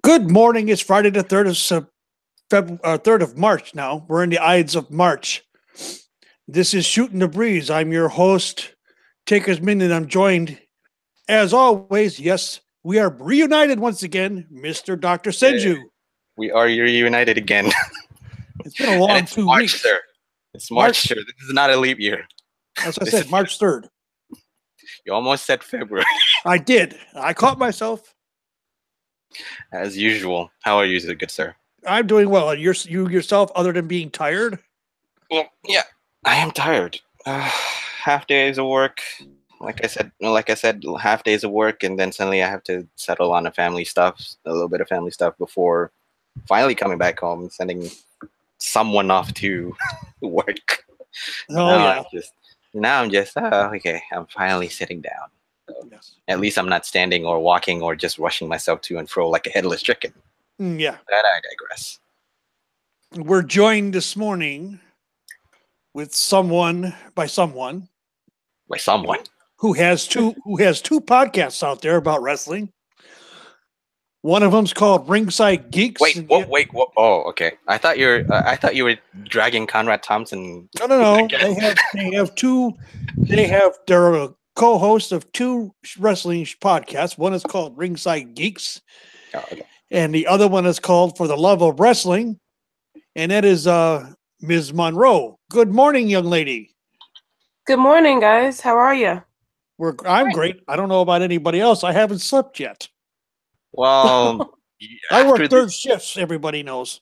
Good morning. It's Friday the 3rd of March now. We're in the Ides of March. This is Shootin' the Breeze. I'm your host, TakersMinion. I'm joined, as always, yes, we are reunited once again, Mr. Dr. Senju. We are reunited again. It's been a long 2 March, weeks. Sir. It's March, sir. This is not a leap year. As I said, March 3rd. You almost said February. I did. I caught myself. As usual. How are you, good sir? I'm doing well. You yourself, other than being tired? Well, yeah, I am tired. Half days of work. Like I said, half days of work, and then suddenly I have to settle on a little bit of family stuff before finally coming back home and sending someone off to work. Now I'm just okay. I'm finally sitting down. So yes. At least I'm not standing or walking or just rushing myself to and fro like a headless chicken. Yeah. That I digress. We're joined this morning with someone who has two podcasts out there about wrestling. One of them's called Ringside Geeks. Wait. Oh, okay. I thought you were dragging Conrad Thompson. No. They're a co-host of two wrestling podcasts. One is called Ringside Geeks. Oh, okay. And the other one is called For the Love of Wrestling. And that is Ms. Monroe. Good morning, young lady. Good morning, guys. How are you? I'm great. I don't know about anybody else. I haven't slept yet. Well, I work third shifts, everybody knows.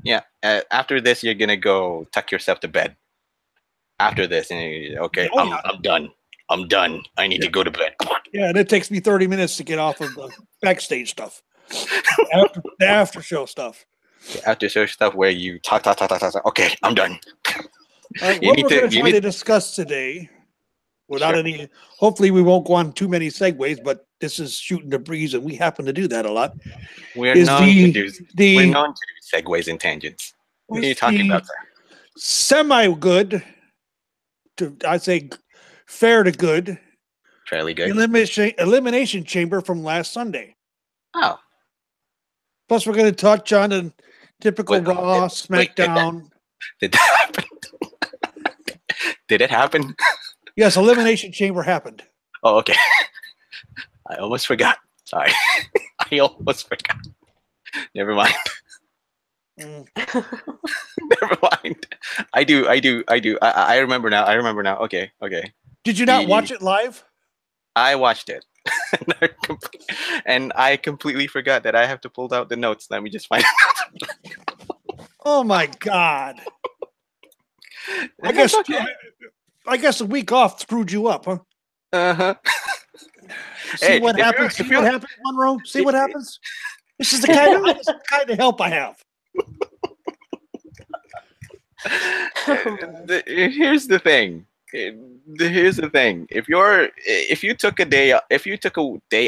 Yeah. After this, you're going to go tuck yourself to bed. After this, and okay, I'm done. I'm done. I need to go to bed. Yeah, and it takes me 30 minutes to get off of the backstage stuff. The after show stuff. The after show stuff where you talk. Okay, I'm done. What we're going to try to discuss today, without any, hopefully we won't go on too many segues, but this is Shooting the Breeze, and we happen to do that a lot. We're known to do segues and tangents. What are you talking about, sir? Semi-good, I'd say fair to good. Fairly good. Elimination Chamber from last Sunday. Oh. Plus, we're going to touch on a typical Raw, Smackdown. Did that happen? Did it happen? Yes, Elimination Chamber happened. Oh, okay. I almost forgot. Sorry. I almost forgot. Never mind. Never mind. I do. I remember now. Okay. Did you not watch it live? I watched it. And I completely forgot that I have to pull out the notes. Let me just find it. Oh my God. I guess a week off screwed you up, huh? Uh-huh. See what happens? See what happens, Monroe? See what happens? This is the kind of help I have. Here's the thing. If you took a day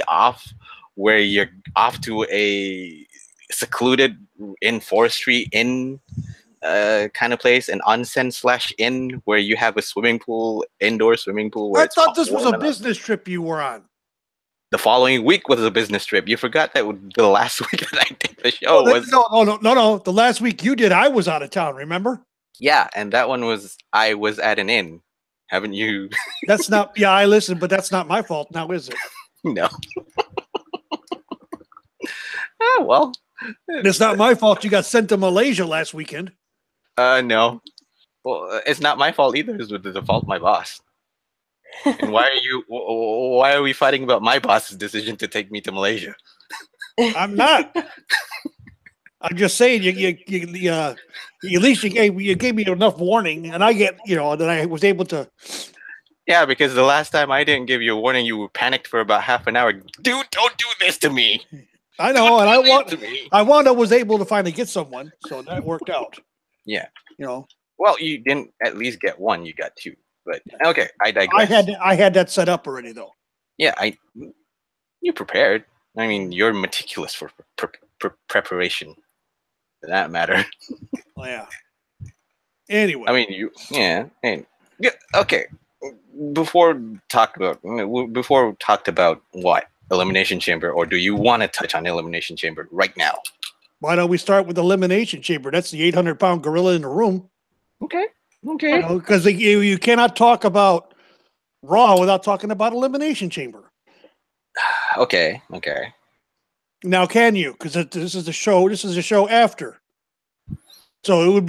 off where you're off to a secluded in forestry inn kind of place, an onsen / inn where you have a indoor swimming pool. I thought this was a business trip you were on. The following week was a business trip. You forgot that the last week that I did the show was. No. The last week you did, I was out of town. Remember? Yeah, and that one I was at an inn. Haven't you? That's not. Yeah, I listened, but that's not my fault now, is it? No. Oh well. It's not my fault. You got sent to Malaysia last weekend. No. Well, it's not my fault either. It's the fault of my boss. And why are we fighting about my boss's decision to take me to Malaysia? I'm not. I'm just saying at least you gave me enough warning, and I that I was able to. Yeah, because the last time I didn't give you a warning, you were panicked for about half an hour. Dude, don't do this to me. I know, and I was able to finally get someone, so that worked out. Yeah. Well, you didn't at least get one; you got two. But okay, I digress. I had that set up already, though. Yeah, you prepared. I mean, you're meticulous for preparation, for that matter. Oh, yeah. Anyway, I mean, okay. Before we talked about what Elimination Chamber, or do you want to touch on Elimination Chamber right now? Why don't we start with Elimination Chamber? That's the 800-pound gorilla in the room. Okay. Okay. Because you cannot talk about Raw without talking about Elimination Chamber. Okay. Okay. Now, can you? Because this is a show. This is a show after. So it wouldn't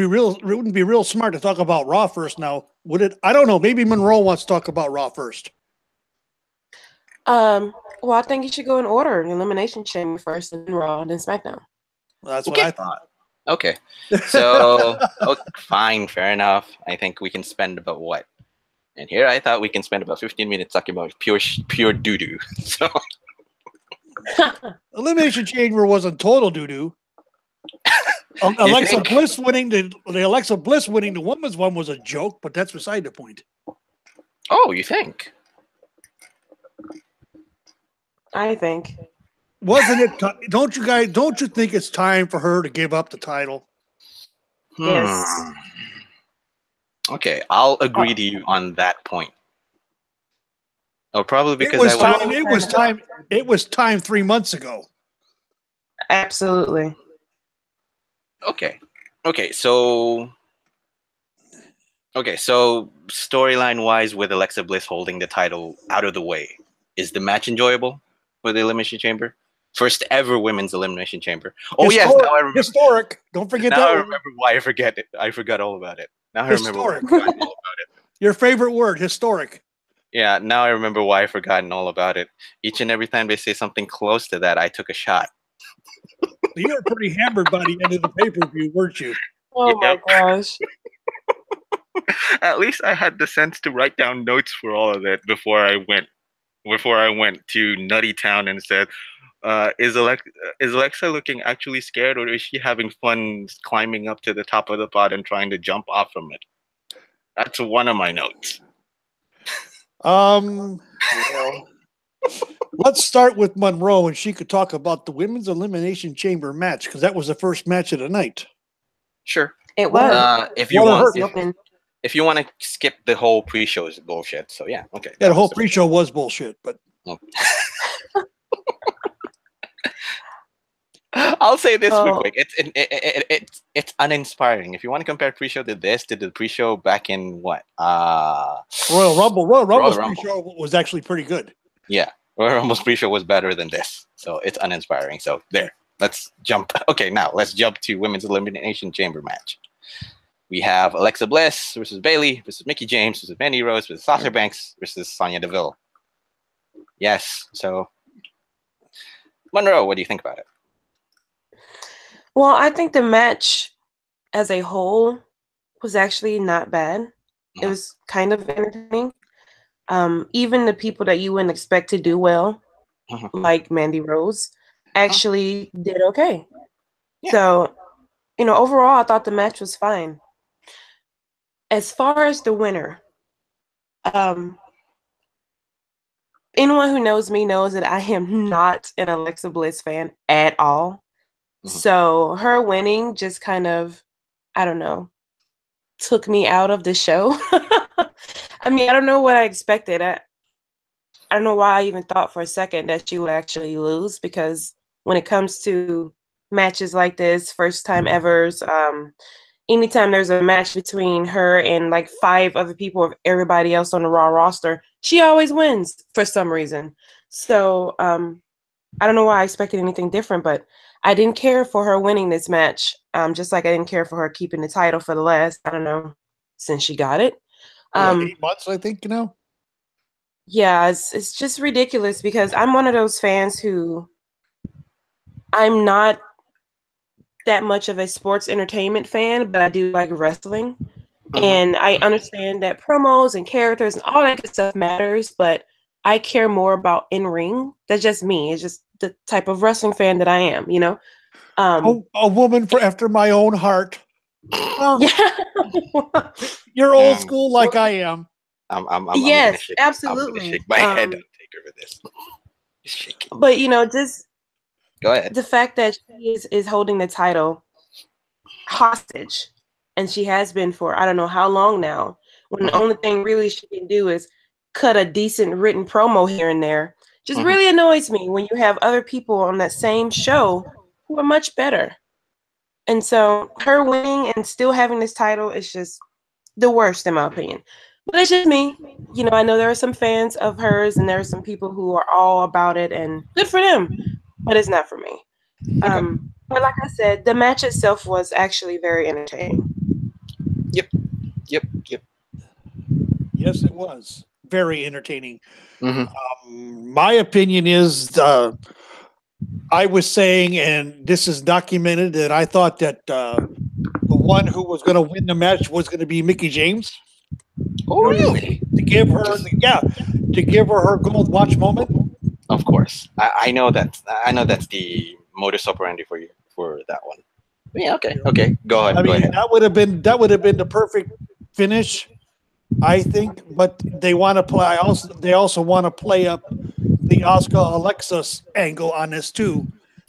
be real smart to talk about Raw first now, would it? I don't know. Maybe Monroe wants to talk about Raw first. Well, I think you should go in order: Elimination Chamber first, and then Raw, and then SmackDown. Well, that's what I thought. Okay. So, fine, fair enough. I think we can spend about what? And here I thought we can spend about 15 minutes talking about pure doo-doo. So, Elimination Chamber wasn't total doo-doo. Alexa Bliss winning the women's one was a joke, but that's beside the point. Oh, you think? I think. Wasn't it? Don't you think it's time for her to give up the title? Yes. Okay, I'll agree to you on that point. Oh, probably because it was time 3 months ago. Absolutely. Okay, so storyline wise, with Alexa Bliss holding the title out of the way, is the match enjoyable for the Elimination Chamber? First ever women's Elimination Chamber. Oh yes, now I remember. Historic. Don't forget that. Now I remember why I forget it. I forgot all about it. Now I remember why I forgot all about it. Your favorite word, historic. Yeah, now I remember why I've forgotten all about it. Each and every time they say something close to that, I took a shot. You were pretty hammered by the end of the pay-per-view, weren't you? Oh my gosh. At least I had the sense to write down notes for all of it before I went to Nutty Town and said, is Alexa looking actually scared, or is she having fun climbing up to the top of the pod and trying to jump off from it? That's one of my notes. Let's start with Monroe, and she could talk about the women's Elimination Chamber match, because that was the first match of the night. Sure. It was. If you want to skip the whole pre-show's bullshit, so yeah, okay. Yeah, the whole pre-show was bullshit, but I'll say this real quick. It's uninspiring. If you want to compare pre-show to this, to the pre-show back in what? Royal Rumble. Royal Rumble's pre-show was actually pretty good. Yeah, Royal Rumble's pre-show was better than this, so it's uninspiring. So there, let's jump. Okay, now let's jump to women's Elimination Chamber match. We have Alexa Bliss versus Bayley versus Mickie James versus Mandy Rose versus Sasha Banks versus Sonya Deville. Yes. So, Monroe, what do you think about it? Well, I think the match as a whole was actually not bad. It was kind of entertaining. Even the people that you wouldn't expect to do well, like Mandy Rose, actually did okay. Yeah. So, overall, I thought the match was fine. As far as the winner, anyone who knows me knows that I am not an Alexa Bliss fan at all. So her winning just kind of, I don't know, took me out of the show. I mean, I don't know what I expected. I don't know why I even thought for a second that she would actually lose, because when it comes to matches like this, first time evers, anytime there's a match between her and like 5 other people or everybody else on the Raw roster, she always wins for some reason. So I don't know why I expected anything different, but I didn't care for her winning this match, just like I didn't care for her keeping the title for the last, I don't know, since she got it. 8 months, I think, Yeah, it's just ridiculous, because I'm one of those fans who, I'm not that much of a sports entertainment fan, but I do like wrestling. And I understand that promos and characters and all that good stuff matters, but I care more about in-ring. That's just me. It's just the type of wrestling fan that I am, a woman after my own heart. Yeah. You're old school like I am. Yes, absolutely. I'm gonna shake my head and take her for this. Just shaking. But just go ahead. The fact that she is holding the title hostage, and she has been for I don't know how long now, when the only thing really she can do is cut a decent written promo here and there, Just really annoys me when you have other people on that same show who are much better. And so her winning and still having this title is just the worst in my opinion. But it's just me. You know, I know there are some fans of hers and there are some people who are all about it and good for them, but it's not for me. But like I said, the match itself was actually very entertaining. Yep. Yes, it was very entertaining. My opinion is I was saying, and this is documented, that I thought that the one who was going to win the match was going to be Mickie James. Oh, really? To give her her gold watch moment. Of course, I know that. I know that's the modus operandi for you for that one. But yeah, okay. Go ahead. I mean, go ahead. that would have been the perfect finish, I think. But they want to play. They also want to play up the Asuka Alexa angle on this too.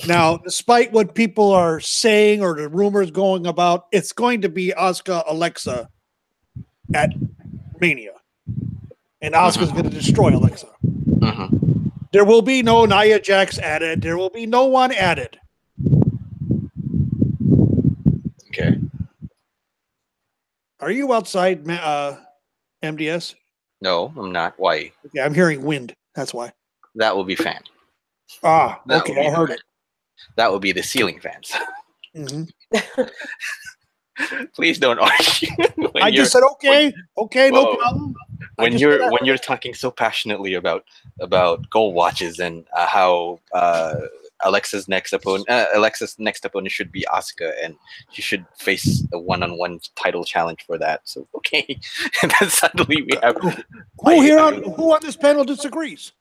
Now, despite what people are saying or the rumors going about, it's going to be Asuka Alexa at Mania, and Asuka's going to destroy Alexa. There will be no Nia Jax added. There will be no one added. Okay. Are you outside, MDS? No, I'm not. Why? Okay, I'm hearing wind. That's why. That will be fan. Ah, That okay, I heard it. That would be the ceiling fans. Mm-hmm. Please don't argue. I just said okay, no problem. When you're talking so passionately about gold watches and how Alexa's next opponent should be Asuka, and she should face a one-on-one title challenge for that. So okay, and then suddenly we have who on this panel disagrees?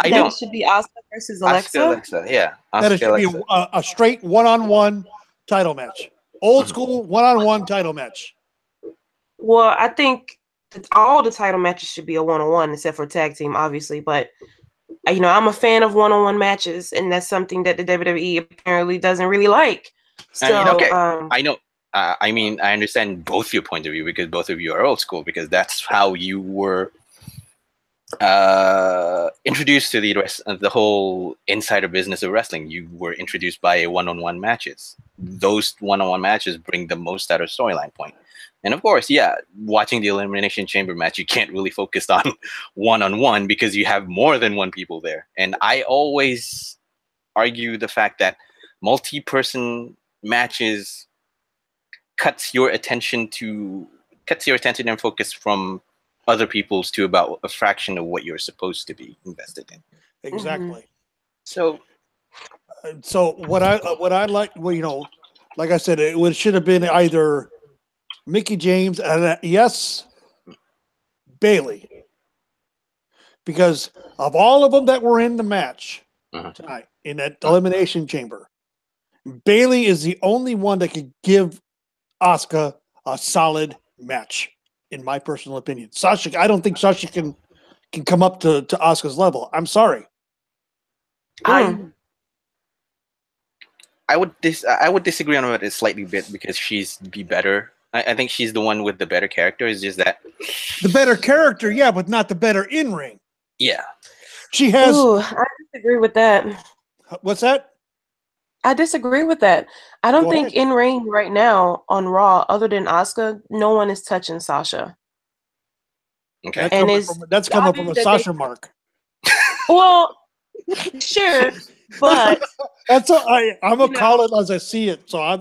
That should be Asuka versus Alexa. Alexa, yeah. That it should be a straight one-on-one title match. Old school one-on-one title match. Well, I think all the title matches should be a one-on-one, except for tag team, obviously. But you know, I'm a fan of one-on-one matches, and that's something that the WWE apparently doesn't really like. So, I know. I mean, I understand both your point of view because both of you are old school. Because that's how you were introduced to the whole insider business of wrestling. You were introduced by one-on-one matches. Those one-on-one matches bring the most out of storyline point. And of course, watching the Elimination Chamber match, you can't really focus on one-on-one because you have more than one people there. And I always argue the fact that multi-person matches cuts your attention and focus from other people's to about a fraction of what you're supposed to be invested in. Exactly. So what I like, well, you know, like I said, it should have been either Mickie James and Bayley, because of all of them that were in the match tonight in that elimination chamber, Bayley is the only one that could give Asuka a solid match, in my personal opinion. Sasha, I don't think Sasha can come up to Asuka's level. I'm sorry. I would disagree on it slightly bit because she's the better. I think she's the one with the better character. It's just that the better character, yeah, but not the better in ring. Yeah, she has. Ooh, I disagree with that. What's that? I disagree with that. I don't think in ring right now on Raw, other than Asuka, no one is touching Sasha. Okay, that's coming from a Sasha mark. Well, sure, but I'm gonna call it as I see it. So I'm,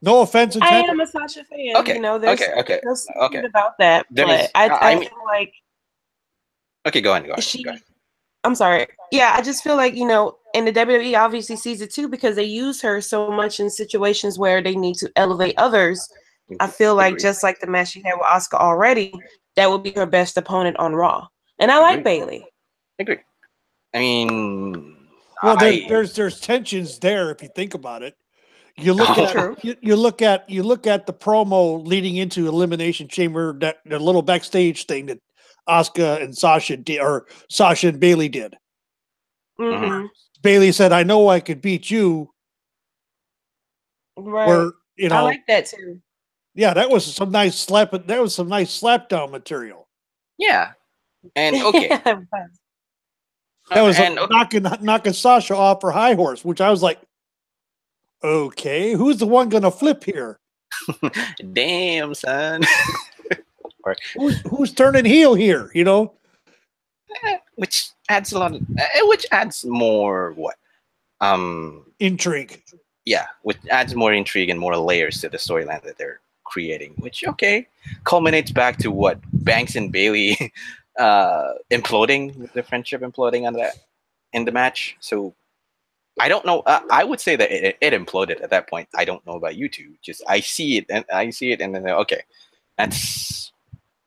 no offense. I am a Sasha fan. Okay, there's something about that. But I feel like. Okay, go on. I'm sorry. Yeah, I just feel like, and the WWE obviously sees it too because they use her so much in situations where they need to elevate others. I feel like just like the match she had with Asuka already, that would be her best opponent on Raw. And I like Bayley. Agree. I mean, well, there's tensions there if you think about it. You look at you look at the promo leading into Elimination Chamber, that the little backstage thing that Asuka and Sasha did, or Sasha and Bayley did. Mm-hmm. Bayley said, "I know I could beat you." Right. Or, I like that too. Yeah, that was some nice slap. That was some nice slapdown material. Yeah, And okay, That was and okay. knocking Sasha off her high horse, which I was like, okay, who's the one going to flip here? Damn, son. Or Who's turning heel here? You know, which adds a lot of, which adds more what? Intrigue. Yeah, which adds more intrigue and more layers to the storyline that they're creating. Which okay, culminates back to what Banks and Bailey imploding, the friendship imploding on that in the match. So I don't know. I would say that it imploded at that point. I don't know about you two. Just I see it and then okay, that's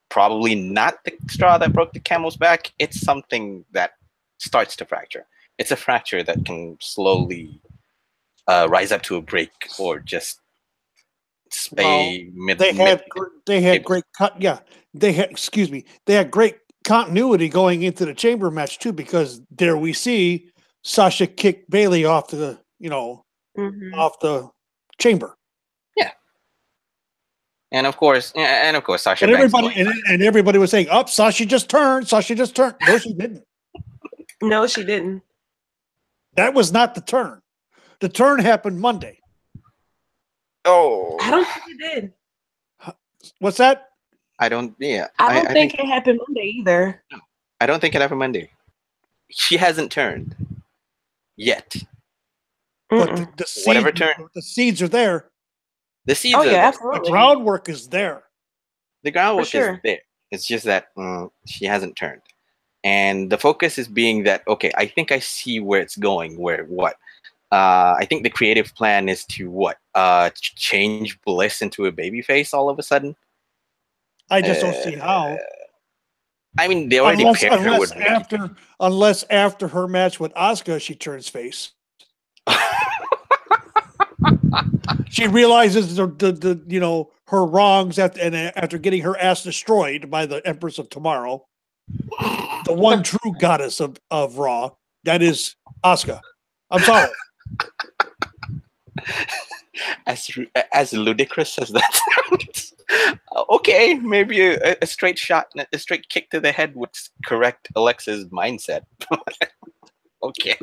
probably not the straw that broke the camel's back. It's something that starts to fracture. It's a fracture that can slowly rise up to a break or just a mid. They had great they had great continuity going into the chamber match too, because there we see Sasha kick Bailey off the off the chamber. Yeah, and of course Sasha And Banks everybody was saying, "Up, Sasha just turned. Sasha just turned." No, she didn't. No, she didn't. That was not the turn. The turn happened Monday. Oh, I don't think it did. What's that? I don't. Yeah, I don't think it happened Monday either. I don't think it happened Monday. She hasn't turned yet. But the seeds, whatever turn, the seeds are there. The seeds. Oh are yeah, there. absolutely. The groundwork is there. The groundwork sure. is there. It's just that she hasn't turned, and the focus is being that okay. I think I see where it's going. Where what? I think the creative plan is to what? Change Bliss into a babyface all of a sudden. I just don't see how. I mean, they already paired her with unless after her match with Asuka, she turns face. She realizes the her wrongs after getting her ass destroyed by the Empress of Tomorrow, the one true goddess of Raw, that is Asuka. I'm sorry. As ludicrous as that sounds, okay, maybe a straight shot, a straight kick to the head would correct Alexa's mindset. Okay.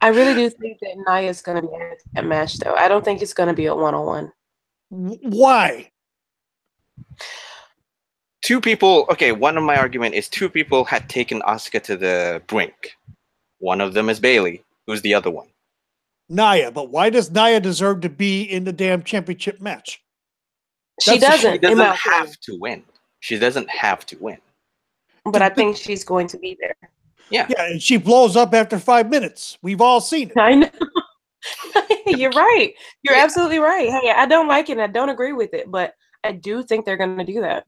I really do think that Nia's going to be in that match, though. I don't think it's going to be a one-on-one. Why? Two people. Okay, one of my argument is two people had taken Asuka to the brink. One of them is Bailey. Who's the other one? Nia. But why does Nia deserve to be in the damn championship match? She doesn't. She doesn't have to win. She doesn't have to win. But I think she's going to be there. Yeah. Yeah, and she blows up after 5 minutes. We've all seen it. I know. You're right. You're absolutely right. Hey, I don't like it. I don't agree with it, but I do think they're going to do that.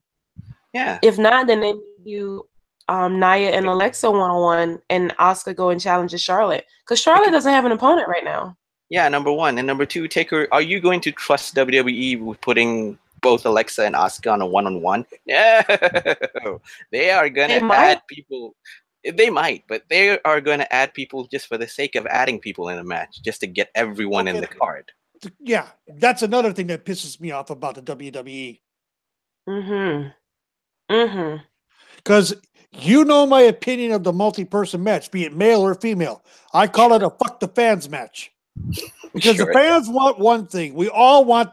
Yeah. If not, then they do Nia and Alexa one-on-one, and Asuka go and challenges Charlotte, because Charlotte doesn't have an opponent right now. Yeah, number one. And number two, Taker, are you going to trust WWE with putting both Alexa and Asuka on a one-on-one? No. They are going to add people. They might, but they are going to add people just for the sake of adding people in a match, just to get everyone in the card. Yeah, that's another thing that pisses me off about the WWE. Because you know my opinion of the multi-person match, be it male or female. I call it a fuck the fans match. Because the fans want one thing. We all want,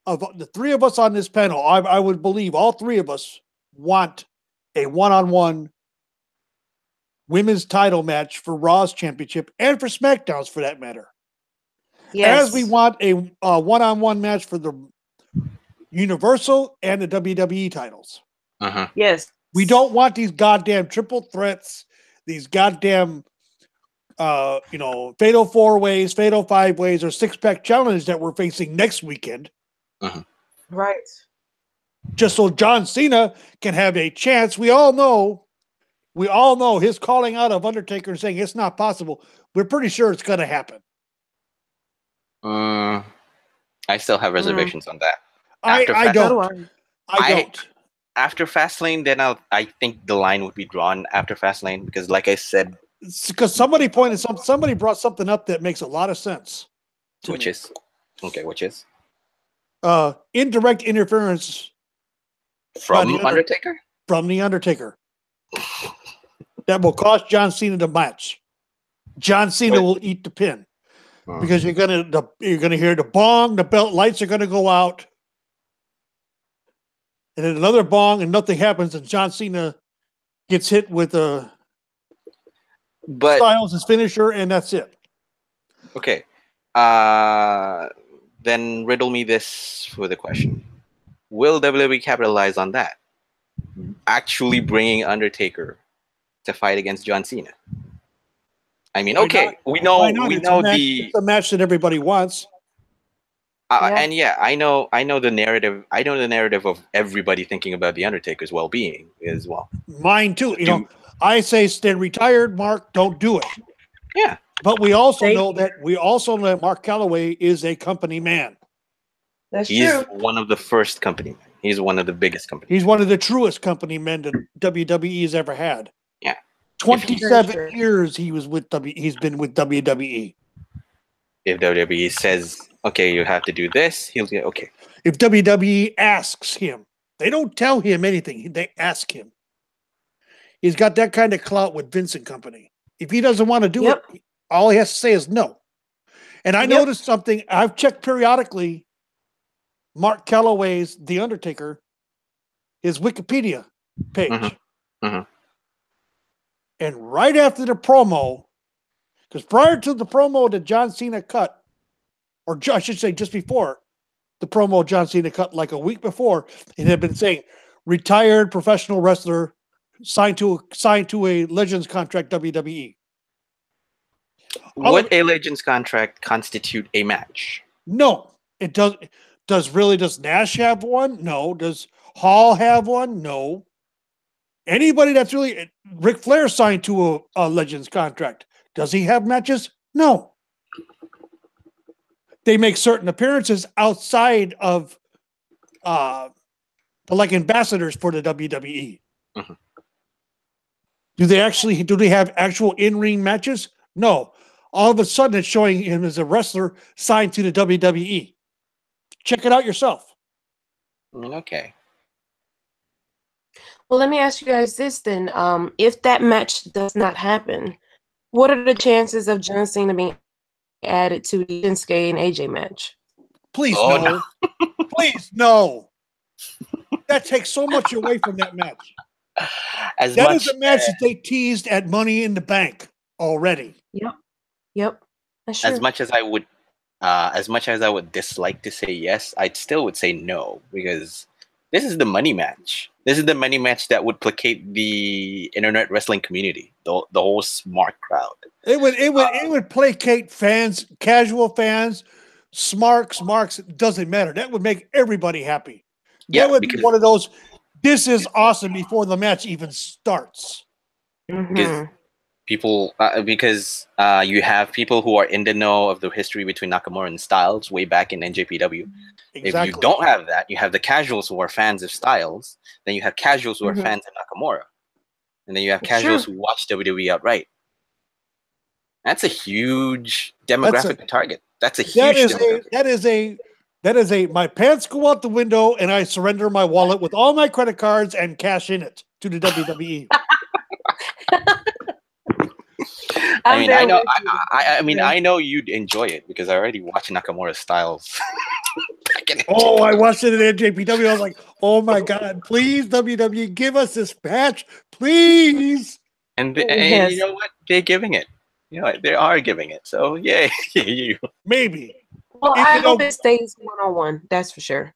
of the three of us on this panel, I would believe all three of us want a one-on-one women's title match for Raw's championship and for SmackDown's for that matter. Yes. As we want a one-on-one match for the Universal and the WWE titles. Yes. We don't want these goddamn triple threats, these goddamn fatal 4-ways, fatal 5-ways, or 6-pack challenge that we're facing next weekend. Right. Just so John Cena can have a chance. We all know his calling out of Undertaker and saying it's not possible. We're pretty sure it's going to happen. I still have reservations on that. I don't. After Fastlane, then I think the line would be drawn after Fastlane, because, like I said, because somebody brought something up that makes a lot of sense. Which is indirect interference From Undertaker? From The Undertaker. That will cost John Cena the match. John Cena will eat the pin because you're gonna hear the bong, the belt lights are gonna go out, and then another bong, and nothing happens, and John Cena gets hit with a Styles' finisher, and that's it. Okay. Then riddle me this with a question. Will WWE capitalize on that? Actually bringing Undertaker to fight against John Cena. I mean, okay, we know it's a match that everybody wants. And yeah, I know the narrative. I know the narrative of everybody thinking about the Undertaker's well-being as well. Mine too. You know, I say stay retired, Mark. Don't do it. Yeah, but we also know that Mark Calloway is a company man. He's true. One of the first company men. He's one of the biggest company. He's one of the truest company men that WWE has ever had. Yeah, 27 years he's been with WWE. If WWE says, okay, you have to do this, he'll get okay. If WWE asks him, they don't tell him anything. They ask him. He's got that kind of clout with Vince and company. If he doesn't want to do it, all he has to say is no. And I noticed something. I've checked periodically Mark Calloway's The Undertaker, his Wikipedia page. And right after the promo, because prior to the promo that John Cena cut, or I should say just before the promo John Cena cut, like a week before, it had been saying, retired professional wrestler signed to a Legends contract, WWE. Would a Legends contract constitute a match? No, it does. Does Nash have one? No. Does Hall have one? No. Anybody that's really Ric Flair signed to a Legends contract. Does he have matches? No. They make certain appearances outside of like ambassadors for the WWE. Do they have actual in-ring matches? No. All of a sudden it's showing him as a wrestler signed to the WWE. Check it out yourself. I mean, okay. Well, let me ask you guys this then. If that match does not happen, what are the chances of John Cena being added to the Shinsuke and AJ match? Please no. Please no. That takes so much away from that match. That is a match that they teased at Money in the Bank already. Yep. That's true. As much as I would dislike to say yes, I still would say no, because this is the money match. This is the money match that would placate the internet wrestling community, the whole smart crowd. It would placate fans, casual fans, smarks. It doesn't matter. That would make everybody happy. That would be one of those. This is awesome before the match even starts. Because you have people who are in the know of the history between Nakamura and Styles way back in NJPW. Exactly. If you don't have that, you have the casuals who are fans of Styles. Then you have casuals who are fans of Nakamura. And then you have casuals who watch WWE outright. That's a huge demographic to target. That's a huge That is a my pants go out the window and I surrender my wallet with all my credit cards and cash in it to the WWE. I know you'd enjoy it because I already watched Nakamura Styles. I watched it at NJPW. I was like, oh my God, please, WWE, give us this match, please. And you know what? They're giving it. You know, they are giving it. So, yay. Maybe. Well, I hope it stays one-on-one. That's for sure.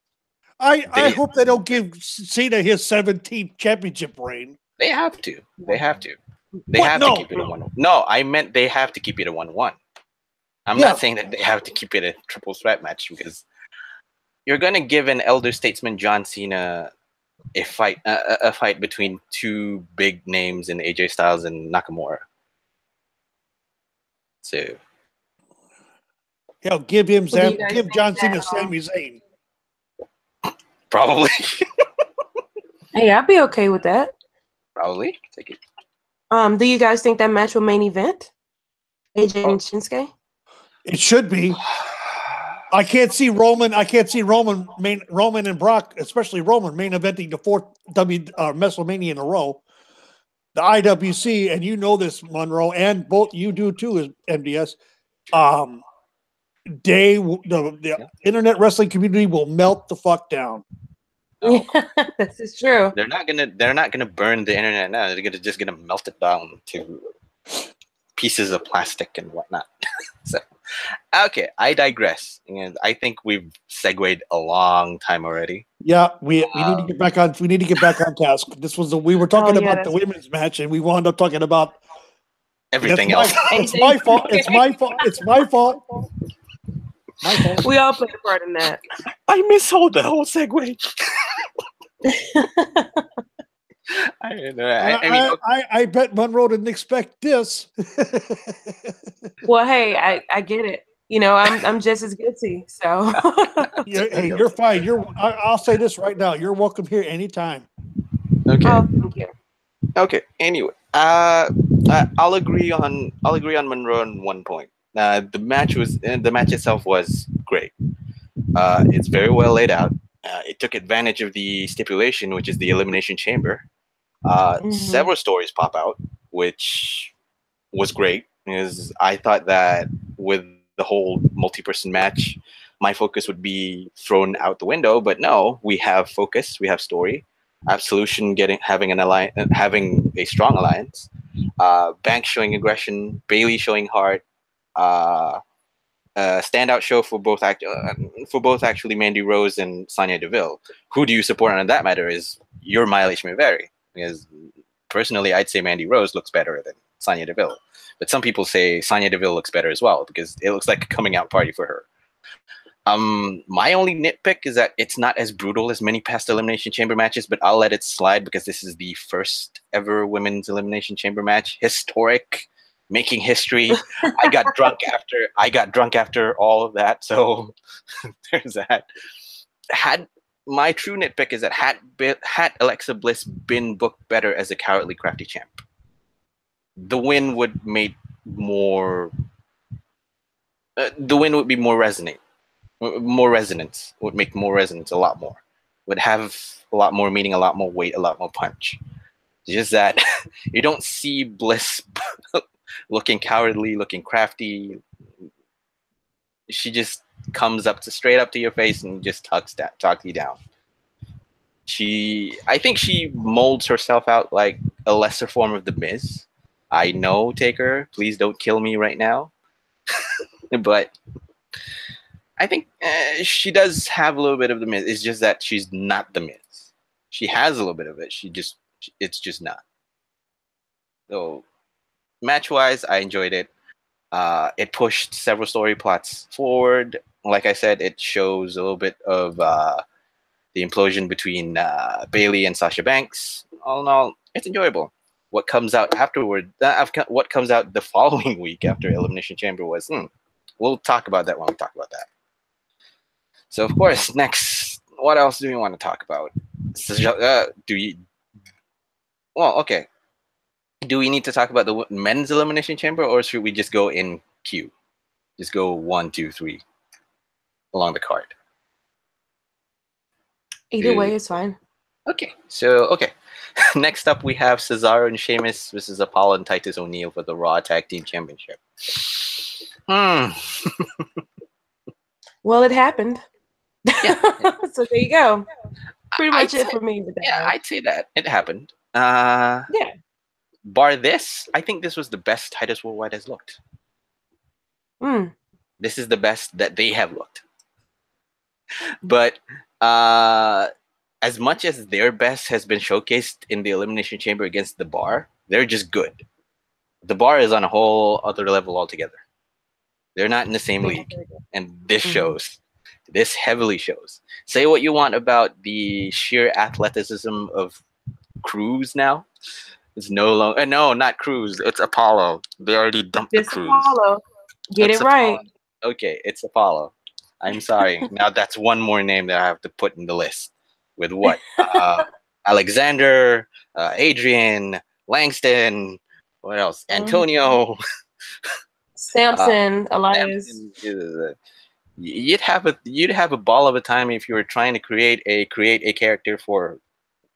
I hope they don't give Cena his 17th championship reign. They have to. They have to keep it a 1-1. No, I meant they have to keep it a 1-1. I'm not saying that they have to keep it a triple threat match, because you're going to give an elder statesman John Cena a fight between two big names in AJ Styles and Nakamura. So give John Cena Sami Zayn. Probably. Hey, I'd be okay with that. Probably. Take it. Do you guys think that match will main event? AJ and Shinsuke? It should be. I can't see Roman. I can't see Roman and Brock, especially Roman, main eventing the fourth Wrestlemania in a row. The IWC, and you know this, Monroe, and both you do too, is MDS. The internet wrestling community will melt the fuck down. No. This is true. They're not gonna burn the internet now. They're just gonna melt it down to pieces of plastic and whatnot. So, okay, I digress. And I think we've segued a long time already. Yeah, we need to get back on. We need to get back on task. We were talking about the women's match, and we wound up talking about everything else. It's my fault. It's my fault. It's my fault. My fault. We all played a part in that. I missold the whole segue. I bet Monroe didn't expect this. Well, hey, I get it. You know, I'm just as guilty. So hey, you're fine. I'll say this right now. You're welcome here anytime. Okay. Oh, thank you. Okay. Anyway, I'll agree on Monroe on one point. The match itself was great. It's very well laid out. It took advantage of the stipulation, which is the Elimination Chamber. Several stories pop out, which was great, because I thought that with the whole multi-person match, my focus would be thrown out the window. But no, we have focus, we have story. Absolution having a strong alliance. Banks showing aggression, Bailey showing heart. Standout show for both actually Mandy Rose and Sonya Deville. Who do you support on that matter is your mileage may vary. Because personally, I'd say Mandy Rose looks better than Sonya Deville. But some people say Sonya Deville looks better as well, because it looks like a coming out party for her. My only nitpick is that it's not as brutal as many past Elimination Chamber matches, but I'll let it slide because this is the first ever women's Elimination Chamber match. Historic, making history. I got drunk after all of that, so there's that. My true nitpick is that had Alexa Bliss been booked better as a Cowardly Crafty champ, the win would make more. The win would be more resonance. Would make more resonance a lot more. Would have a lot more meaning, a lot more weight, a lot more punch. It's just that you don't see Bliss looking cowardly, looking crafty. She just comes straight up to your face and just talks you down. I think she molds herself out like a lesser form of The Miz. I know, Taker, please don't kill me right now. But I think she does have a little bit of The Miz. It's just that she's not The Miz. She has a little bit of it. It's just not. So, match-wise, I enjoyed it. It pushed several story plots forward. Like I said, it shows a little bit of the implosion between Bailey and Sasha Banks. All in all, it's enjoyable. What comes out afterward? What comes out the following week after Elimination Chamber was. We'll talk about that when we talk about that. So, of course, next, what else do we want to talk about? Okay. Do we need to talk about the men's Elimination Chamber, or should we just go in queue? Just go 1, 2, 3 along the card. Either way is fine. Okay. Next up, we have Cesaro and Sheamus versus Apollo and Titus O'Neil for the Raw Tag Team Championship. Well, it happened. Yeah. So there you go. Pretty much it for me. I'd say that it happened. Yeah. Bar this, I think this was the best Titus Worldwide has looked. This is the best that they have looked. But as much as their best has been showcased in the Elimination Chamber against the Bar, they're just good. The Bar is on a whole other level altogether. They're not in the same league. And this shows. This heavily shows. Say what you want about the sheer athleticism of Cruz now. It's no longer not Cruz. It's Apollo. They already dumped the Cruz. Apollo. Get it right. Apollo. Okay, it's Apollo. I'm sorry. Now that's one more name that I have to put in the list. With what? Alexander, Adrian, Langston. What else? Antonio. Samson, Elias. you'd have a ball of a time if you were trying to create a character for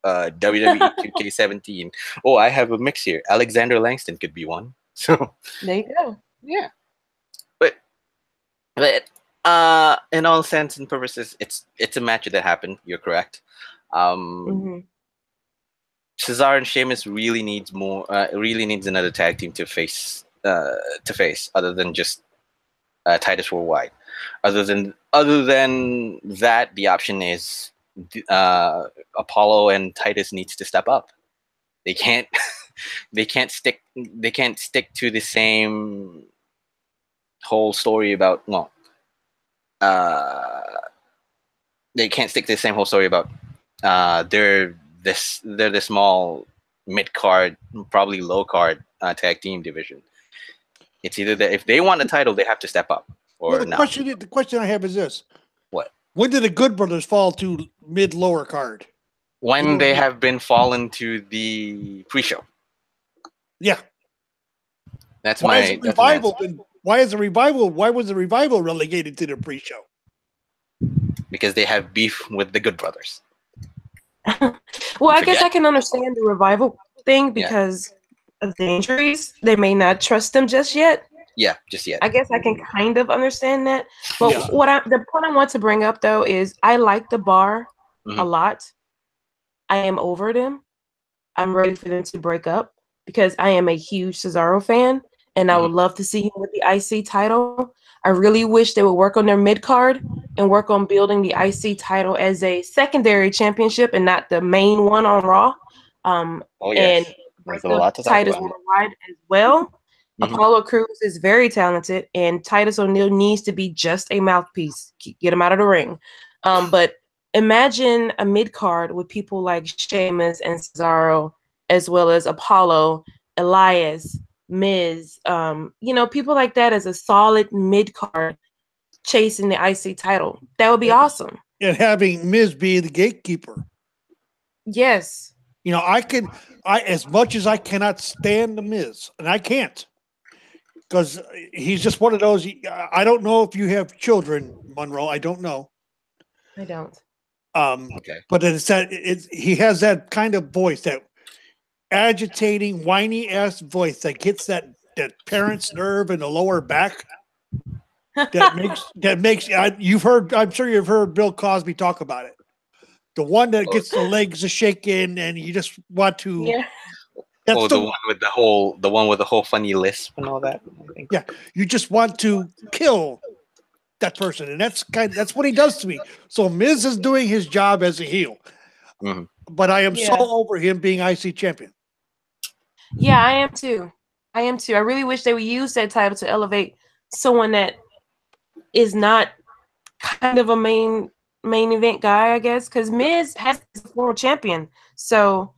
WWE 2K17. Oh, I have a mix here. Alexander Langston could be one. So There you go. yeah, but in all sense and purposes, it's a match that happened. You're correct. Mhm. Cesaro and Sheamus really needs more. Really needs another tag team to face. Other than just Titus Worldwide. Other than that, the option is Apollo and Titus needs to step up. They can't. They can't stick to the same whole story about they can't stick to the same whole story about they're the small mid card, probably low card tag team division. It's either that if they want a title, they have to step up. Or Well, the question I have is this: what? When did the Good Brothers fall to mid lower card? When they have been fallen to the pre-show. Yeah. That's why my is the revival why was the revival relegated to the pre-show? Because they have beef with the Good Brothers. Well, I guess I can understand the revival thing because of the injuries. They may not trust them just yet. Yeah, just yet. I guess I can kind of understand that. But the point I want to bring up though is I like the bar a lot. I am over them. I'm ready for them to break up because I am a huge Cesaro fan and I would love to see him with the IC title. I really wish they would work on their mid card and work on building the IC title as a secondary championship and not the main one on Raw. And break up Titus Worldwide as well. Apollo Crews is very talented, and Titus O'Neil needs to be just a mouthpiece. Get him out of the ring. But imagine a mid card with people like Sheamus and Cesaro, as well as Apollo, Elias, Miz, people like that as a solid mid card chasing the IC title. That would be awesome. And having Miz be the gatekeeper. Yes. As much as I cannot stand the Miz, and I can't, because he's just one of those. I don't know if you have children, Monroe. I don't know. I don't. Okay. But he has that kind of voice, that agitating, whiny ass voice that gets that parent's nerve in the lower back. That makes I'm sure you've heard Bill Cosby talk about it. The one that gets the legs a shaking and you just want to. Yeah. That's the one with the whole funny lisp and all that. I think. Yeah, you just want to kill that person, and that's what he does to me. So Miz is doing his job as a heel, but I am so over him being IC champion. Yeah, I am too. I really wish they would use that title to elevate someone that is not kind of a main event guy, I guess, because Miz has a world champion, so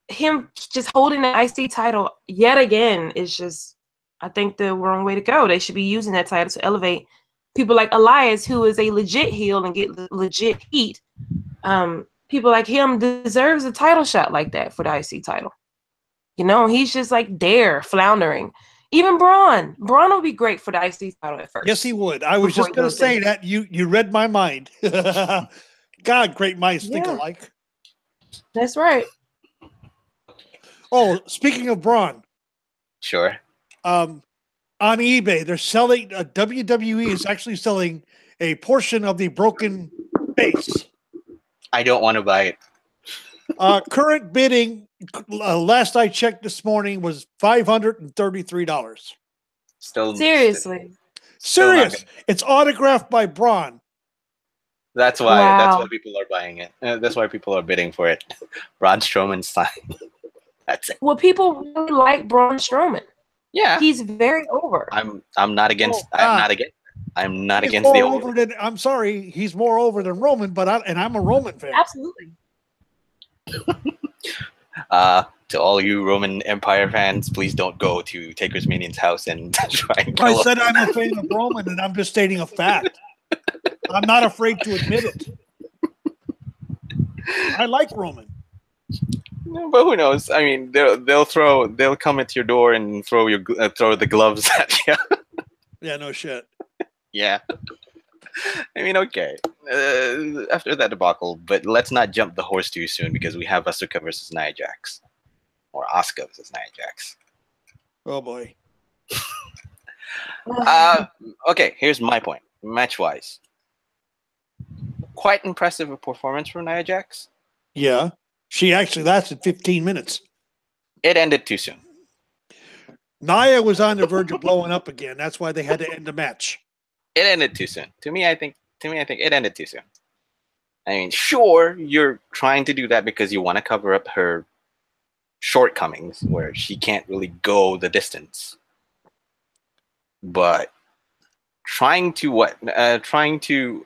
him just holding the IC title yet again is just, I think, the wrong way to go. They should be using that title to elevate people like Elias, who is a legit heel and get legit heat. People like him deserves a title shot like that for the IC title. He's just like there floundering. Even Braun would be great for the IC title at first. Yes, he would. I was just going to say that you read my mind. God, great minds think alike. That's right. Oh, speaking of Braun. Sure. On eBay, they're selling, WWE is actually selling a portion of the broken base. I don't want to buy it. Current bidding, last I checked this morning, was $533. Seriously. Serious. It's autographed by Braun. That's why people are buying it. That's why people are bidding for it. Braun Strowman's sign. That's it. Well, people really like Braun Strowman. Yeah, he's very over. I'm not against. I'm not against the over. I'm sorry, he's more over than Roman, I'm a Roman fan. Absolutely. To all you Roman Empire fans, please don't go to TakersMinion's house and try and kill I said I'm a fan of Roman, and I'm just stating a fact. I'm not afraid to admit it. I like Roman. But who knows? I mean, they'll come at your door and throw the gloves at you. Yeah, no shit. Yeah. I mean, okay. After that debacle, but let's not jump the horse too soon because we have Asuka versus Nia Jax, or Asuka versus Nia Jax. Oh boy. Okay, here's my point. Match-wise, quite impressive a performance from Nia Jax. Yeah. She actually lasted 15 minutes. It ended too soon. Nia was on the verge of blowing up again. That's why they had to end the match. It ended too soon. To me, I think it ended too soon. I mean, sure, you're trying to do that because you want to cover up her shortcomings where she can't really go the distance. But trying to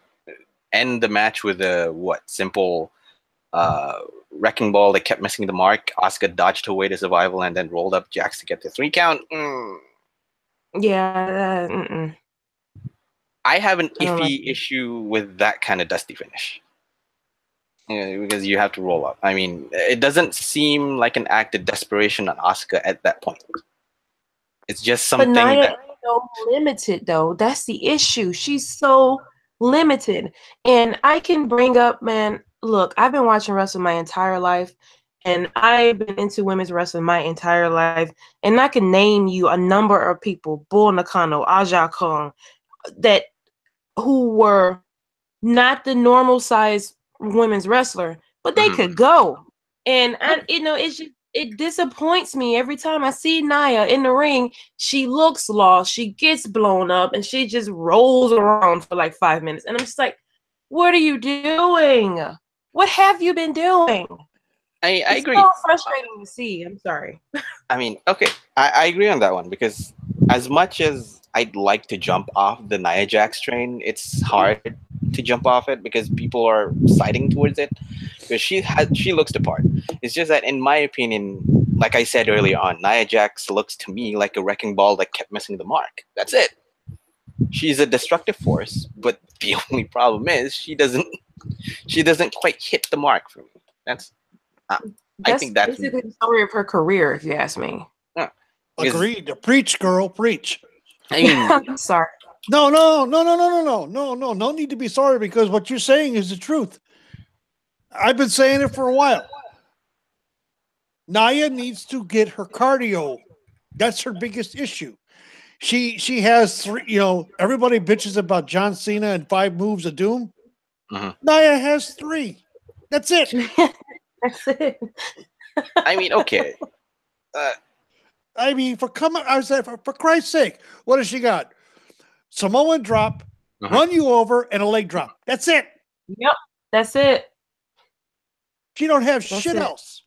end the match with a simple wrecking ball that kept missing the mark. Asuka dodged her way to survival and then rolled up Jax to get the 3 count. Yeah. I have an I don't iffy issue with that kind of dusty finish. Because you have to roll up. I mean, it doesn't seem like an act of desperation on Asuka at that point. It's just something but Nia that is so limited, though. That's the issue. She's so limited. And I can bring up, man, look, I've been watching wrestling my entire life, and I've been into women's wrestling my entire life. And I can name you a number of people, Bull Nakano, Aja Kong, who were not the normal size women's wrestler, but they could go. And it disappoints me every time I see Nia in the ring. She looks lost, she gets blown up, and she just rolls around for like 5 minutes. And I'm just like, what are you doing? What have you been doing? I agree. It's so frustrating to see. I'm sorry. I mean, okay, I agree on that one because as much as I'd like to jump off the Nia Jax train, it's hard to jump off it because people are siding towards it because she looks the part. It's just that in my opinion, like I said earlier on, Nia Jax looks to me like a wrecking ball that kept missing the mark. That's it. She's a destructive force, but the only problem is she doesn't quite hit the mark for me. I think that's basically the story of her career, if you ask me. Yeah. Agreed. Preach, girl, preach. I mean, I'm sorry. No need to be sorry because what you're saying is the truth. I've been saying it for a while. Nia needs to get her cardio. That's her biggest issue. She has 3, everybody bitches about John Cena and 5 moves of doom. Nia has 3. That's it. That's it. I mean, okay. I mean, for Christ's sake, what has she got? Samoan drop, run you over, and a leg drop. That's it. Yep, that's it. She don't have shit else.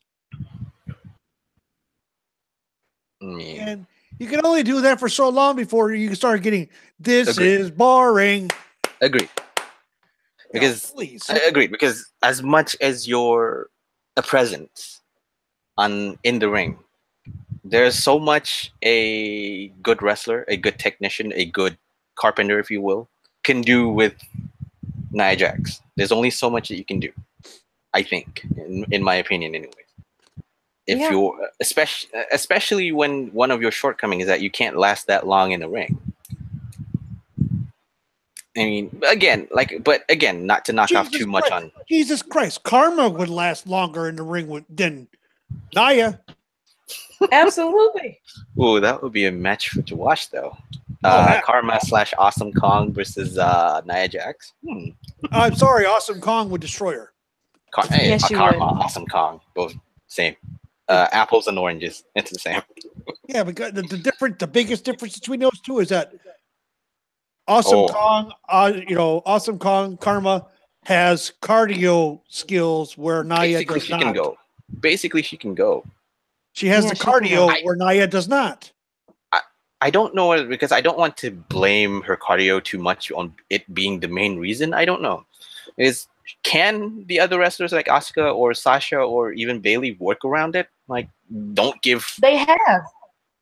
And you can only do that for so long before you start getting, this is boring. Agreed. Because I agree, because as much as you're a presence in the ring, there's so much a good wrestler, a good technician, a good carpenter, if you will, can do with Nia Jax. There's only so much that you can do, I think, in my opinion, anyways. If you're especially when one of your shortcomings is that you can't last that long in the ring. I mean, again, not to knock off too much on Jesus Christ. Karma would last longer in the ring than Nia. Absolutely. Ooh, that would be a match to watch, though. Karma / Awesome Kong versus Nia Jax. I'm sorry, Awesome Kong would destroy her. Yes, she Karma, would. Awesome Kong, both same. Apples and oranges, it's the same. Yeah, because the biggest difference between those two is that Awesome Kong, Awesome Kong Karma has cardio skills where Nia does not. Basically, she can go. She has the cardio where Nia does not. I don't know because I don't want to blame her cardio too much on it being the main reason. I don't know. Can the other wrestlers like Asuka or Sasha or even Bayley work around it? Like, They have.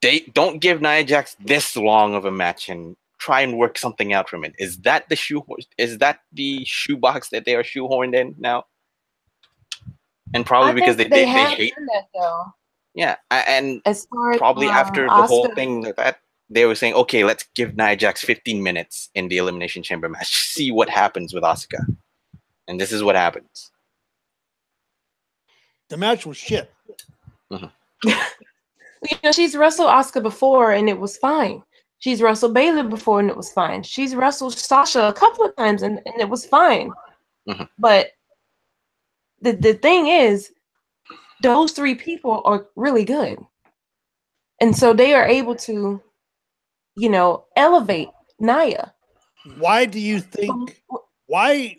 They don't give Nia Jax this long of a match and try and work something out from it. Is that the shoebox that they are shoehorned in now? And probably because they hate that though. Yeah, and as far as, probably after the whole thing like that. they were saying, okay, let's give Nia Jax 15 minutes in the Elimination Chamber match. See what happens with Asuka. And this is what happens. The match was shit. She's wrestled Asuka before and it was fine. She's wrestled Bayley before and it was fine. She's wrestled Sasha a couple of times and it was fine. But the thing is, those three people are really good. And so they are able to, elevate Nia. Why do you think? Why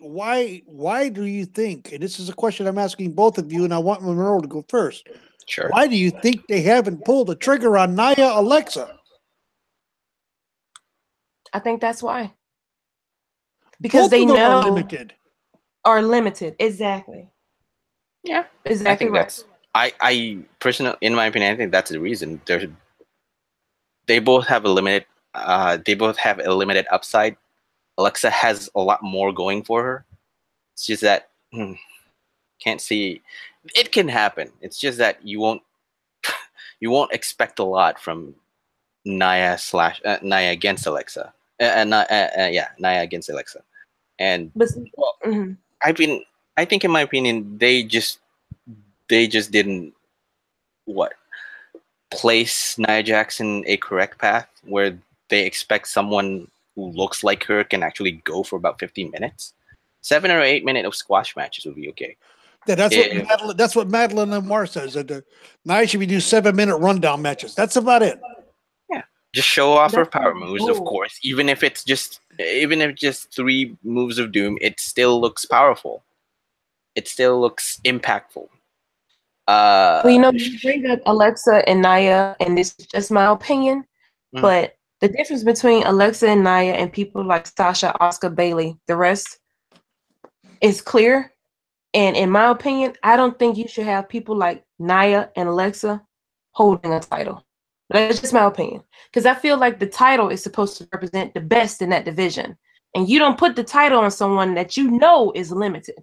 do you think? And this is a question I'm asking both of you, and I want Monroe to go first. Sure. Why do you think they haven't pulled the trigger on Nia Alexa? I think that's why. Because both they know are limited. Exactly. Yeah. Exactly I think I personally, in my opinion, I think that's the reason. They both have a limited upside. Alexa has a lot more going for her. It's just that can't see. It can happen. It's just that you won't expect a lot from Nia against Alexa. Nia against Alexa. And I think in my opinion, they just didn't place Nia Jax in a correct path where they expect someone who looks like her can actually go for about 15 minutes. 7 or 8 minutes of squash matches would be okay. Yeah, that's what Madeline Lamar says. That Nia should be doing 7-minute rundown matches. That's about it. Yeah, just show off her power moves, of course. Even if just 3 moves of doom, it still looks powerful. It still looks impactful. You bring up Alexa and Nia, and this is just my opinion, but the difference between Alexa and Nia and people like Sasha, Asuka, Bayley, the rest is clear. And in my opinion, I don't think you should have people like Nia and Alexa holding a title. That's just my opinion. Because I feel like the title is supposed to represent the best in that division. And you don't put the title on someone that you know is limited.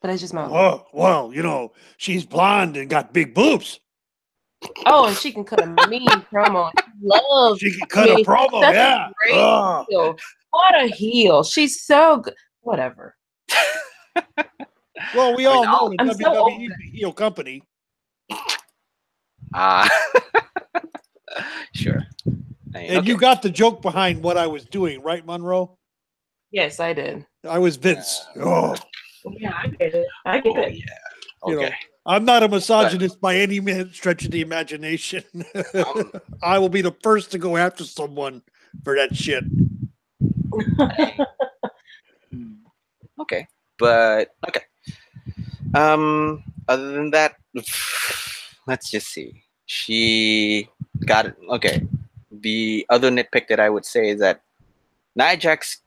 But that's just my opinion. Well, she's blonde and got big boobs. Oh, and she can cut a mean promo. She can cut a promo, yeah. Heel. What a heel. She's so good. Whatever. Well, we all know the WWE is a heel company. Sure. And you got the joke behind what I was doing, right, Monroe? Yes, I did. I was Vince. Yeah, I get it. Yeah. Okay. I'm not a misogynist by any stretch of the imagination. I will be the first to go after someone for that shit. Okay. But okay. Other than that, let's just see. She got it. Okay. The other nitpick that I would say is that Nia Jax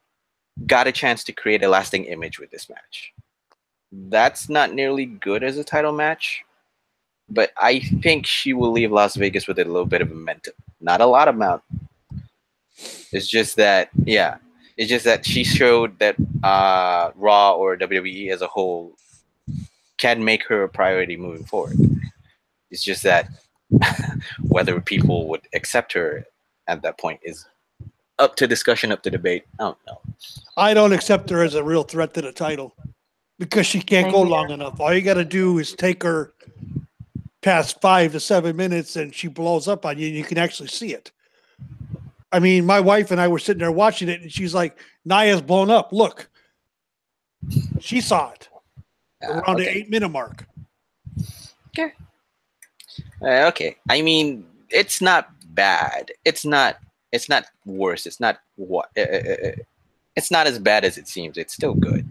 got a chance to create a lasting image with this match. That's not nearly good as a title match, but I think she will leave Las Vegas with a little bit of momentum. Not a lot amount. It's just that, she showed that Raw or WWE as a whole can make her a priority moving forward. It's just that whether people would accept her at that point is up to discussion, up to debate. I don't know. I don't accept her as a real threat to the title because she can't go long enough. All you got to do is take her past 5 to 7 minutes and she blows up on you and you can actually see it. I mean, my wife and I were sitting there watching it and she's like, Nia's blown up. Look. She saw it around the 8-minute mark. Okay. Okay. I mean, it's not bad. It's not worse. It's not it's not as bad as it seems. It's still good.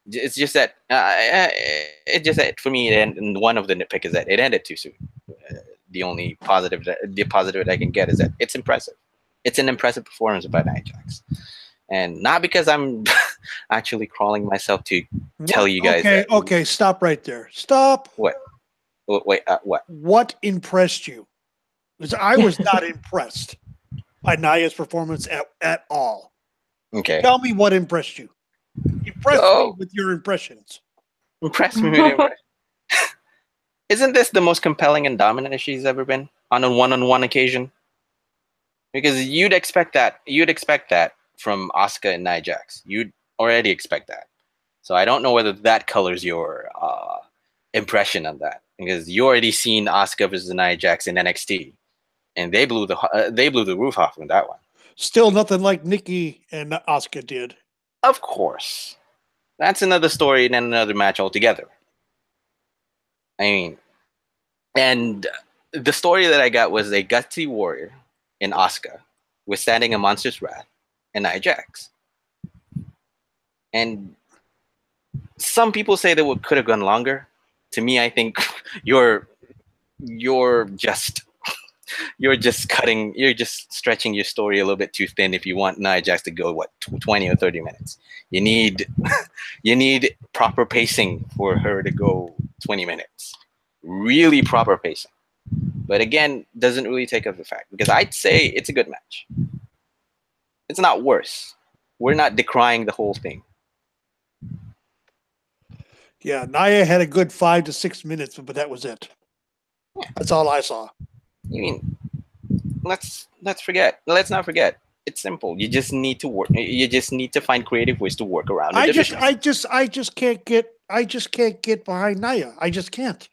It's just that for me, and one of the nitpick is that it ended too soon. The only positive that I can get is that it's impressive. It's an impressive performance by Nia Jax, and not because I'm actually crawling myself to tell you guys. Okay, stop right there. Stop. What? Wait, what? What impressed you? Because I was not impressed by Nia's performance at all. Okay. Tell me what impressed you. Impress me with your impressions. Impress me with your impressions. Isn't this the most compelling and dominant she's ever been on a one-on-one occasion? Because you'd expect that. You'd expect that from Asuka and Nia Jax. You'd already expect that. So I don't know whether that colors your impression of that, because you already seen Asuka versus Nia Jax in NXT, and they blew the roof off with that one. Still nothing like Nikki and Asuka did. Of course, that's another story and another match altogether. I mean, and the story that I got was a gutsy warrior in Asuka withstanding a monster's wrath and Nia Jax. And some people say that it could have gone longer. To me, I think you're just stretching your story a little bit too thin if you want Nia Jax to go 20 or 30 minutes. You need proper pacing for her to go 20 minutes. Really proper pacing. But again, doesn't really take up the fact, because I'd say it's a good match. It's not worse. We're not decrying the whole thing. Yeah, Nia had a good 5 to 6 minutes, but that was it. That's all I saw. I mean, let's not forget. It's simple. You just need to work. You just need to find creative ways to work around. I just can't get behind Nia. I just can't.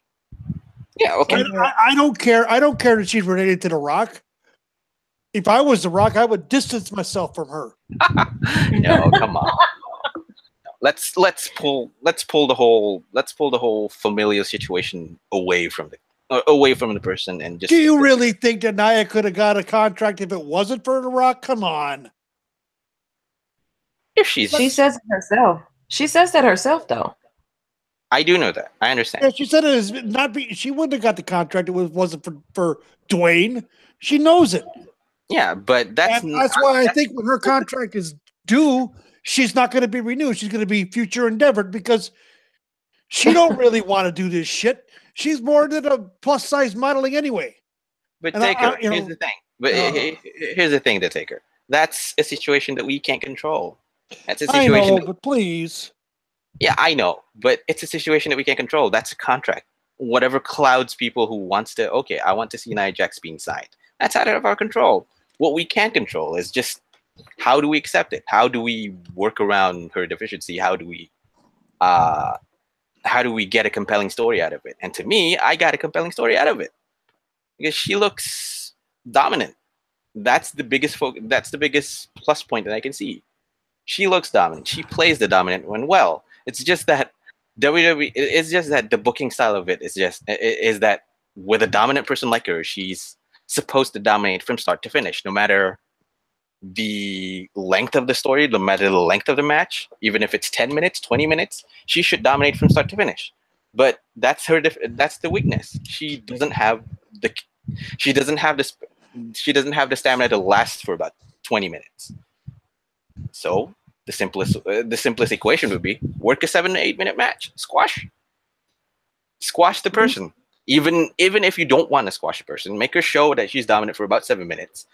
Yeah, okay. I don't care. I don't care that she's related to The Rock. If I was The Rock, I would distance myself from her. No, come on. Let's pull the whole familial situation away from the person and just. Do you really think that Nia could have got a contract if it wasn't for The Rock? Come on. If she says it herself. She says that herself, though. I do know that. I understand. Yeah, she said it is not. She wouldn't have got the contract if it wasn't for Dwayne. She knows it. Yeah, but that's why I think when her contract is due, she's not going to be renewed. She's going to be future endeavored, because she don't really want to do this shit. She's more than a plus size modeling anyway. But Taker, here's the thing. But here's the thing, to Taker. That's a situation that we can't control. That's a situation. I know, but please. Yeah, I know, but it's a situation that we can't control. That's a contract. Whatever clouds people who wants to. Okay, I want to see Nia Jax being signed. That's out of our control. What we can control is just, how do we accept it? How do we work around her deficiency? How do we get a compelling story out of it? And to me, I got a compelling story out of it, because she looks dominant. That's the biggest That's the biggest plus point that I can see. She looks dominant. She plays the dominant one well. It's just that WWE. It's just that the booking style of it is that with a dominant person like her, she's supposed to dominate from start to finish, no matter the length of the story, no matter the length of the match. Even if it's 10 minutes, 20 minutes, she should dominate from start to finish. But that's that's the weakness. She doesn't have the stamina to last for about 20 minutes. So the simplest equation would be work a 7 to 8 minute match. Squash the person. Even if you don't want to squash a person, make her show that she's dominant for about 7 minutes.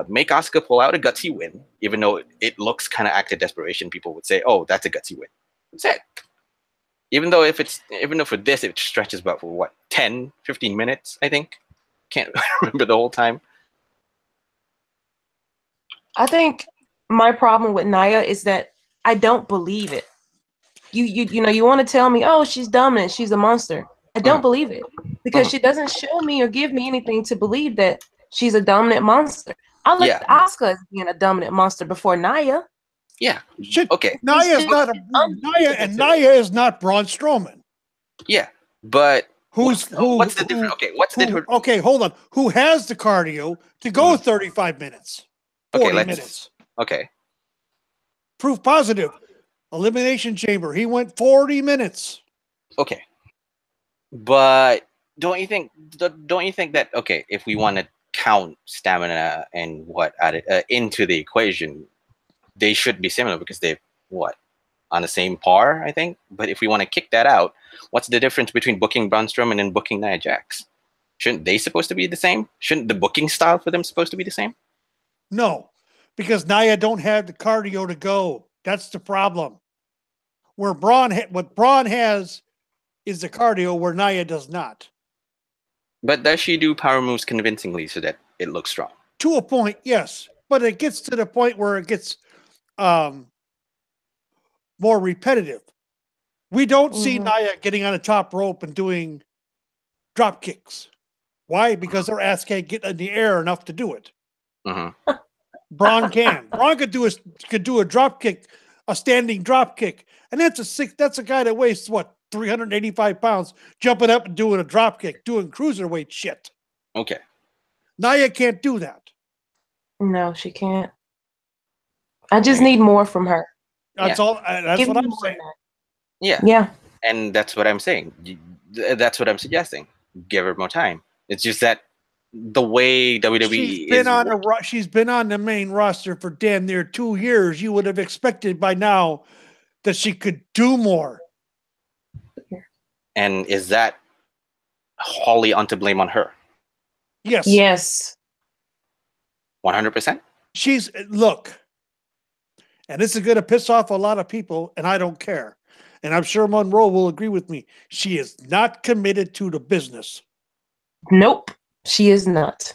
Make Asuka pull out a gutsy win, even though it looks kind of act of desperation. People would say, "Oh, that's a gutsy win." That's it. Even though for this it stretches about for what, 10, 15 minutes, I think. Can't remember the whole time. I think my problem with Nia is that I don't believe it. You want to tell me, oh, she's dominant, she's a monster. I don't believe it, because she doesn't show me or give me anything to believe that she's a dominant monster. I looked at Asuka as being a dominant monster before Nia. Yeah. Okay. Nia is not Braun Strowman. Yeah, but what's the difference? Okay, what's the difference? Okay, hold on. Who has the cardio to go 35 minutes? 40 minutes. Okay. Proof positive. Elimination Chamber. He went 40 minutes. Okay. But don't you think that, okay, if we want to count stamina and what added into the equation, they should be similar, because they're on the same par, I think. But if we want to kick that out, what's the difference between booking Braun Strowman and booking Nia Jax? Shouldn't they supposed to be the same? Shouldn't the booking style for them supposed to be the same? No, because Nia don't have the cardio to go. That's the problem. What Braun has is the cardio, where Nia does not. But does she do power moves convincingly so that it looks strong? To a point, yes, but it gets to the point where it gets more repetitive. We don't see Nia getting on the top rope and doing drop kicks. Why? Because her ass can't get in the air enough to do it. Mm-hmm. Braun can. Braun could do a drop kick, a standing drop kick, and that's a guy that weighs what 385 pounds, jumping up and doing a drop kick, doing cruiserweight shit. Okay. Nia can't do that. No, she can't. I just need more from her. That's all. That's Give what me I'm more saying. than that. Yeah. Yeah. And that's what I'm saying. That's what I'm suggesting. Give her more time. It's just that the way WWE she's been on the main roster for damn near 2 years. You would have expected by now that she could do more. And is that wholly to blame on her? Yes. Yes. 100%? Look, and this is going to piss off a lot of people, and I don't care. And I'm sure Monroe will agree with me. She is not committed to the business. Nope. She is not.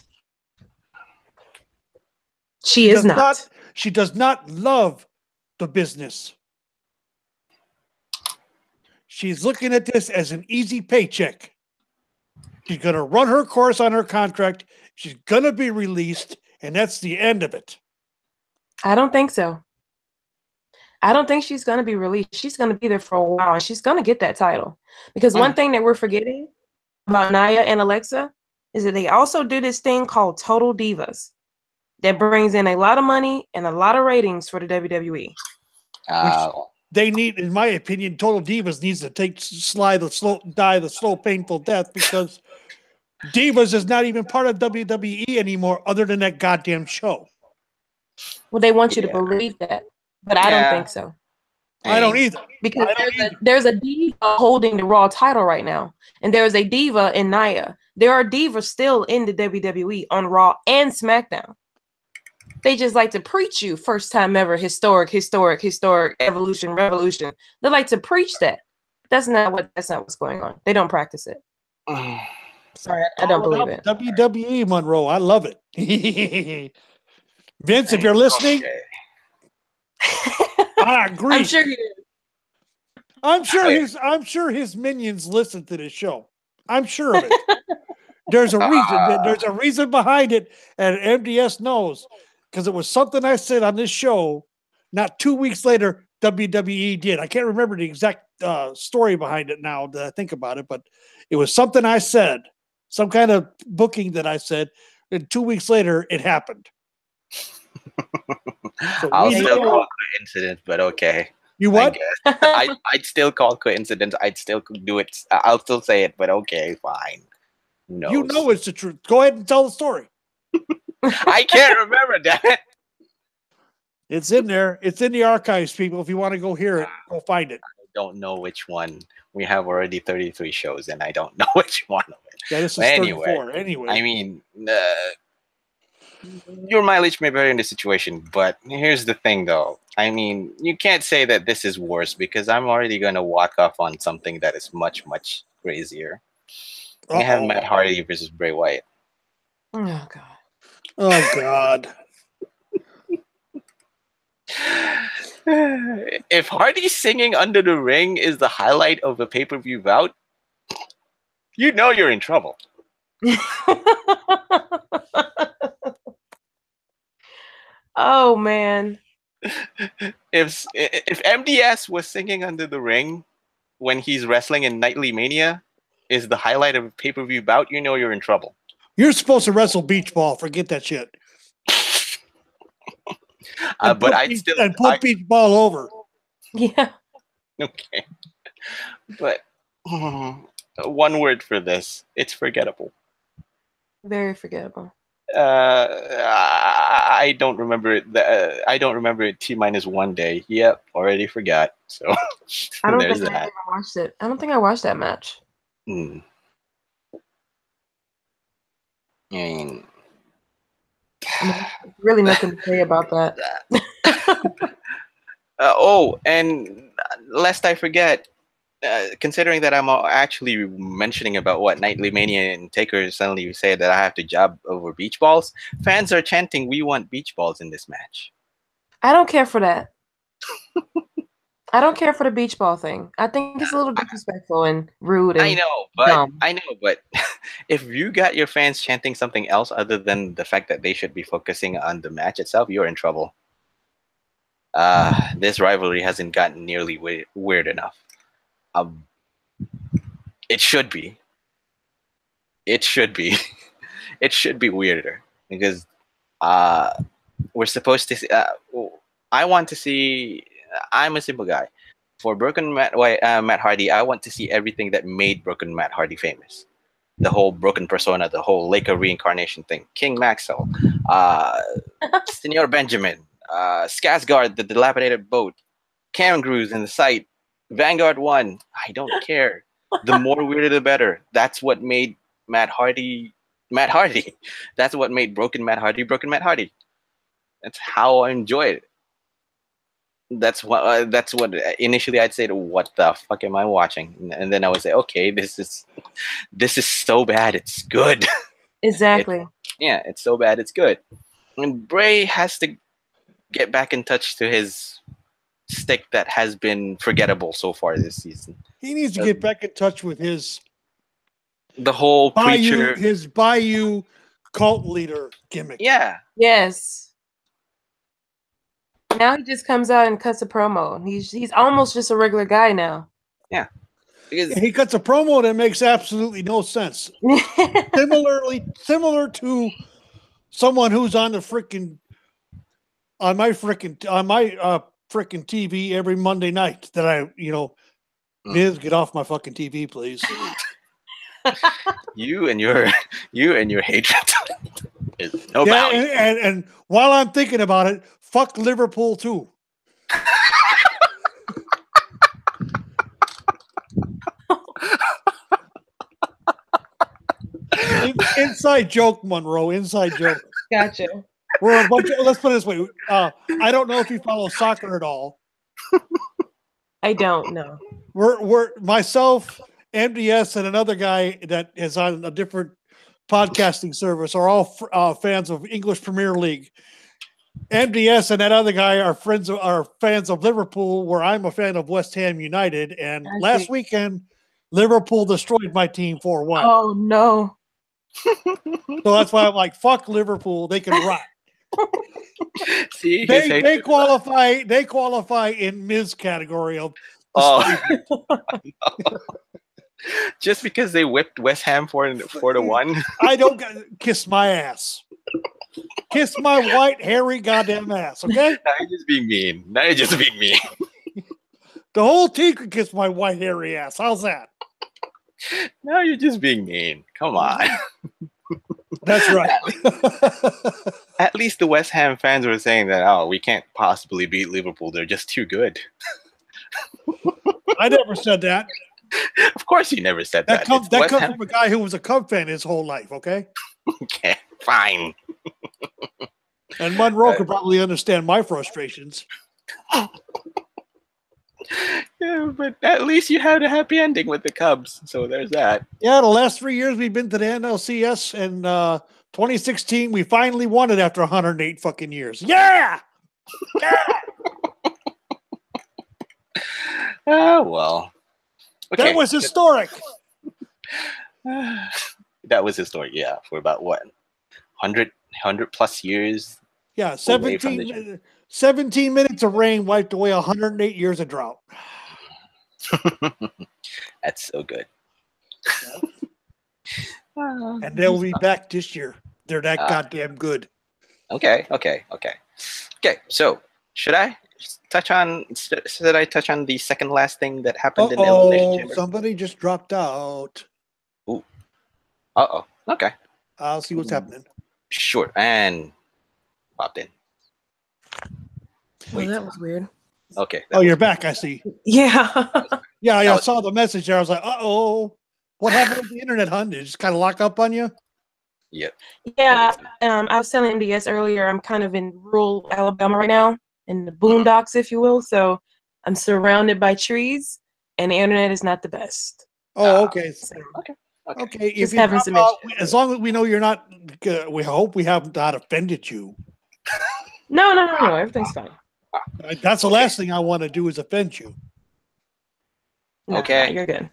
She is not. She does not love the business. She's looking at this as an easy paycheck. She's going to run her course on her contract. She's going to be released, and that's the end of it. I don't think so. I don't think she's going to be released. She's going to be there for a while, and she's going to get that title. Because one thing that we're forgetting about Nia and Alexa is that they also do this thing called Total Divas that brings in a lot of money and a lot of ratings for the WWE. They need, in my opinion, Total Divas needs to die the slow, painful death, because Divas is not even part of WWE anymore other than that goddamn show. Well, they want you to believe that, but I don't think so. I don't either. Because there's a diva holding the Raw title right now, and there's a diva in Nia. There are divas still in the WWE on Raw and SmackDown. They just like to preach you first time ever, historic, evolution, revolution. They like to preach that. That's not what's going on. They don't practice it. Sorry, I don't believe it. WWE, Monroe, I love it. Vince, if you're listening, I agree. I'm sure he is. I'm sure his minions listen to this show. I'm sure of it. There's a reason. There's a reason behind it, and MDS knows, because it was something I said on this show. Not 2 weeks later, WWE did. I can't remember the exact story behind it now that I think about it, but it was something I said, some kind of booking that I said, and 2 weeks later, it happened. So I'll still call it coincidence, but okay. You what? I'd still call coincidence. I'd still do it. I'll still say it, but okay, fine. No, you know it's the truth. Go ahead and tell the story. I can't remember that. It's in there. It's in the archives, people. If you want to go hear it, go find it. I don't know which one. We have already 33 shows, and I don't know which one of it. Yeah, this is 34. Anyway, I mean, your mileage may vary in the situation, but here's the thing, though. I mean, you can't say that this is worse, because I'm already going to walk off on something that is much, much crazier. We have Matt Hardy versus Bray Wyatt. Oh, God. Oh, God. If Hardy singing under the ring is the highlight of a pay-per-view bout, you know you're in trouble. Oh, man. If MDS was singing under the ring when he's wrestling in Nightly Mania is the highlight of a pay-per-view bout, you know you're in trouble. You're supposed to wrestle beach ball. Forget that shit. But I'd still put beach ball over. Yeah. Okay. But one word for this: it's forgettable. Very forgettable. I don't remember it. I don't remember it T-1 day. Yep, already forgot. So I don't think I ever watched it. I don't think I watched that match. I mean, really nothing to say about that. And lest I forget, considering that I'm actually mentioning about what Nightly Mania and Taker suddenly say that I have to job over beach balls, fans are chanting, "We want beach balls in this match." I don't care for that. I don't care for the beach ball thing. I think it's a little disrespectful and rude and dumb. I know, but if you got your fans chanting something else other than the fact that they should be focusing on the match itself, you're in trouble. This rivalry hasn't gotten nearly weird enough. It should be. It should be. It should be weirder because we're supposed to. I want to see. I'm a simple guy. For Broken Matt Hardy, I want to see everything that made Broken Matt Hardy famous. The whole broken persona, the whole Laker reincarnation thing, King Maxwell, Senor Benjamin, Skarsgård, the dilapidated boat, Kangaroos in the sight, Vanguard 1. I don't care. The more weirder, the better. That's what made Matt Hardy Matt Hardy. That's what made Broken Matt Hardy. That's how I enjoy it. That's what initially I'd say to what the fuck am I watching, and then I would say, okay, this is so bad it's good. Exactly. It's so bad it's good. And Bray has to get back in touch to his stick that has been forgettable so far this season. He needs to get back in touch with the whole preacher, his Bayou cult leader gimmick. Yeah. Yes. Now he just comes out and cuts a promo. He's almost just a regular guy now. Yeah. Because he cuts a promo that makes absolutely no sense. Similar to someone who's on my freaking TV every Monday night that I, Miz, get off my fucking TV, please. you and your hatred is no bounds. And while I'm thinking about it, fuck Liverpool too. Inside joke, Monroe. Inside joke. Gotcha. We're a bunch of. Let's put it this way. I don't know if you follow soccer at all. I don't know. We're myself, MDS, and another guy that is on a different podcasting service are all fans of English Premier League. MDS and that other guy are fans of Liverpool, where I'm a fan of West Ham United. And last weekend, Liverpool destroyed my team 4-1. Oh no! So that's why I'm like, fuck Liverpool. They can rock. See, they qualify. They qualify in Miz category of. Just because they whipped West Ham 4-1. I don't kiss my ass. Kiss my white hairy goddamn ass. Okay. Now you're just being mean. The whole team could kiss my white hairy ass. How's that? No, you're just being mean. Come on. That's right. At least the West Ham fans were saying that, we can't possibly beat Liverpool. They're just too good. I never said that. Of course you never said that. That comes from a guy who was a Cub fan his whole life, okay? Okay, fine. And Monroe could probably understand my frustrations. Yeah, but at least you had a happy ending with the Cubs, so there's that. Yeah, the last 3 years we've been to the NLCS, and 2016 we finally won it after 108 fucking years. Yeah! Yeah! Oh, well. Okay. That was historic. That was historic, yeah, for about what? 100 plus years? Yeah, 17 minutes of rain wiped away 108 years of drought. That's so good. And they'll be back this year. They're that goddamn good. Okay. So should I touch on the second last thing that happened in the Elimination Chamber? Somebody just dropped out. Ooh. Okay. I'll see what's happening. Sure. And popped in. Well, that was weird. Okay. You're back, I see. Yeah. Yeah, I saw the message there. I was like, what happened with the internet, hun? Did it just kind of lock up on you? Yep. Yeah. I was telling MDS earlier, I'm kind of in rural Alabama right now, in the boondocks, if you will. So I'm surrounded by trees. and the internet is not the best. Oh, okay. So, Okay. If Just you having drop some out, issues. as long as we know you're not, we hope we have not offended you. No. Everything's fine. That's the last thing I want to do is offend you. No, Okay. you're good.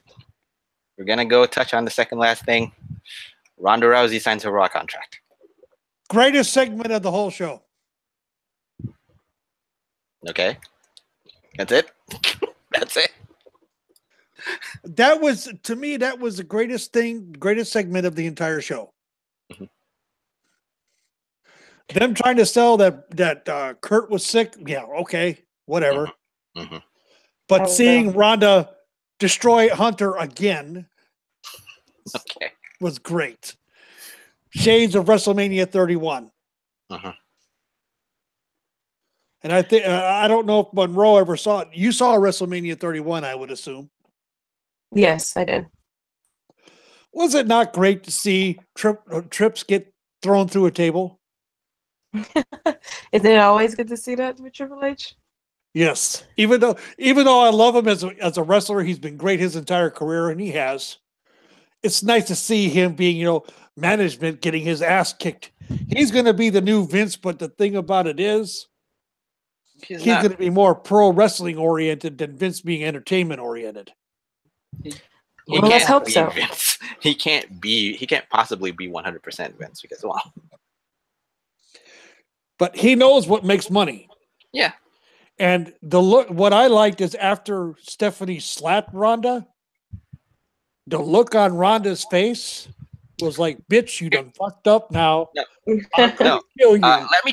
We're gonna go touch on the second last thing. Ronda Rousey signs her Raw contract. Greatest segment of the whole show. Okay, that's it. That's it. That was, to me, that was the greatest segment of the entire show. Mhm. Them trying to sell that Kurt was sick. Yeah, okay, whatever. Mm-hmm. But Oh, seeing no. Ronda destroy Hunter again Okay. was great. Shades of WrestleMania 31. Mhm. And I think I don't know if Monroe ever saw it. You saw WrestleMania 31, I would assume. Yes, I did. Was it not great to see trips get thrown through a table? Isn't it always good to see that with Triple H? Yes. Even though I love him as a wrestler, he's been great his entire career, and he has. It's nice to see him being, management getting his ass kicked. He's going to be the new Vince, but the thing about it is, he's not. going to be more pro wrestling oriented than Vince being entertainment oriented. Well, let's hope be so. Vince. He can't possibly be 100% Vince because, well, But he knows what makes money. yeah. And what I liked is after Stephanie slapped Ronda, the look on Ronda's face was like, "Bitch, you done fucked up now. I'm gonna No. kill you." Let me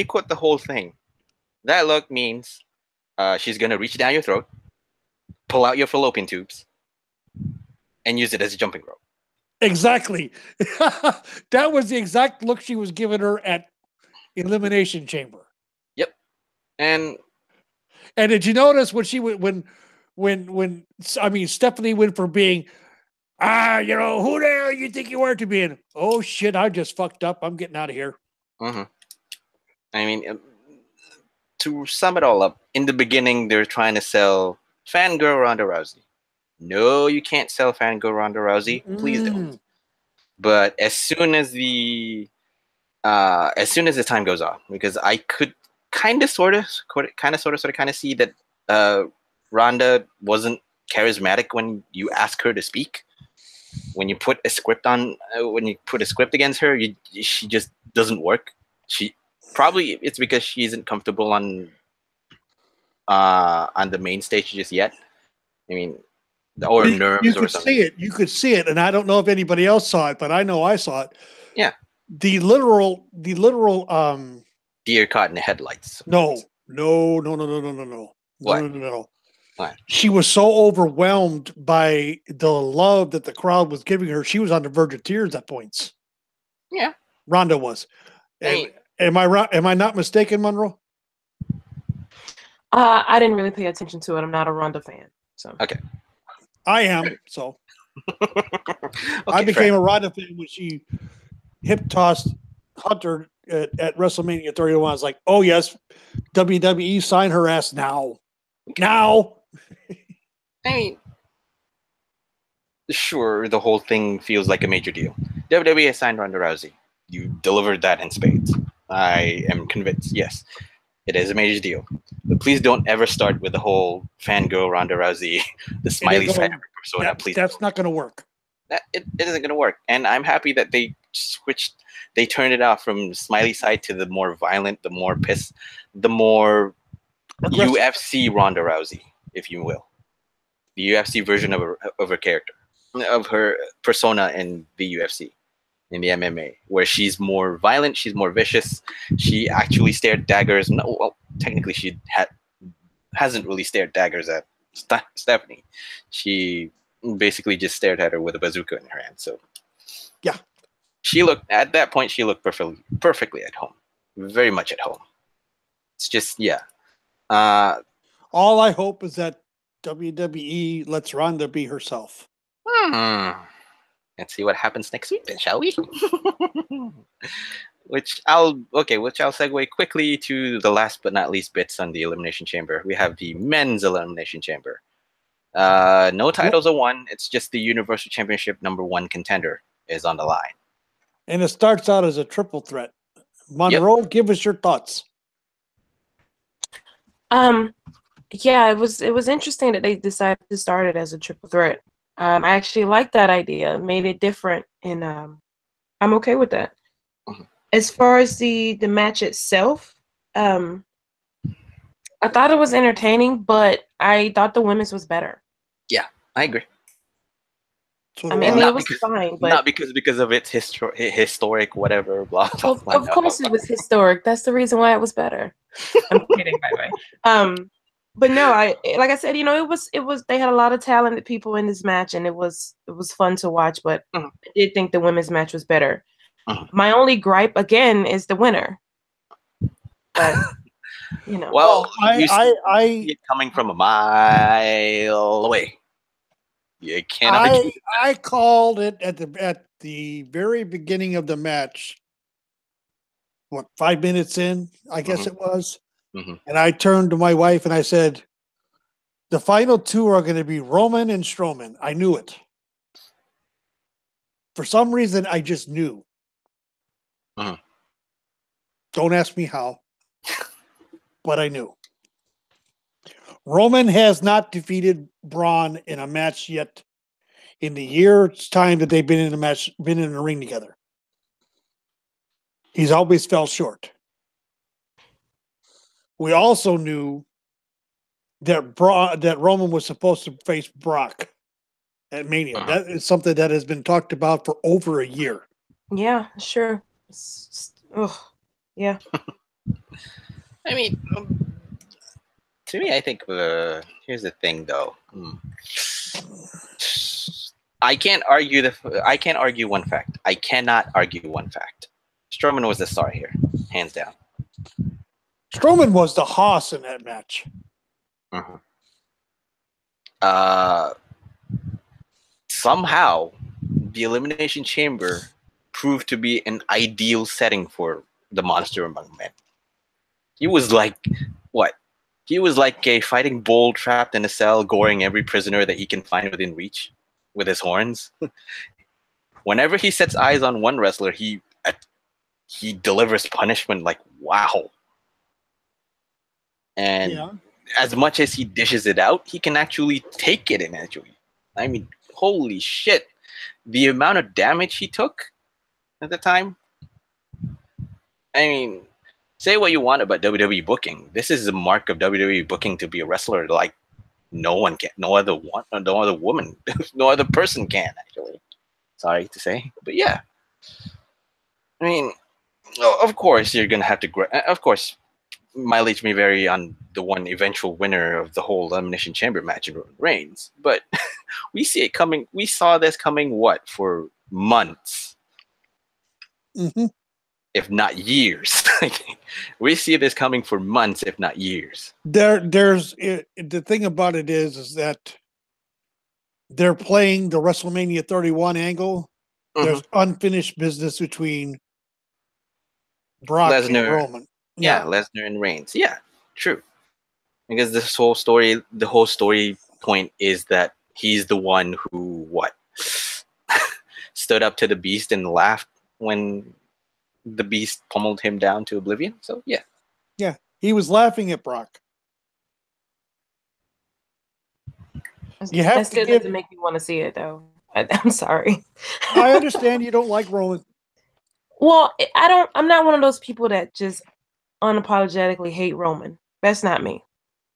quote the whole thing. That look means she's gonna reach down your throat, pull out your fallopian tubes, and use it as a jumping rope. Exactly. That was the exact look she was giving her at Elimination Chamber. Yep. And did you notice when she when Stephanie went from being who the hell you think you are to being, oh shit, I just fucked up. I'm getting out of here. I mean, to sum it all up, in the beginning, they're trying to sell fangirl Ronda Rousey. No, you can't sell fangirl Ronda Rousey. Please don't. But as soon as the time goes on, because I could kind of sort of see that Ronda wasn't charismatic when you ask her to speak. When you put a script against her, she just doesn't work. It's because she isn't comfortable on the main stage just yet. I mean, or nerves you or could something. see it. You could see it, and I don't know if anybody else saw it, but I know I saw it. Yeah. The literal deer caught in the headlights. No. What? No. What? She was so overwhelmed by the love that the crowd was giving her. She was on the verge of tears at points. Yeah. Ronda was. Am I not mistaken, Monroe? I didn't really pay attention to it. I'm not a Ronda fan. So okay. I am. So okay, I became a Ronda fan when she hip tossed Hunter at WrestleMania 31. I was like, oh yes, WWE sign her ass now. Now. I mean, sure, the whole thing feels like a major deal. WWE has signed Ronda Rousey. You delivered that in spades. I am convinced. Yes, it is a major deal. But please don't ever start with the whole fangirl Ronda Rousey, the smiley side of her persona. Please, that's not going to work. It isn't going to work. And I'm happy that they switched. They turned it off from smiley side to the more violent, the more pissed, the more aggressive. UFC Ronda Rousey, if you will, the UFC version of her character, of her persona in the UFC, in the MMA, where she's more violent, she's more vicious. She actually stared daggers. No, well, technically she hasn't really stared daggers at Stephanie. She basically just stared at her with a bazooka in her hand. So yeah, at that point she looked perfectly at home, very much at home. It's just all I hope is that WWE lets Ronda be herself. Let's see what happens next week then, shall we? Which I'll segue quickly to the last but not least bits on the Elimination Chamber. We have the men's Elimination Chamber. No titles are won. It's just the Universal Championship #1 contender is on the line. And it starts out as a triple threat. Monroe, give us your thoughts. Yeah, it was interesting that they decided to start it as a triple threat. I actually like that idea. Made it different, and I'm okay with that. Mhm. As far as the match itself, I thought it was entertaining, but I thought the women's was better. Yeah, I agree. I mean, not it was fine, but not because of its historic whatever blah blah. of course it was historic. That's the reason why it was better. I'm kidding, by the way. But no, like I said, it was they had a lot of talented people in this match, and it was fun to watch. But Mhm. I did think the women's match was better. Mhm. My only gripe again is the winner. But Well, you see I it coming from a mile away. You can't argue. I called it at the very beginning of the match. What, 5 minutes in? I guess it was. Mhm. And I turned to my wife and I said, "The final two are going to be Roman and Strowman." I knew it. For some reason, I just knew. Mhm. Don't ask me how, but I knew. Roman has not defeated Braun in a match yet in the year's time that they've been in a match, been in a ring together. He's always fell short. We also knew that Roman was supposed to face Brock at Mania. Uh-huh. That is something that has been talked about for over a year. yeah, sure. Yeah. I mean, to me, I think here's the thing, though. I can't argue one fact. I cannot argue one fact. Strowman was the star here, hands down. Strowman was the hoss in that match. Mhm. Somehow, the Elimination Chamber proved to be an ideal setting for the Monster Among Men. He was like, what? He was like a fighting bull trapped in a cell, goring every prisoner that he can find within reach with his horns. Whenever he sets eyes on one wrestler, he delivers punishment like wow. And as much as he dishes it out, he can actually take it and actually. I mean, holy shit. The amount of damage he took at the time. I mean, say what you want about WWE booking. This is the mark of WWE booking to be a wrestler like no other woman, no other person can actually. Sorry to say, but yeah. I mean, of course you're gonna have to. Of course, mileage may vary on the one eventual winner of the whole Elimination Chamber match in Roman Reigns, but we see it coming. We saw this coming for months, if not years. We see this coming for months, if not years. There's the thing about it is that they're playing the WrestleMania 31 angle. There's unfinished business between Brock and Roman. Yeah, Lesnar and Reigns. Yeah, true. Because the whole story point is that he's the one who stood up to the beast and laughed when the beast pummeled him down to oblivion. So yeah. Yeah, he was laughing at Brock. That still doesn't make me want to see it though. I'm sorry. I understand you don't like Roman. Well, I'm not one of those people that just unapologetically hate Roman. That's not me.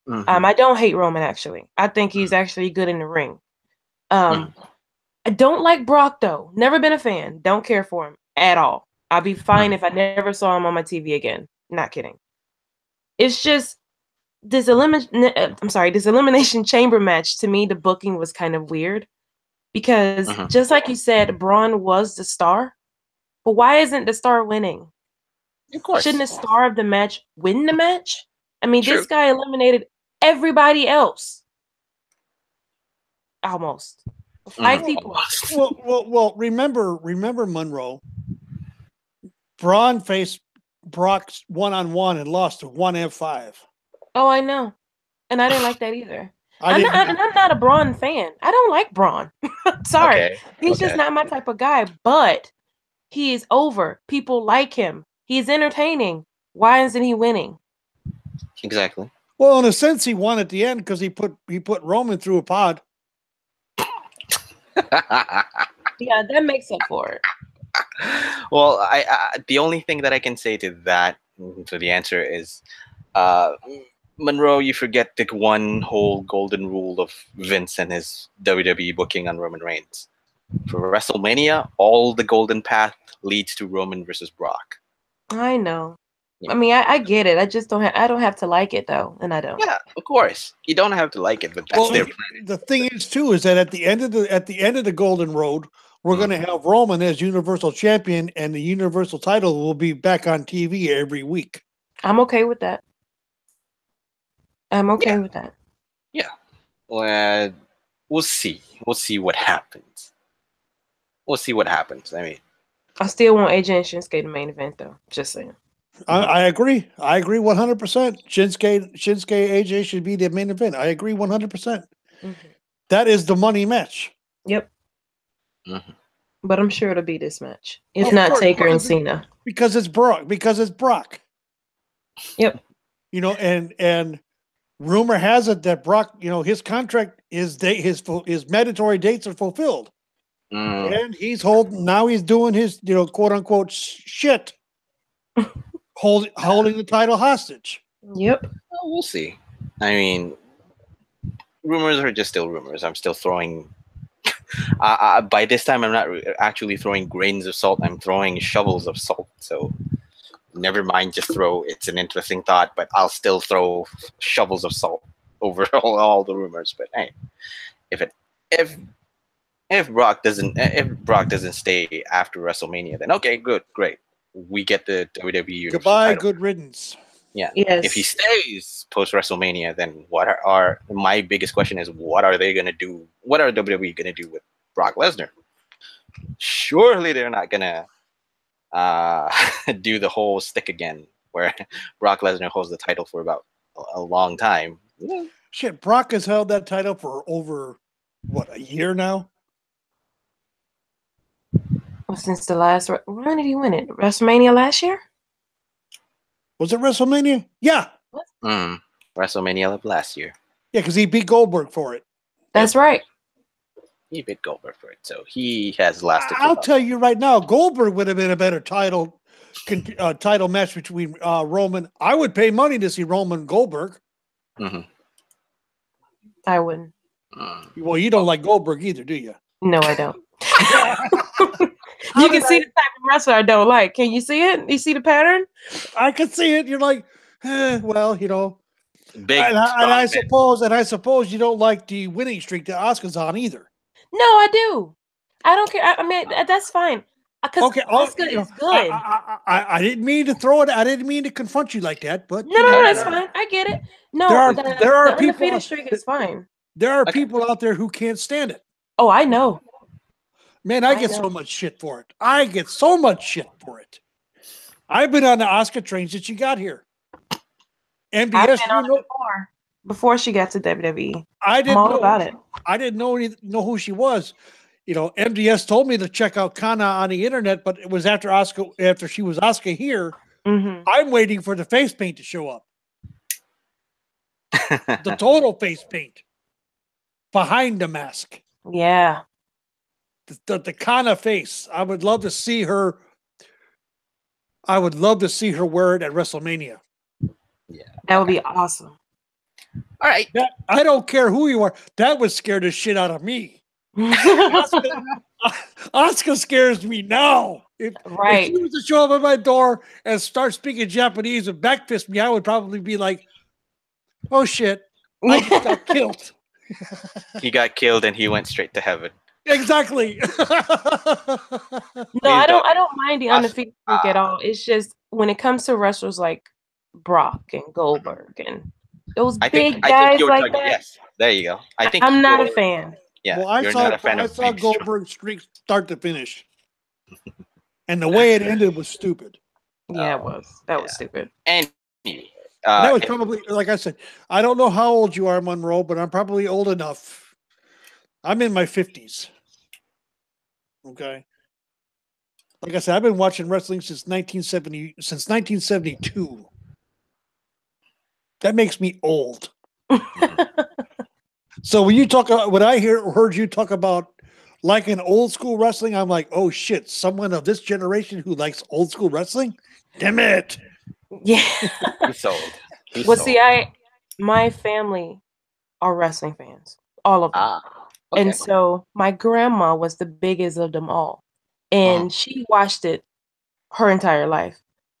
I don't hate Roman actually. I think he's actually good in the ring. I don't like Brock though. Never been a fan. Don't care for him at all. I'll be fine if I never saw him on my TV again. Not kidding. It's just this Elimination Chamber match, to me, the booking was kind of weird because just like you said, Braun was the star, but why isn't the star winning? Of course. Shouldn't the star of the match win the match? I mean, this guy eliminated everybody else. Almost. 5 people. Well, remember Monroe. Braun faced Brock's 1-on-1 and lost to 1 F5. Oh, I know. And I didn't like that either. I'm not a Braun fan. I don't like Braun. Sorry. Okay. He's just not my type of guy, but he is over. People like him. He's entertaining. Why isn't he winning? Exactly. Well, in a sense, he won at the end because he put Roman through a pod. Yeah, that makes up for it. Well, I the only thing that I can say to that, so the answer is, Monroe, you forget the one whole golden rule of Vince and his WWE booking on Roman Reigns. For WrestleMania, all the golden path leads to Roman versus Brock. I know. Yeah. I mean, I get it. I just don't have. I don't have to like it though, and I don't. Yeah, of course. You don't have to like it, but that's their plan. The thing is, too, is that at the end of the Golden Road, we're going to have Roman as Universal Champion, and the Universal title will be back on TV every week. I'm okay with that. I'm okay with that. Yeah. Well, we'll see. We'll see what happens. We'll see what happens. I mean, I still want AJ and Shinsuke the main event, though. Just saying. I agree. I agree 100%. Shinsuke AJ should be the main event. I agree 100%. That is the money match. Yep. Mm-hmm. But I'm sure it'll be this match, if not Taker and Cena. Because it's Brock. Yep. You know, and rumor has it that Brock, you know, his contract his mandatory dates are fulfilled. And he's doing his, you know, quote unquote shit. holding the title hostage. Yep. Well, we'll see. I mean, rumors are just still rumors. I'm still throwing. By this time, I'm not actually throwing grains of salt. I'm throwing shovels of salt. So, never mind. Just throw. It's an interesting thought, but I'll still throw shovels of salt over all the rumors. But hey, if Brock doesn't stay after WrestleMania, then okay, good, great. We get the WWE Universal Goodbye, title. good riddance. Yeah. Yes. If he stays post WrestleMania, then my biggest question is what are they gonna do? What are WWE gonna do with Brock Lesnar? Surely they're not gonna do the whole stick again where Brock Lesnar holds the title for about a long time. Yeah. Shit, Brock has held that title for over a year now? Well, since the last, when did he win it? WrestleMania last year? Was it WrestleMania? Yeah. WrestleMania of last year. Yeah, because he beat Goldberg for it. That's right. He beat Goldberg for it, so he has lasted. I'll tell you right now, Goldberg would have been a better title match between Roman. I would pay money to see Roman Goldberg. Mm-hmm. I wouldn't. Well, you don't like Goldberg either, do you? No, I don't. You can see the type of wrestler I don't like. Can you see it? You see the pattern? I can see it. You're like, well, you know. Big, and I suppose you don't like the winning streak that Asuka's on either. No, I do. I don't care. I mean, that's fine. Okay, Asuka is good. I didn't mean to throw it. I didn't mean to confront you like that. But no, that's fine. I get it. No, there are the people. Undefeated streak is fine. There are people out there who can't stand it. Oh, I know. Man, I get so much shit for it. I've been on the Asuka train since she got here. MBS, I've been on it before she got to WWE. I didn't know know about it. I didn't know who she was. You know, MDS told me to check out Kana on the internet, but it was after she was Asuka here. Mm-hmm. I'm waiting for the face paint to show up. The total face paint behind the mask. Yeah. The Kana face. I would love to see her. I would love to see her wear it at WrestleMania. Yeah, that would be awesome. All right. I don't care who you are. That would scare the shit out of me. Asuka scares me now. If she was to show up at my door and start speaking Japanese and backfist me, I would probably be like, "Oh shit, I just got killed." He got killed and he went straight to heaven. Exactly. No, I don't mind the undefeated streak at all. It's just when it comes to wrestlers like Brock and Goldberg and those big guys like that. Yes, there you go. I'm not a fan. Yeah, well, I saw Goldberg's streak start to finish, and the way it ended was stupid. Yeah, it was. That was stupid. And And that was probably, like I said, I don't know how old you are, Monroe, but I'm probably old enough. I'm in my 50s. Okay. Like I said, I've been watching wrestling since 1972. That makes me old. So when you talk, when I heard you talk about like an old school wrestling, I'm like, oh shit, someone of this generation who likes old school wrestling? Damn it. Yeah. He's sold. Well, see, my family are wrestling fans, all of them. Okay. And so my grandma was the biggest of them all. And she watched it her entire life.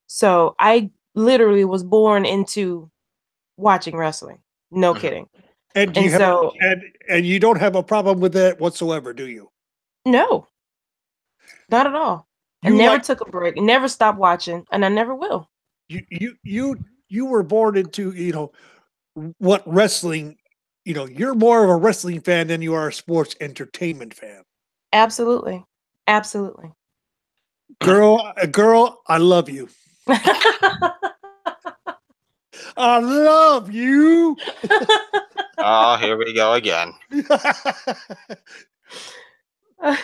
So I literally was born into watching wrestling. No kidding. And you don't have a problem with that whatsoever, do you? No, not at all. I never took a break, never stopped watching, and I never will. You were born into, what wrestling, you're more of a wrestling fan than you are a sports entertainment fan. Absolutely. Absolutely. Girl, I love you. I love you. Oh, here we go again. I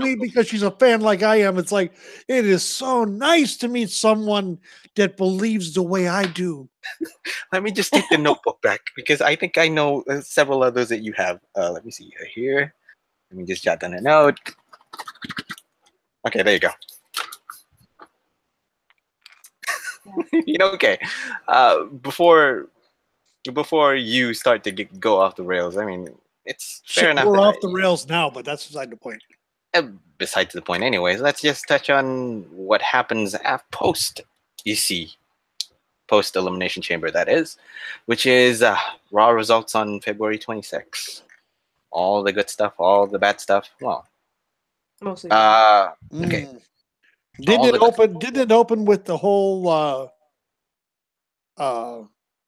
mean, because she's a fan like I am, it's like, it is so nice to meet someone that believes the way I do. Let me just take the notebook back because I think I know several others that you have. Let me see here. Let me just jot down a note. Okay, there you go. Okay. Before you start to go off the rails, I mean, it's fair enough. We're off the rails now, but that's beside the point. Besides the point, anyways. Let's just touch on what happens post Elimination Chamber, that is, which is Raw results on February 26th. All the good stuff, all the bad stuff. Well, mostly. Okay. Didn't it open with the whole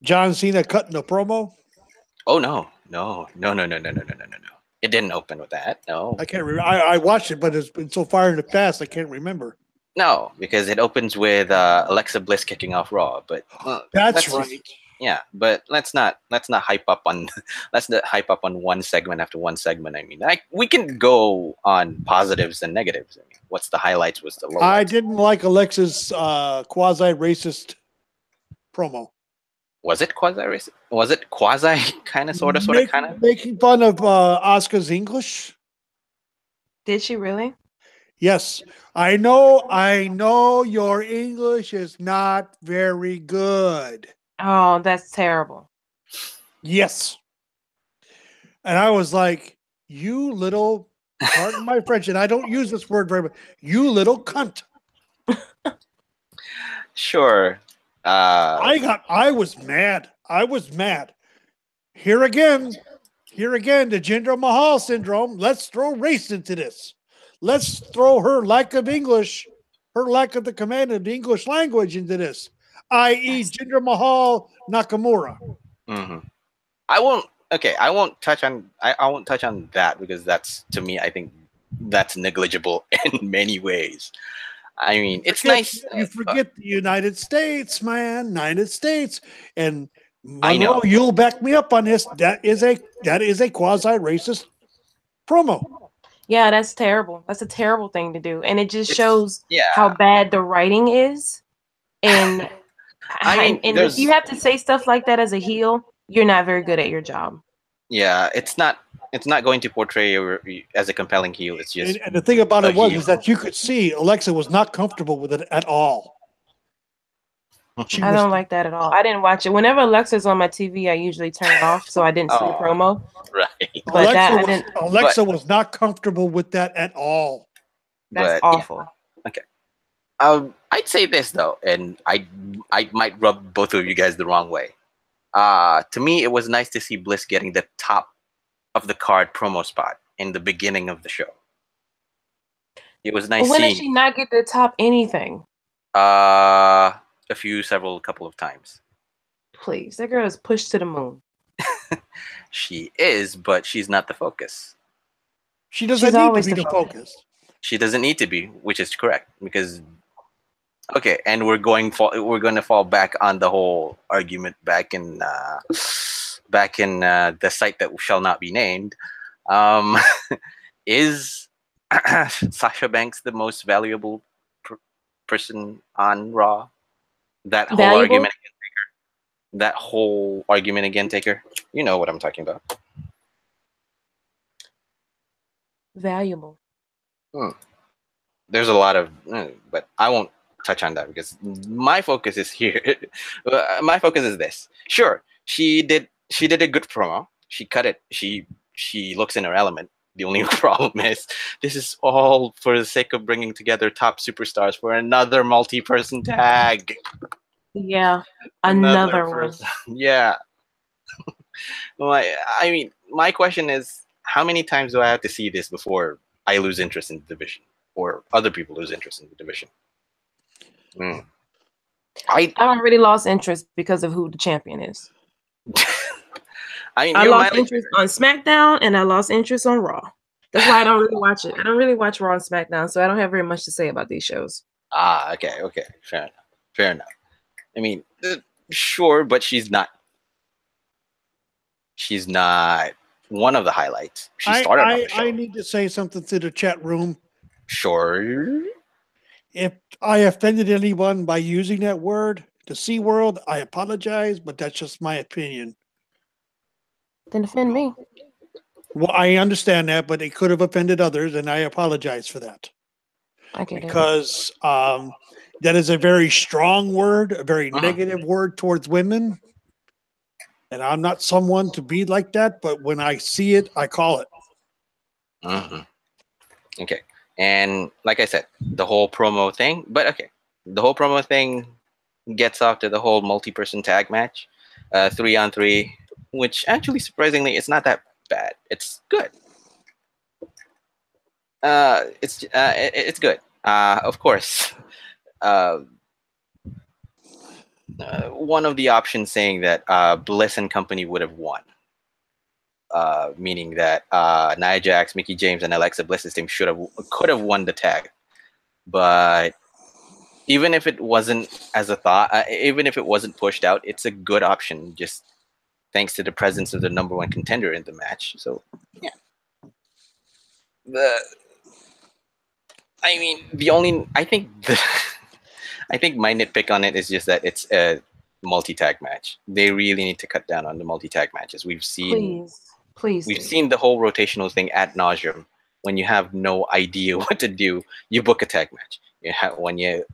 John Cena cutting a promo? Oh no. It didn't open with that. No. I can't remember. I watched it, but it's been so far in the past I can't remember. No, because it opens with Alexa Bliss kicking off Raw, but that's right. But let's not hype up on one segment after one segment. I mean, we can go on positives and negatives. I mean, what's the highlights? What's the lowlights? I didn't like Alexa's quasi-racist promo. Was it quasi-racist? Was it quasi kind of sort of making fun of Asuka's English? Did she really? Yes. I know your English is not very good. Oh, that's terrible. Yes. And I was like, you little, pardon my French, and I don't use this word very much, you little cunt. Sure. I was mad. Here again, the Jinder Mahal syndrome. Let's throw race into this. Let's throw her lack of English, her lack of the command of the English language into this, i.e. Jinder Mahal Nakamura. Mm-hmm. I won't touch on that because that's, to me, I think that's negligible in many ways. I mean, it's nice. You forget the United States, man. United States. And I know you'll back me up on this. That is a quasi-racist promo. Yeah, that's terrible. That's a terrible thing to do. And it just shows how bad the writing is. And if you have to say stuff like that as a heel, you're not very good at your job. Yeah, it's not going to portray you as a compelling heel. It's just and the thing about it is that you could see Alexa was not comfortable with it at all. I don't like that at all. I didn't watch it. Whenever Alexa's on my TV, I usually turn it off so I didn't see the promo. Right. But Alexa was not comfortable with that at all. That's awful. Yeah. Okay. I'd say this though, and I might rub both of you guys the wrong way. To me, it was nice to see Bliss getting the top of the card promo spot in the beginning of the show. It was nice. When did she not get the top anything? Several couple of times. Please, that girl is pushed to the moon. She is, but she's not the focus. She doesn't need to be the focus. She doesn't need to be, which is correct, because Okay, and we're going to fall back on the whole argument back in the site that shall not be named. Um, is Sasha Banks the most valuable person on Raw? That whole Valuable? argument again, Taker. That whole argument again, Taker. You know what I'm talking about. Valuable. There's a lot of, but I won't touch on that because my focus is here. My focus is this. Sure, she did a good promo. She cut it. She looks in her element. The only problem is this is all for the sake of bringing together top superstars for another multi-person tag. Yeah, another one. Yeah. I mean, my question is, how many times do I have to see this before I lose interest in the division, or other people lose interest in the division? I already lost interest because of who the champion is. I mean, I lost interest on SmackDown and I lost interest on Raw. That's why I don't really watch it. I don't really watch Raw and SmackDown, so I don't have very much to say about these shows. Okay. Fair enough. I mean, sure, but she's not one of the highlights. She started on the show. I need to say something to the chat room. Sure. If I offended anyone by using that word, the C word, I apologize, but that's just my opinion. Then offend me. Well, I understand that, but it could have offended others, and I apologize for that. I get it. Because that is a very strong word, a very negative word towards women. And I'm not someone to be like that, but when I see it, I call it. Okay. And like I said, the whole promo thing, the whole promo thing gets off to the whole multi-person tag match, 3-on-3, which actually, surprisingly, it's not that bad. It's good. It's good. Of course, one of the options saying that Bliss and company would have won. Meaning that Nia Jax, Mickie James, and Alexa Bliss's team could have won the tag, but even if it wasn't even if it wasn't pushed out, it's a good option just thanks to the presence of the number one contender in the match. So yeah, I think my nitpick on it is just that it's a multi-tag match. They really need to cut down on the multi-tag matches. We've seen the whole rotational thing ad nauseum. When you have no idea what to do, you book a tag match. When you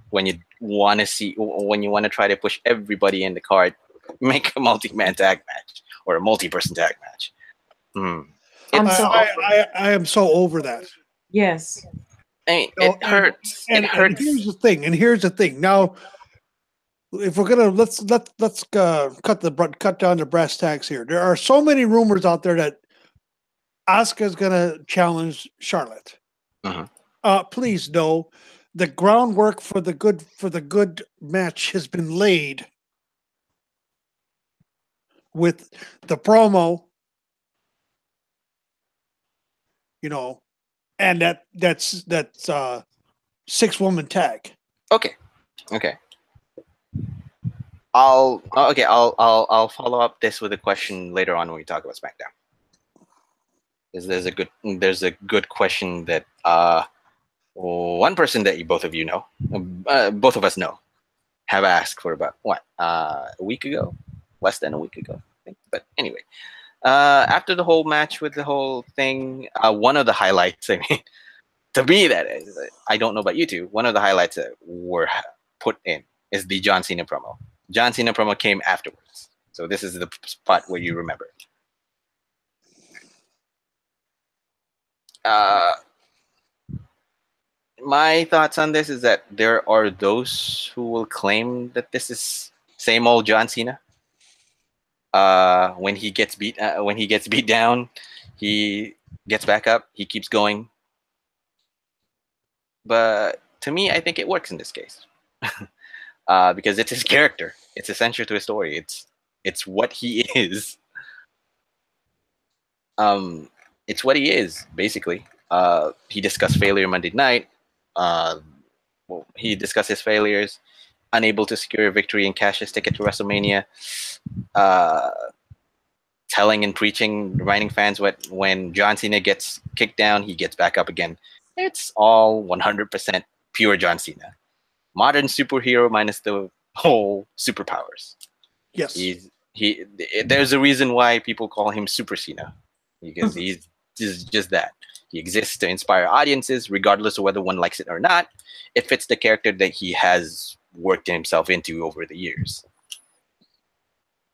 want to try to push everybody in the card, make a multi-man tag match or a multi-person tag match. I am so over that. Yes. I mean, it hurts. And here's the thing. Now, if we're gonna let's cut down the brass tacks here. There are so many rumors out there that Asuka's gonna challenge Charlotte. Please no, the groundwork for the good match has been laid with the promo, and that's 6-woman tag. Okay. I'll follow up this with a question later on when we talk about SmackDown. There's a good question that one person that both of us know, have asked for about a week ago, less than a week ago. I think. But anyway, after the whole match with the whole thing, one of the highlights, I mean, to me that is, I don't know about you two, one of the highlights that were put in is the John Cena promo. John Cena promo came afterwards. So this is the spot where you remember. My thoughts on this is that there are those who will claim that this is same old John Cena. When he gets beat down, he gets back up. He keeps going. But to me, I think it works in this case because it's his character. It's essential to his story. It's what he is. It's what he is basically. He discussed failure Monday night. well, he discussed his failures, unable to secure a victory and cash his ticket to WrestleMania, telling and preaching, reminding fans when John Cena gets kicked down, he gets back up again. It's all 100% pure John Cena. Modern superhero minus the whole superpowers. Yes. There's a reason why people call him Super Cena, because he's just that. He exists to inspire audiences, regardless of whether one likes it or not. It fits the character that he has worked himself into over the years.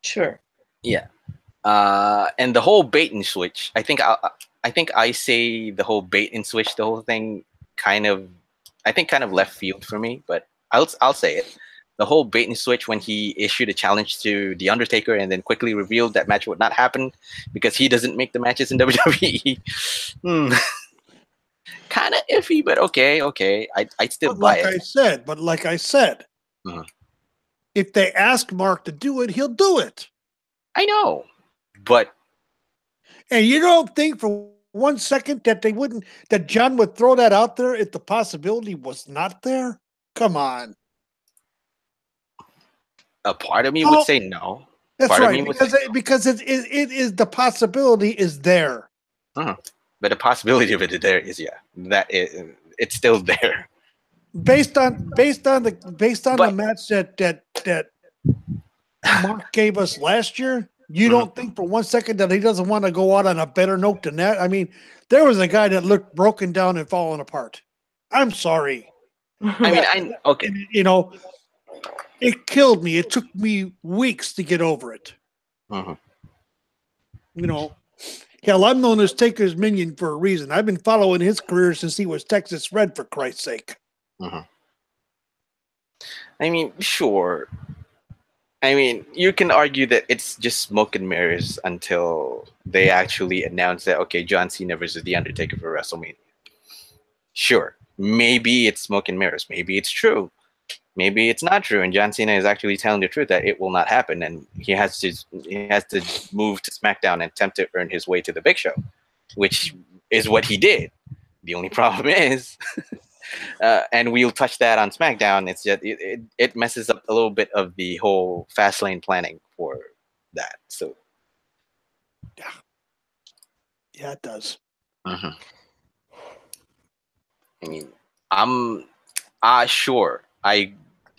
Sure. Yeah. And the whole bait and switch, I think I say the whole bait and switch, the whole thing kind of left field for me, but I'll say it. The whole bait and switch when he issued a challenge to The Undertaker and then quickly revealed that match would not happen because he doesn't make the matches in WWE. Kind of iffy, but okay. I'd still buy it. Like I said, if they ask Mark to do it, he'll do it. I know, but and you don't think for 1 second that John would throw that out there if the possibility was not there? Come on. A part of me would say no. That's right, because it is the possibility is there. But the possibility of it there is it's still there. Based on the match that Mark gave us last year, you don't think for 1 second that he doesn't want to go out on a better note than that? I mean, there was a guy that looked broken down and falling apart. I'm sorry. Okay. You know, it killed me. It took me weeks to get over it. You know, hell, I'm known as Taker's Minion for a reason. I've been following his career since he was Texas Red, for Christ's sake. I mean, sure. I mean, you can argue that it's just smoke and mirrors until they actually announce that, okay, John Cena versus The Undertaker for WrestleMania. Sure. Maybe it's smoke and mirrors. Maybe it's true. Maybe it's not true, and John Cena is actually telling the truth that it will not happen, and he has to move to SmackDown and attempt to earn his way to the Big Show, which is what he did. The only problem is, and we'll touch that on SmackDown. It's just it messes up a little bit of the whole fast lane planning for that. So, yeah, it does. I mean,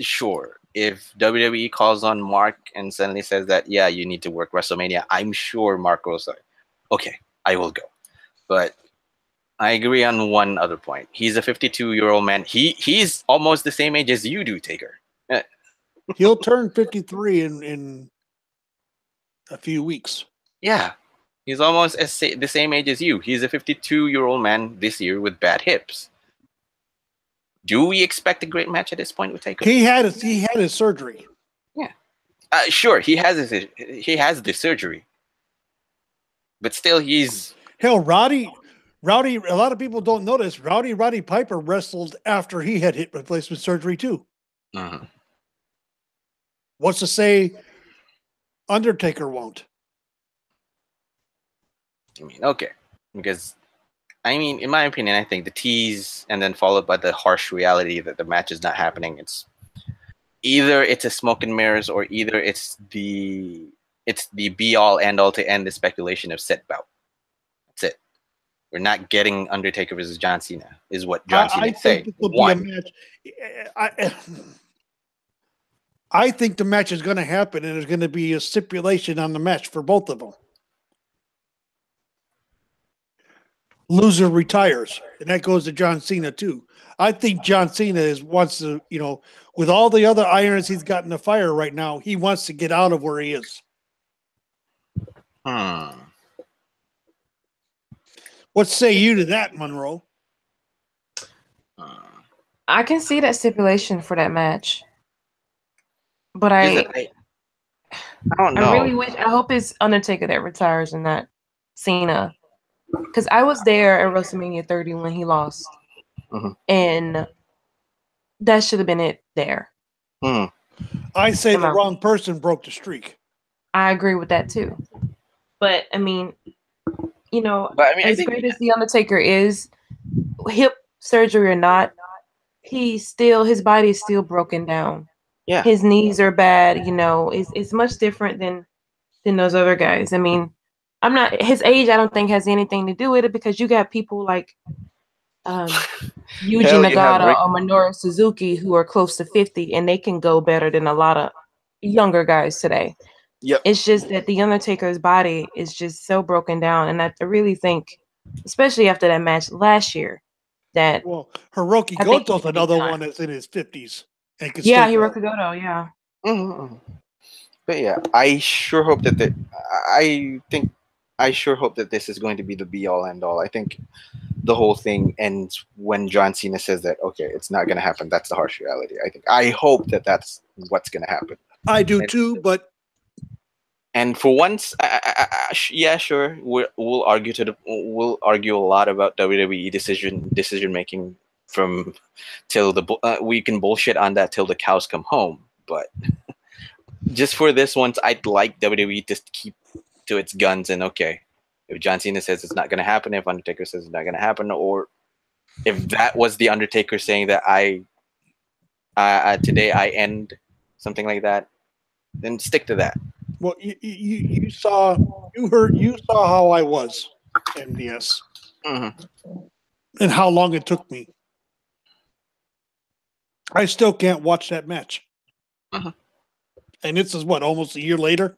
Sure, if WWE calls on Mark and suddenly says that, yeah, you need to work WrestleMania, I'm sure Mark will say, okay, I will go. But I agree on one other point. He's a 52-year-old man. He's almost the same age as you do, Taker. He'll turn 53 in a few weeks. Yeah, he's almost the same age as you. He's a 52-year-old man this year with bad hips. Do we expect a great match at this point with Taker? He had his surgery. Yeah, sure. He has the surgery, but still, he's Rowdy. A lot of people don't notice. Roddy Piper wrestled after he had hip replacement surgery too. What's to say Undertaker won't? I mean, okay, because. I mean, in my opinion, I think the tease and then followed by the harsh reality that the match is not happening. It's either it's a smoke and mirrors, or either it's the be all end all to end the speculation of set bout. That's it. We're not getting Undertaker versus John Cena, is what John Cena is saying. I think the match is going to happen, and there's going to be a stipulation on the match for both of them. Loser retires, and that goes to John Cena too. I think John Cena wants to, with all the other irons he's got in the fire right now, he wants to get out of where he is. What say you to that, Monroe? I can see that stipulation for that match, but I don't know. I hope it's Undertaker that retires and not Cena. Because I was there at WrestleMania 30 when he lost. And that should have been it there. I say the wrong person broke the streak. I agree with that too. But, I mean, as great as The Undertaker is, hip surgery or not, his body is still broken down. Yeah. His knees are bad, you know. It's much different than those other guys. I mean, I'm not his age. I don't think has anything to do with it because you got people like Yuji Hell, you have Rick. Nagata or Minoru Suzuki who are close to 50 and they can go better than a lot of younger guys today. Yep. It's just that the Undertaker's body is just so broken down, and I really think, especially after that match last year, that Hiroki I think he Goto's should be another done. one that's in his 50s and can Yeah, still go. Hiroki Goto, yeah. Mm-hmm. But yeah, I sure hope that I sure hope that this is going to be the be all end all. I think the whole thing ends when John Cena says that okay, it's not going to happen. That's the harsh reality. I hope that that's what's going to happen. I do too, but and for once, yeah, sure, we'll argue a lot about WWE decision making from till we can bullshit on that till the cows come home. But just for this once, I'd like WWE to keep to its guns and okay, if John Cena says it's not going to happen, if Undertaker says it's not going to happen, or if that was the Undertaker saying that today I end something like that, then stick to that. Well, you saw how I was, MDS, and how long it took me. I still can't watch that match, and this is what almost a year later.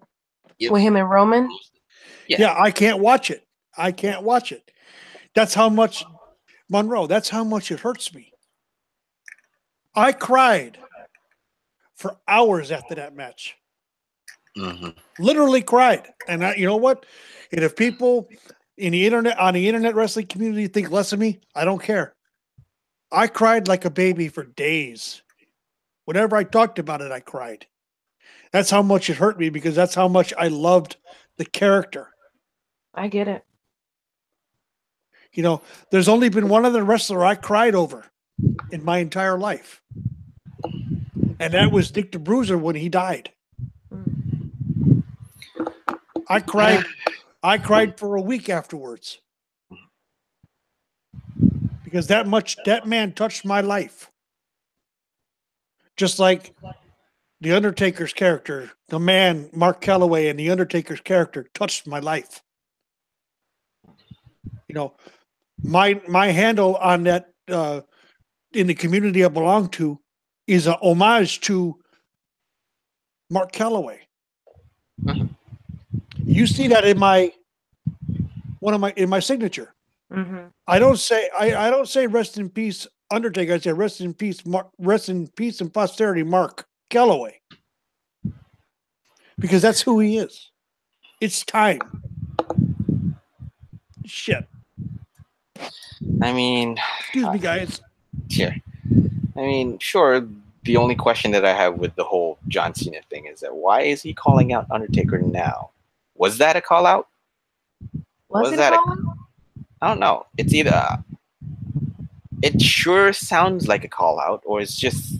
With him and Roman. Yeah, I can't watch it. I can't watch it. That's how much Monroe. That's how much it hurts me. I cried for hours after that match. Literally cried. And you know what? And if people on the internet wrestling community think less of me, I don't care. I cried like a baby for days. Whenever I talked about it, I cried. That's how much it hurt me because that's how much I loved the character. I get it. You know, there's only been one other wrestler I cried over in my entire life. And that was Dick the Bruiser when he died. I cried for a week afterwards. Because that man touched my life. Just like the Undertaker's character, the man, Mark Calloway, and the Undertaker's character touched my life. You know, my handle on that in the community I belong to is a homage to Mark Calloway. You see that in my signature. I don't say rest in peace Undertaker. I say rest in peace and posterity Mark Calloway, because that's who he is. It's time. Shit. I mean, excuse me, guys. Sure. I mean, sure. The only question that I have with the whole John Cena thing is that why is he calling out Undertaker now? Was that a call out? Was that a call out? I don't know. It's either it sure sounds like a call out, or it's just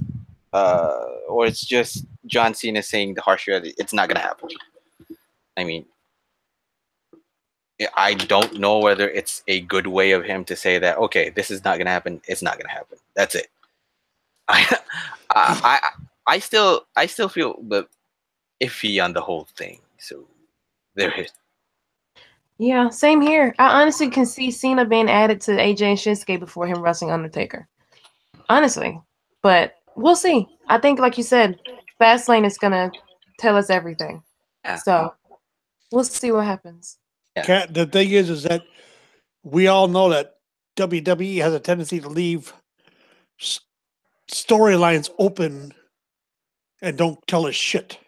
John Cena saying the harsh reality. It's not gonna happen. I mean, I don't know whether it's a good way of him to say that. Okay, this is not gonna happen. It's not gonna happen. That's it. I still feel the iffy on the whole thing. So there is. Yeah, same here. I honestly can see Cena being added to AJ and Shinsuke before him wrestling Undertaker. Honestly. But we'll see. I think, like you said, Fastlane is going to tell us everything. Yeah. So we'll see what happens. Yeah. The thing is that we all know that WWE has a tendency to leave storylines open and don't tell us shit.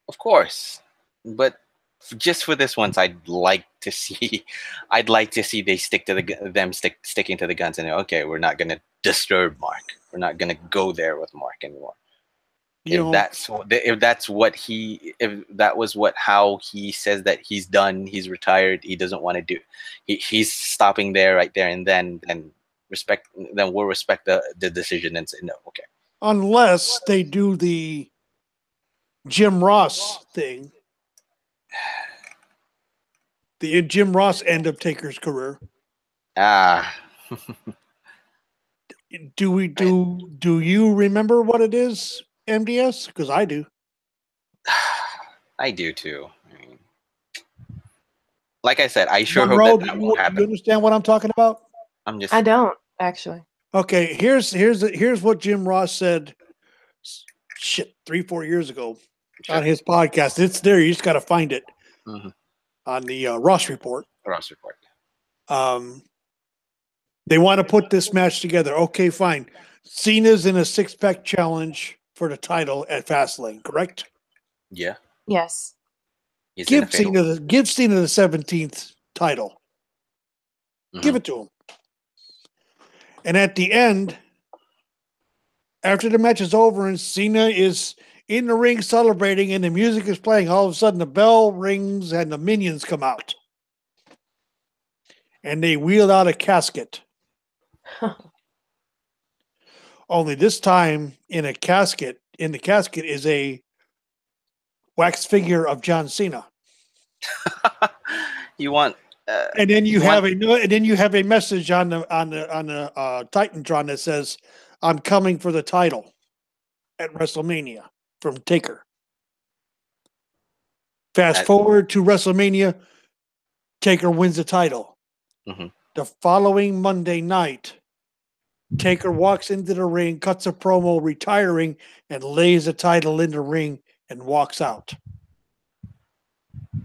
Of course. But just for this once, I'd like to see they stick to sticking to the guns and okay, we're not going to disturb Mark. We're not going to go there with Mark anymore. If that was how he says that he's done, he's retired, he doesn't want to do, he's stopping there right there and then we'll respect the decision and say no, okay. Unless they do the Jim Ross thing. The Jim Ross end of Taker's career. Do you remember what it is, MDS? Because I do. I do too. I mean, like I said, I sure Monroe, hope that won't do you happen. understand what I'm talking about? I'm just. I don't actually. Okay, here's what Jim Ross said. 3-4 years ago on his podcast. It's there. You just got to find it on the Ross Report. Ross Report. They want to put this match together. Okay, fine. Cena's in a 6-pack challenge for the title at Fastlane, correct? Yeah. Yes. He's in a Give fatal. Cena the 17th title. Give it to him. And at the end, after the match is over and Cena is in the ring celebrating and the music is playing, all of a sudden the bell rings and the minions come out. And they wheel out a casket. Only this time in the casket is a wax figure of John Cena. You want and then you have a message on the Titantron that says, "I'm coming for the title at WrestleMania" from Taker. Fast forward to WrestleMania, Taker wins the title. The following Monday night, Taker walks into the ring, cuts a promo, retiring, and lays the title in the ring and walks out.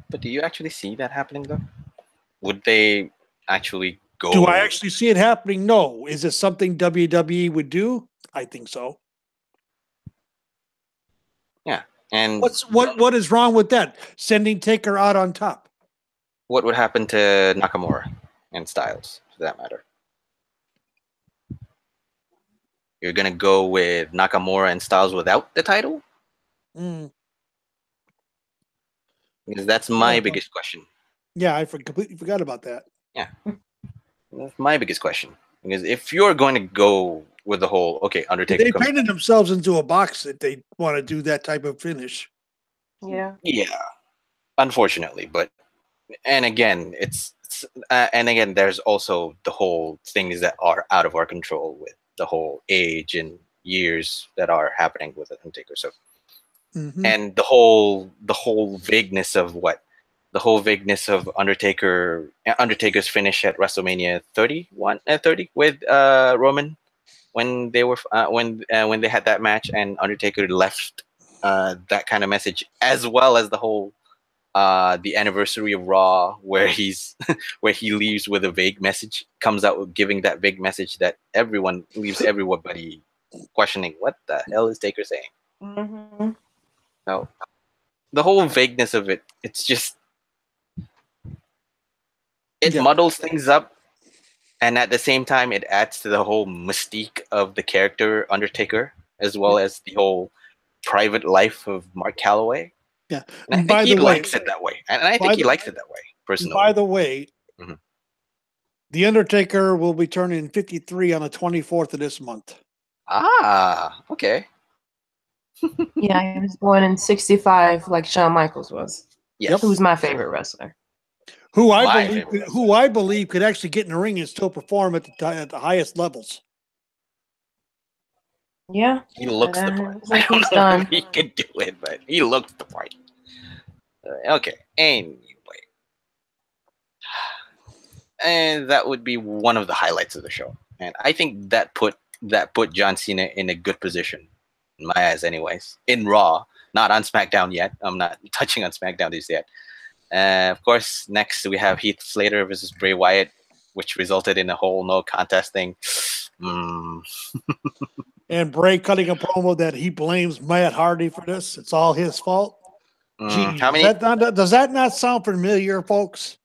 But do you actually see that happening, though? Would they actually go? Do I actually see it happening? No. Is it something WWE would do? I think so. Yeah. And what is wrong with that? Sending Taker out on top. What would happen to Nakamura and Styles, for that matter? You're going to go with Nakamura and Styles without the title? Because that's my biggest question. Yeah, I completely forgot about that. Yeah. That's my biggest question. Because if you're going to go with the whole, okay, Undertaker... They painted themselves into a box if they want to do that type of finish. Yeah. Yeah. Unfortunately, but... And again, there's also the whole things that are out of our control with the whole age and years that are happening with Undertaker. So, and the whole vagueness of Undertaker's finish at WrestleMania 30 with Roman when they were when they had that match, and Undertaker left that kind of message, as well as the whole the anniversary of Raw, where where he leaves with a vague message, comes out with giving that vague message that leaves everybody questioning what the hell is Taker saying. So the whole vagueness of it, it's just muddles things up, and at the same time it adds to the whole mystique of the character Undertaker, as well as the whole private life of Mark Calloway. Yeah, and I think he likes it that way, and I think he likes it that way personally. By the way, the Undertaker will be turning 53 on the 24th of this month. Ah, okay. Yeah, he was born in '65, like Shawn Michaels was. Yes, who's my favorite wrestler. Who I believe could actually get in the ring and still perform at the highest levels. Yeah, he looks the part. Like I don't know if he can do it, but he looks the part. Okay, anyway, and that would be one of the highlights of the show, and I think that put John Cena in a good position, in my eyes, anyways. In Raw, not on SmackDown yet. I'm not touching on SmackDown just yet. Of course, next we have Heath Slater versus Bray Wyatt, which resulted in a whole no contest thing. And Bray cutting a promo that he blames Matt Hardy for this. It's all his fault. Does that not sound familiar, folks?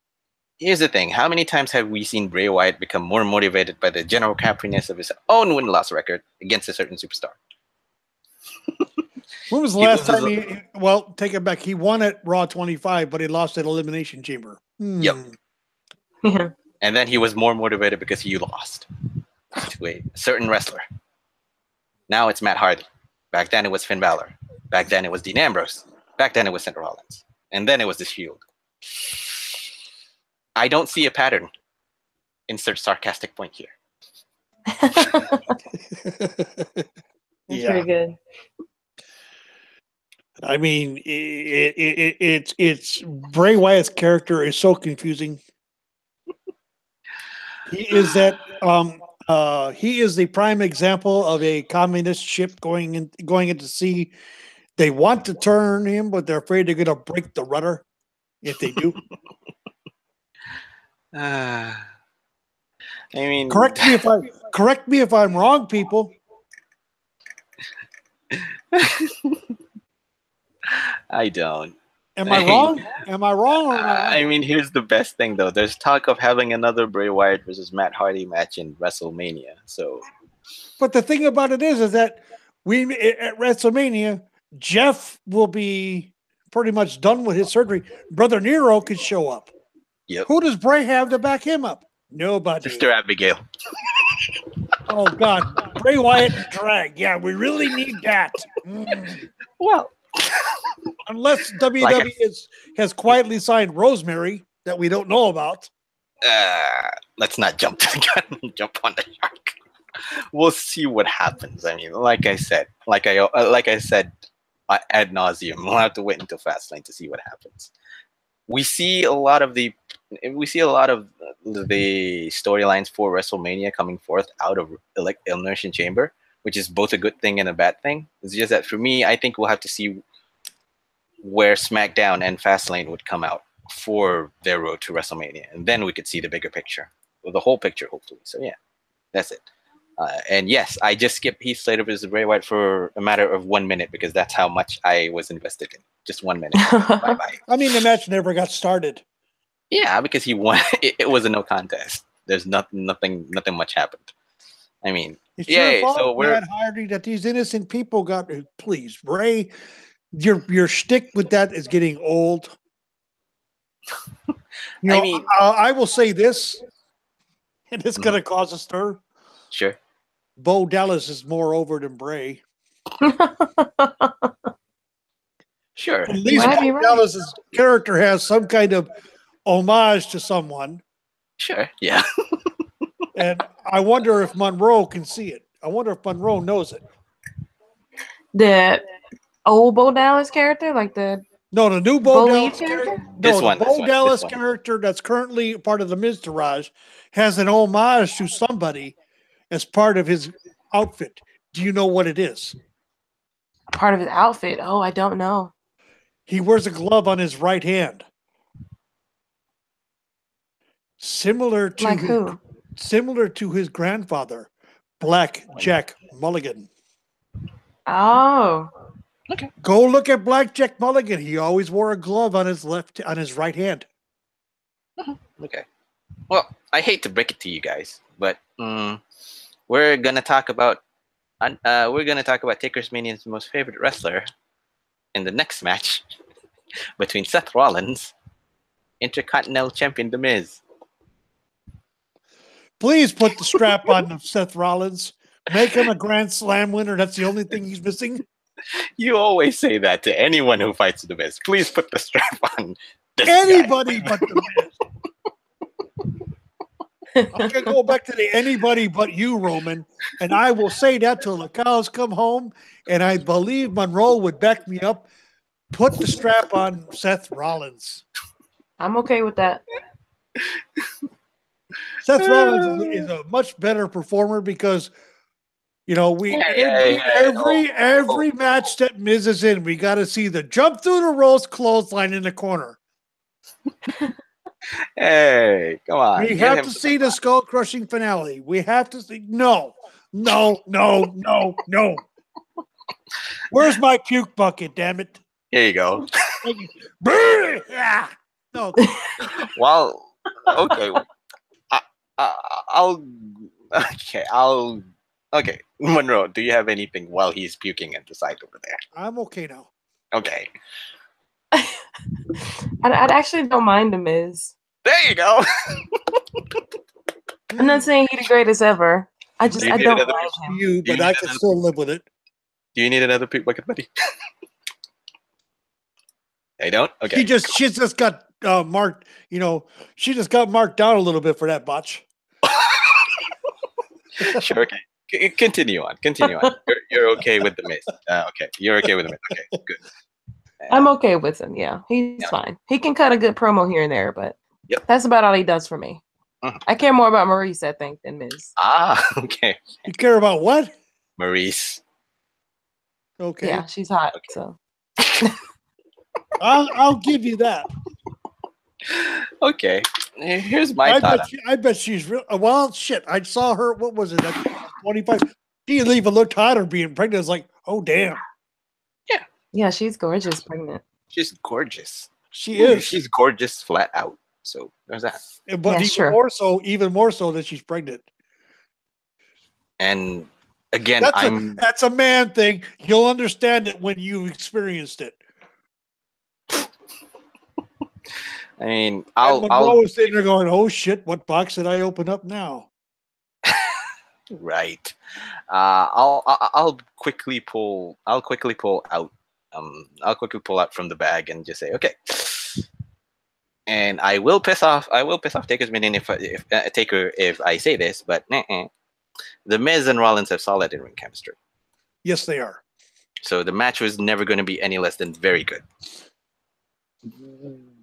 Here's the thing. How many times have we seen Bray Wyatt become more motivated by the general crappiness of his own win-loss record against a certain superstar? When was the last time well, take it back. He won at Raw 25, but he lost at Elimination Chamber. Yep. And then he was more motivated because he lost to a certain wrestler. Now it's Matt Hardy. Back then it was Finn Balor. Back then it was Dean Ambrose. Back then it was Seth Rollins. And then it was the Shield. I don't see a pattern. Insert sarcastic point here. That's pretty good. I mean, it's Bray Wyatt's character is so confusing. He is that he is the prime example of a communist ship going into sea. They want to turn him, but they're afraid they're going to break the rudder if they do. I mean, Correct me if I'm wrong, people. I don't. Am I wrong? Am I wrong or am I right? I mean, here's the best thing though. There's talk of having another Bray Wyatt versus Matt Hardy match in WrestleMania. So, But the thing about it is that we at WrestleMania, Jeff will be pretty much done with his surgery. Brother Nero could show up. yep. Who does Bray have to back him up? Nobody. Sister Abigail. Oh God, Bray Wyatt and drag. Yeah, we really need that. Well, Unless WWE has quietly signed Rosemary that we don't know about. let's not jump to the gun. Jump on the shark. We'll see what happens. I mean, like I said ad nauseum. We'll have to wait until Fastlane to see what happens. We see a lot of the storylines for WrestleMania coming forth out of Elimination Chamber, which is both a good thing and a bad thing. It's just that for me, I think we'll have to see where SmackDown and Fastlane would come out for their road to WrestleMania, and then we could see the bigger picture, or the whole picture, hopefully. So yeah, that's it. And yes, I just skipped Heath Slater versus Bray Wyatt for a matter of 1 minute because that's how much I was invested in. Just 1 minute. Bye bye. I mean, the match never got started. Yeah, because he won. It was a no contest. There's nothing much happened. I mean, It's yeah. your fault, So we're Matt Hardy, that these innocent people got. Please, Bray, your shtick with that is getting old. You know, I mean, I will say this, and it's going to cause a stir. sure. Bo Dallas is more over than Bray. Sure. At least might be Bo right. Dallas's character has some kind of homage to someone, Sure. Yeah. and I wonder if Monroe can see it. I wonder if Monroe knows it. The old Bo Dallas character, like the No, the new Bo Bo Dallas Lee character. character? No, This the one, Bo this one, Dallas this one. character that's currently part of the Miztourage has an homage to somebody as part of his outfit. Do you know what it is? part of his outfit. Oh, I don't know. He wears a glove on his right hand, similar to Like who? his grandfather, Black Jack Mulligan. Oh, Go look at Black Jack Mulligan. He always wore a glove on his right hand. Okay. Well, I hate to break it to you guys, but we're gonna talk about TakersMinion's most favorite wrestler in the next match between Seth Rollins, Intercontinental Champion The Miz. Please put the strap on Seth Rollins. Make him a Grand Slam winner. That's the only thing he's missing. You always say that to anyone who fights The Miz. Please put the strap on this guy. Anybody but the Miz. I'm gonna go back to the anybody but you, Roman, and I will say that till the cows come home. And I believe Monroe would back me up. Put the strap on Seth Rollins. I'm okay with that. Seth Rollins is a much better performer because, you know, every match that Miz is in, we got to see the jump through the ropes clothesline in the corner. Hey, come on. We Get have him to some- see the skull crushing finale. We have to see. No. Where's my puke bucket? Damn it! Here you go. Yeah. No. Well, okay. Okay. Monroe, do you have anything while he's puking at the side over there? I'm okay now. Okay. I'd actually don't mind The Miz. There you go. I'm not saying he's the greatest ever. I Do you don't need another like him. You, Do you but I need can another- still live with it. Do you need another puke bucket, buddy? I don't? Okay. She just got marked. You know, she just got marked down a little bit for that botch. Sure. Okay. Continue on. Continue on. You're okay with the Miz. Okay. You're okay with the Miz. Okay. Good. I'm okay with him. Yeah, he's fine. He can cut a good promo here and there, but that's about all he does for me. I care more about Maurice, I think, than Miz. Okay. You care about what? Maurice. Okay. Yeah, she's hot. Okay. So I'll give you that. Okay. Here's my thought. I bet she's real. Well, shit. I saw her. What was it? 25. She even looked hotter being pregnant. It's like, oh damn. Yeah, she's gorgeous, pregnant. She's gorgeous. She is. She's gorgeous, flat out. So there's that. But even more so that she's pregnant. And again, that's a man thing. You'll understand it when you experienced it. I mean, I'll sitting there going, "Oh shit! What box did I open up now?" Right. I'll quickly pull out. I'll quickly pull out from the bag and just say, okay. And I will piss off TakersMinion if I say this, but the Miz and Rollins have solid in-ring chemistry. Yes, they are. So the match was never going to be any less than very good.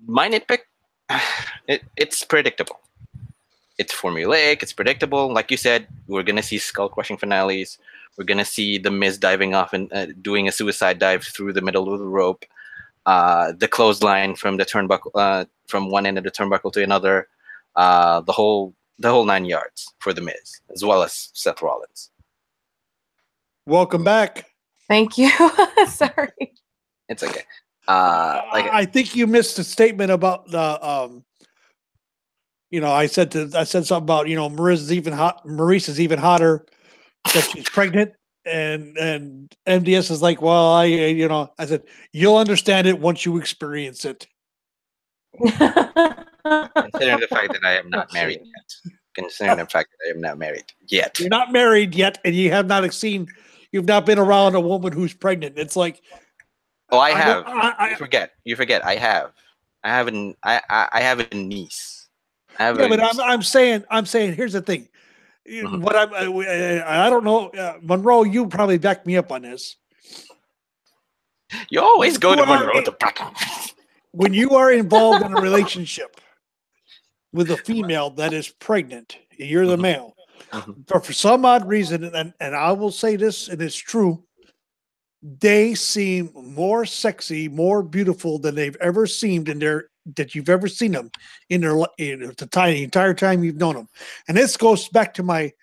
My nitpick, it's predictable. It's formulaic. It's predictable. Like you said, we're going to see skull-crushing finales. We're going to see the Miz diving off and doing a suicide dive through the middle of the rope. The clothesline from the turnbuckle, from one end of the turnbuckle to another. The whole 9 yards for the Miz, as well as Seth Rollins. Welcome back. Thank you. Sorry. It's okay. I think you missed the statement about the I said something about Maurice is even hotter that she's pregnant, and MDS is like, well, I said you'll understand it once you experience it. Considering the fact that I am not married yet. You're not married yet, and you've not been around a woman who's pregnant. It's like, oh, I have. You forget. I have a niece. But I'm saying. Here's the thing. Mm-hmm. What I don't know, Monroe. You probably back me up on this. You always go to Monroe to back up. When you are involved in a relationship with a female that is pregnant, you're the male. But for some odd reason, and I will say this, and it's true, they seem more sexy, more beautiful than they've ever seemed that you've ever seen them in the entire time you've known them. And this goes back to my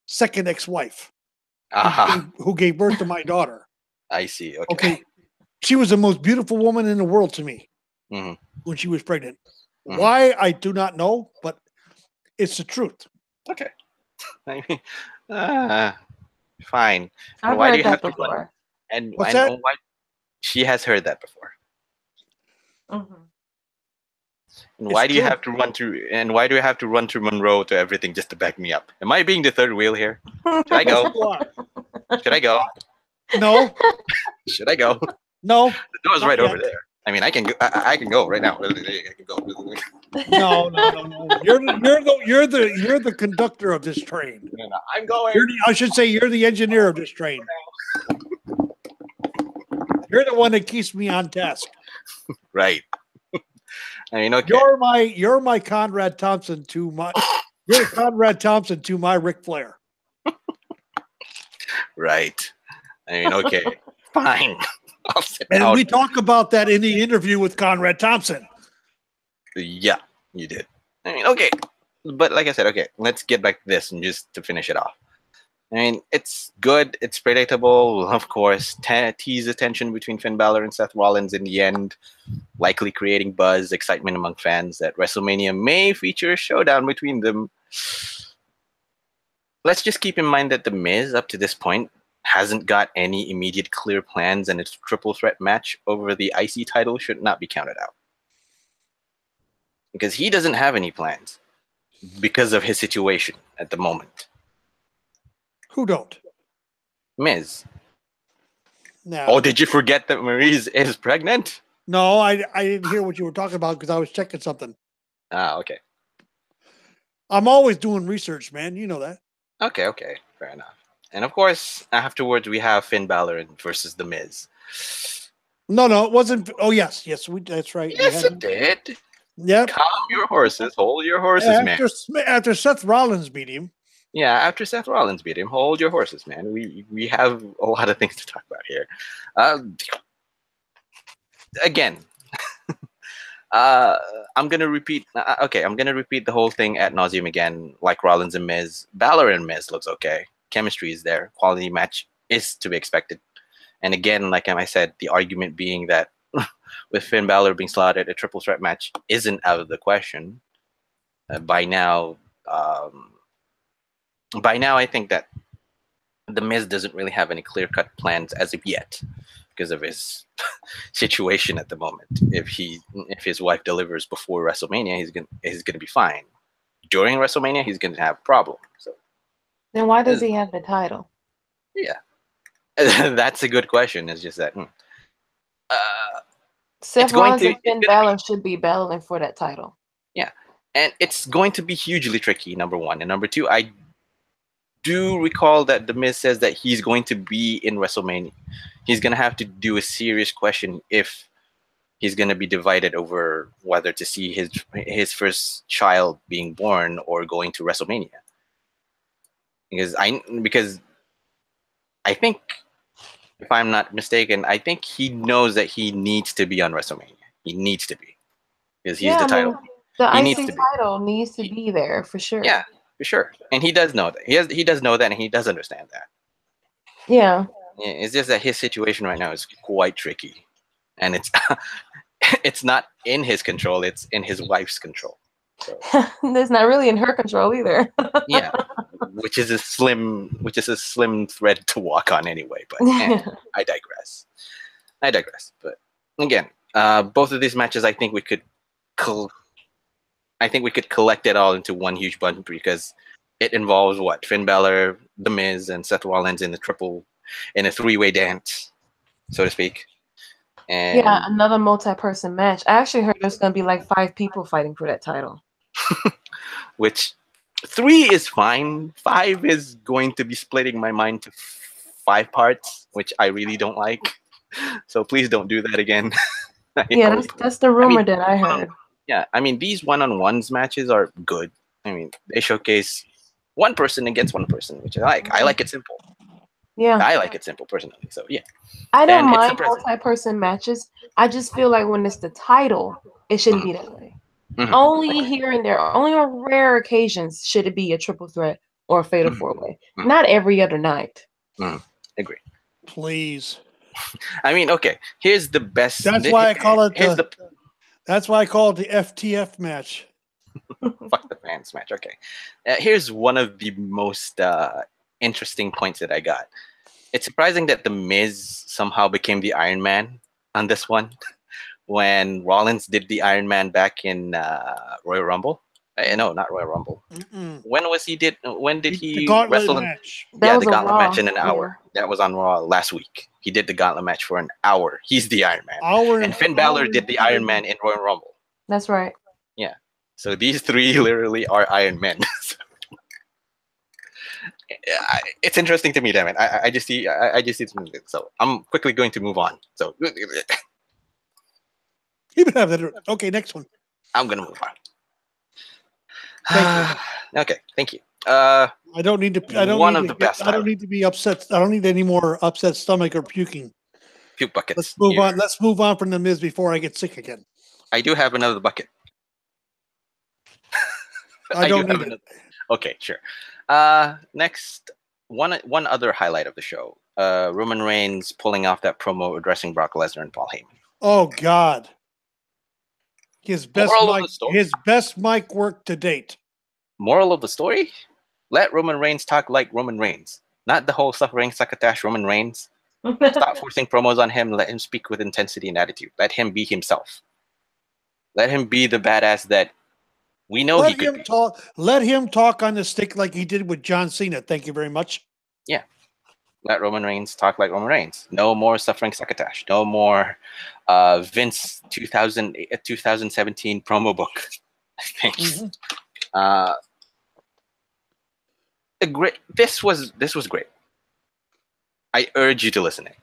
second ex-wife, who gave birth to my daughter. I see. Okay. She was the most beautiful woman in the world to me when she was pregnant. Why, I do not know, but it's the truth. Okay. I mean, fine. I've heard that before. And why she has heard that before. And why do you have to run through? And why do I have to run through Monroe to everything just to back me up? Am I being the third wheel here? Should I go? Should I go? No. Should I go? No. The door's right over there. I mean, I can go. I can go right now. I can go. No. You're the conductor of this train. No, I'm going. I should say you're the engineer of this train. You're the one that keeps me on task. Right. I mean, okay. You're my Conrad Thompson to my. You're Conrad Thompson to my Ric Flair. Right. I mean, okay. Fine. And we talk about that in the interview with Conrad Thompson. Yeah, you did. I mean, okay. But like I said, okay, let's get back to this and just to finish it off. I mean, it's good. It's predictable. Of course, tease the tension between Finn Balor and Seth Rollins in the end, likely creating buzz, excitement among fans that WrestleMania may feature a showdown between them. Let's just keep in mind that The Miz, up to this point, hasn't got any immediate clear plans, and its triple threat match over the IC title should not be counted out. Because he doesn't have any plans because of his situation at the moment. Who don't? Miz. No. Oh, did you forget that Maurice is pregnant? No, I didn't hear what you were talking about because I was checking something. Ah, okay. I'm always doing research, man. You know that. Okay, fair enough. And of course, afterwards we have Finn Balor versus The Miz. No, it wasn't. Oh, yes. That's right. We Yes, had. it did. Yep. Calm your horses, hold your horses, man. After Seth Rollins beat him. Yeah, after Seth Rollins beat him, hold your horses, man. We have a lot of things to talk about here. Again, I'm gonna repeat. Okay, I'm gonna repeat the whole thing ad nauseum again. Like Rollins and Miz, Balor and Miz looks okay. Chemistry is there. Quality match is to be expected. And again, like I said, the argument being that with Finn Balor being slotted, a triple threat match isn't out of the question. By now, I think that the Miz doesn't really have any clear cut plans as of yet because of his situation at the moment. If his wife delivers before WrestleMania, he's gonna be fine. During WrestleMania, he's gonna have a problem. So Then why does he have the title? yeah, that's a good question. It's just that Seth Rollins and Finn Balor should be battling for that title. Yeah, and it's going to be hugely tricky. Number one, and number two, I do recall that The Miz says that he's going to be in WrestleMania. He's going to have to do a serious question if he's going to be divided over whether to see his first child being born or going to WrestleMania. Because I think, if I'm not mistaken, I think he knows that he needs to be on WrestleMania. He needs to be because he's the title. The IC title needs to be there for sure. Yeah, for sure. And he does know that. He does know that, and he does understand that. Yeah. It's just that his situation right now is quite tricky, and it's not in his control. It's in his wife's control. So, it's not really in her control either. Yeah, which is a slim thread to walk on anyway. But I digress. But again, both of these matches, I think we could collect it all into one huge bunch because it involves what? Finn Balor, The Miz, and Seth Rollins in a three-way dance, so to speak. And yeah, another multi-person match. I actually heard there's going to be like 5 people fighting for that title. Which 3 is fine. 5 is going to be splitting my mind to 5 parts, which I really don't like. So please don't do that again. Yeah, that's the rumor that I heard. Yeah, I mean, these one-on-ones matches are good. I mean, they showcase one person against one person, which I like. I like it simple. Yeah. I like it simple personally. So yeah. I don't mind multi-person matches. I just feel like when it's the title, it shouldn't be that way. Mm-hmm. Only here and there, only on rare occasions should it be a triple threat or a fatal four-way. Mm-hmm. Not every other night. Mm-hmm. Agree. Please. I mean, okay. Here's the best. That's why I call it. That's why I call it the FTF match. Fuck the fans match. Okay. Here's one of the most interesting points that I got. It's surprising that The Miz somehow became the Iron Man on this one when Rollins did the Iron Man back in Royal Rumble. No, not Royal Rumble. Mm-mm. When did he wrestle? Match. Yeah, the gauntlet match in an hour. Yeah. That was on Raw last week. He did the gauntlet match for an hour. He's the Iron Man. And Finn Balor did the Iron Man in Royal Rumble. That's right. Yeah. So these 3 literally are Iron Men. It's interesting to me, damn it. I just see something. So I'm quickly going to move on. So you can have that. Okay, next one. I'm gonna move on. Okay, thank you. I don't need to. I don't need to be upset. I don't need any more upset stomach or puking. Puke buckets. Let's move on. Let's move on from The Miz before I get sick again. I do have another bucket. I don't need it. Okay, sure. Next, one other highlight of the show: Roman Reigns pulling off that promo addressing Brock Lesnar and Paul Heyman. Oh God! His best mic work to date. Moral of the story: let Roman Reigns talk like Roman Reigns, not the whole suffering succotash Roman Reigns. Stop forcing promos on him. Let him speak with intensity and attitude. Let him be himself. Let him be the badass that we know he could be. Let him talk on the stick like he did with John Cena. Thank you very much. Yeah. Let Roman Reigns talk like Roman Reigns. No more suffering succotash. No more Vince 2017 promo book. Thanks. Mm-hmm. a great. This was great. I urge you to listen to it.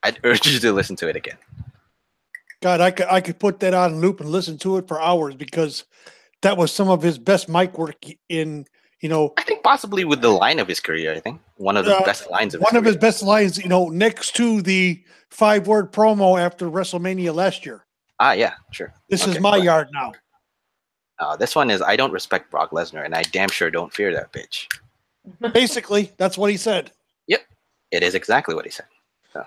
I'd urge you to listen to it again. God, I could put that on loop and listen to it for hours because that was some of his best mic work in, I think possibly with the line of his career, I think. One of the best lines of his career. One of his best lines, next to the 5-word promo after WrestleMania last year. Ah, yeah, sure. This is my yard now. This one is, I don't respect Brock Lesnar, and I damn sure don't fear that bitch. Basically, that's what he said. Yep. It is exactly what he said. So.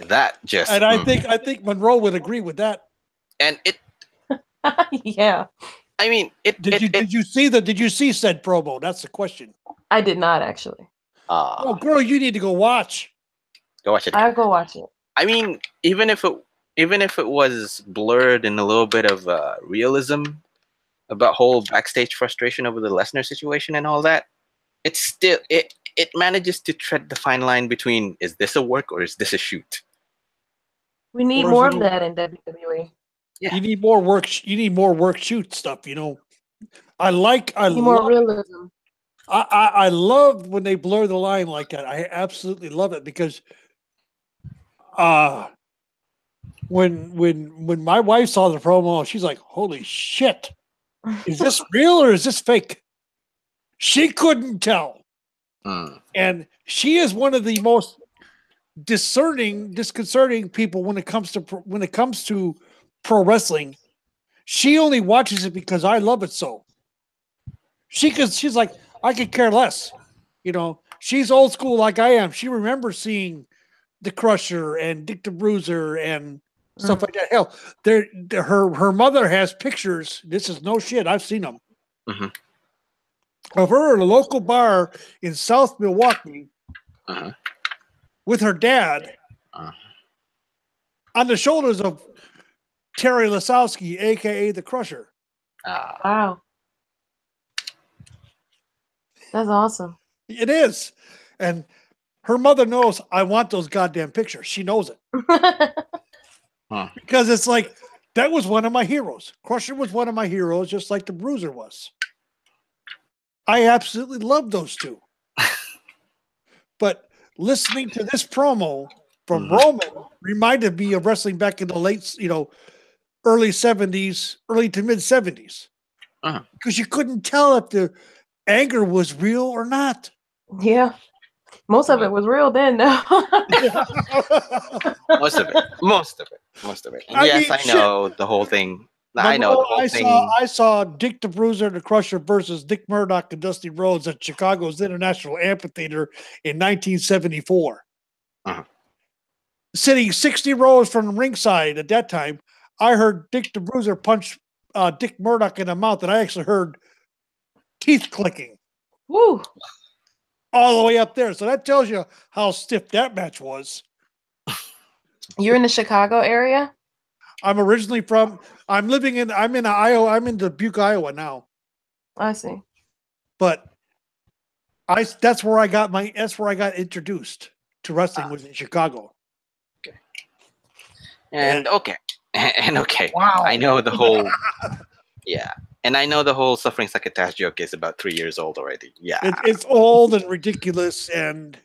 That just... And I think Monroe would agree with that. And it... Yeah. I mean, Did you see said promo? That's the question. I did not actually. Oh, girl, you need to go watch. Go watch it. I'll go watch it. I mean, even if it was blurred in a little bit of realism about whole backstage frustration over the Lesnar situation and all that, it's still it manages to tread the fine line between, is this a work or is this a shoot? We need more of that in WWE. Yeah. You need more work. You need more work shoot stuff. I love more realism. I love when they blur the line like that. I absolutely love it because when my wife saw the promo, she's like, "Holy shit! Is this real or is this fake?" She couldn't tell, and she is one of the most disconcerting people when it comes to pro wrestling. She only watches it because I love it so. She's like, I could care less. She's old school like I am. She remembers seeing the Crusher and Dick the Bruiser and stuff like that. Hell, her mother has pictures. This is no shit. I've seen them of her at a local bar in South Milwaukee with her dad on the shoulders of Terry Lasowski, aka the Crusher. Wow. That's awesome. It is. And her mother knows I want those goddamn pictures. She knows it. Because it's like, that was one of my heroes. Crusher was one of my heroes, just like the Bruiser was. I absolutely love those two. But listening to this promo from Roman reminded me of wrestling back in the late, early 70s, early to mid 70s. Because you couldn't tell if the anger was real or not. Yeah. Most of it was real then, though. Most of it. Yes, I know the whole thing. I know the whole thing. I saw Dick the Bruiser and the Crusher versus Dick Murdoch and Dusty Rhodes at Chicago's International Amphitheater in 1974. Sitting 60 rows from ringside at that time, I heard Dick the Bruiser punch Dick Murdoch in the mouth, and I actually heard teeth clicking. Woo! All the way up there. So that tells you how stiff that match was. You're in the Chicago area? I'm originally I'm in Iowa. I'm in Dubuque, Iowa now. I see. But that's where I got introduced to wrestling, was in Chicago. Okay. And okay. Wow. I know the whole yeah. And I know the whole suffering succotash joke is about 3 years old already. Yeah. It's old and ridiculous, and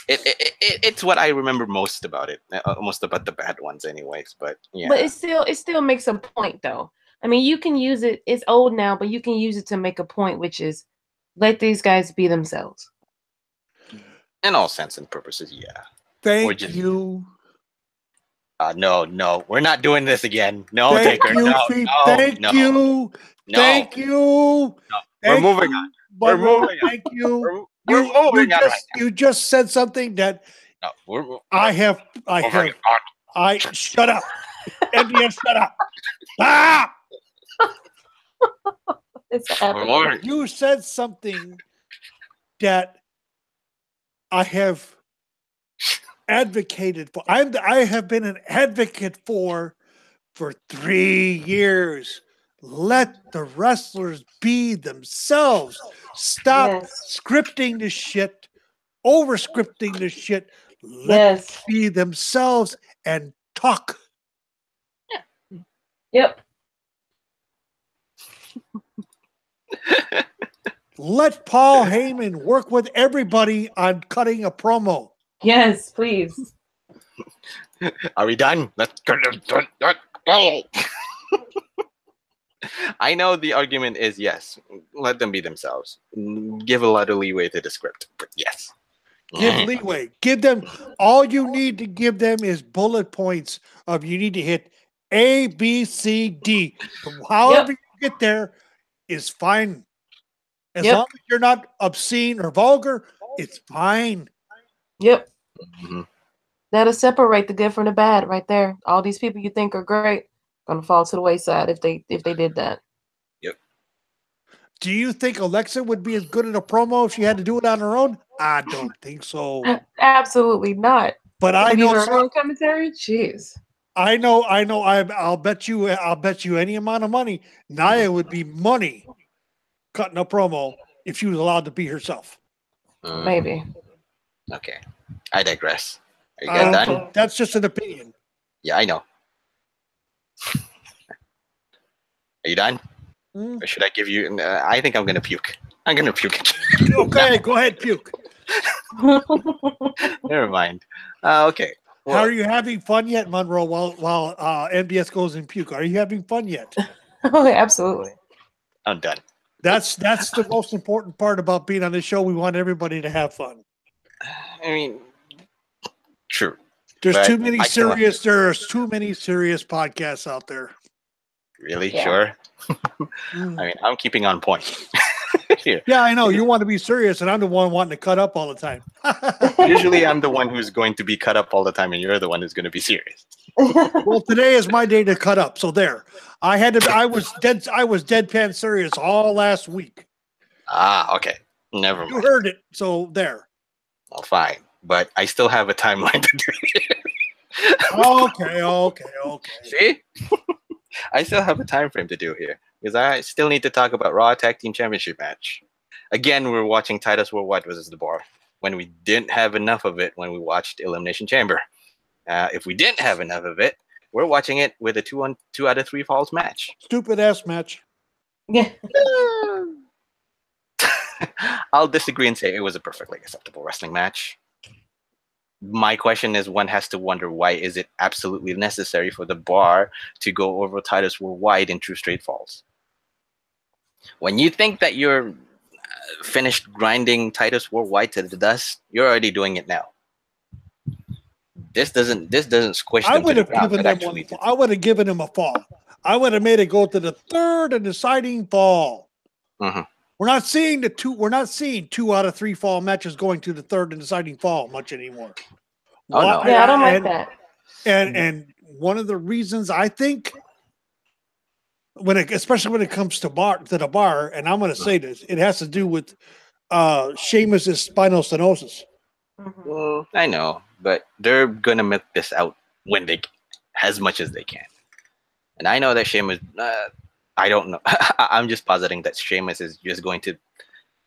it's what I remember most about it. Most about the bad ones anyways, but yeah. But it still makes a point though. I mean, you can use it. It's old now, but you can use it to make a point, which is let these guys be themselves. In all sense and purposes, yeah. Thank you. No, we're not doing this again. No, Thank Taker. you, No, thank you. No. Thank you. No. We're moving on. We're moving on. Thank you. We're moving on. You just said something that I have. Shut up. NDS, shut up. Ah! It's happening. You said something that I have advocated for. I have been an advocate for 3 years. Let the wrestlers be themselves. Stop scripting the shit, over scripting the shit. Let them be themselves and talk. Yep. let Paul Heyman work with everybody on cutting a promo. Yes, please. Are we done? Let's go. Go. I know the argument is yes. Let them be themselves. Give a lot of leeway to the script. But yes. Give leeway. Give them all you need to give them is bullet points of you need to hit A, B, C, D. However you get there is fine. As long as you're not obscene or vulgar, it's fine. Yep. That'll separate the good from the bad right there. All these people you think are great gonna fall to the wayside if they did that. Yep. Do you think Alexa would be as good at a promo if she had to do it on her own? I don't think so. Absolutely not. But I know her own commentary. Jeez. I know. I'll bet you any amount of money. Nia would be money cutting a promo if she was allowed to be herself. Maybe. Okay. I digress. Are you guys done? That's just an opinion. Yeah, I know. Are you done? Or should I give you... I think I'm going to puke. I'm going to puke. Okay, go ahead, puke. Never mind. Okay. Well, how are you having fun yet, Monroe, while NBS goes in puke? Are you having fun yet? Oh, absolutely. I'm done. That's the most important part about being on this show. We want everybody to have fun. I mean, true. There's too many serious podcasts out there. Really? Yeah. Sure. I mean, I'm keeping on point. Here. Yeah, I know. You want to be serious, and I'm the one wanting to cut up all the time. Usually I'm the one who's going to be cut up all the time, and you're the one who's going to be serious. Well, today is my day to cut up, so there. I was deadpan serious all last week. Ah, okay. Never mind. You heard it, so there. Well, fine. But I still have a timeline to do here. Okay. See? I still have a time frame to do here. Because I still need to talk about Raw Tag Team Championship match. Again, we're watching Titus Worldwide versus The Bar. When we didn't have enough of it when we watched Elimination Chamber. If we didn't have enough of it, we're watching it with a 2 out of 3 falls match. Stupid ass match. Yeah. I'll disagree and say it was a perfectly acceptable wrestling match. My question is, one has to wonder, why is it absolutely necessary for The Bar to go over Titus Worldwide in 2 straight falls? When you think that you're finished grinding Titus Worldwide to the dust, you're already doing it now. This doesn't squish them. I would have given him a fall. I would have made it go to the 3rd and deciding fall. Mm-hmm. We're not seeing 2 out of 3 fall matches going to the 3rd and deciding fall much anymore. Oh, no. Yeah, I don't like that. And one of the reasons I think, especially when it comes to the bar, and I'm going to say this, it has to do with Sheamus's spinal stenosis. Mm-hmm. I know, but they're going to milk this out as much as they can. And I know that Sheamus, I don't know. I'm just positing that Sheamus is just going to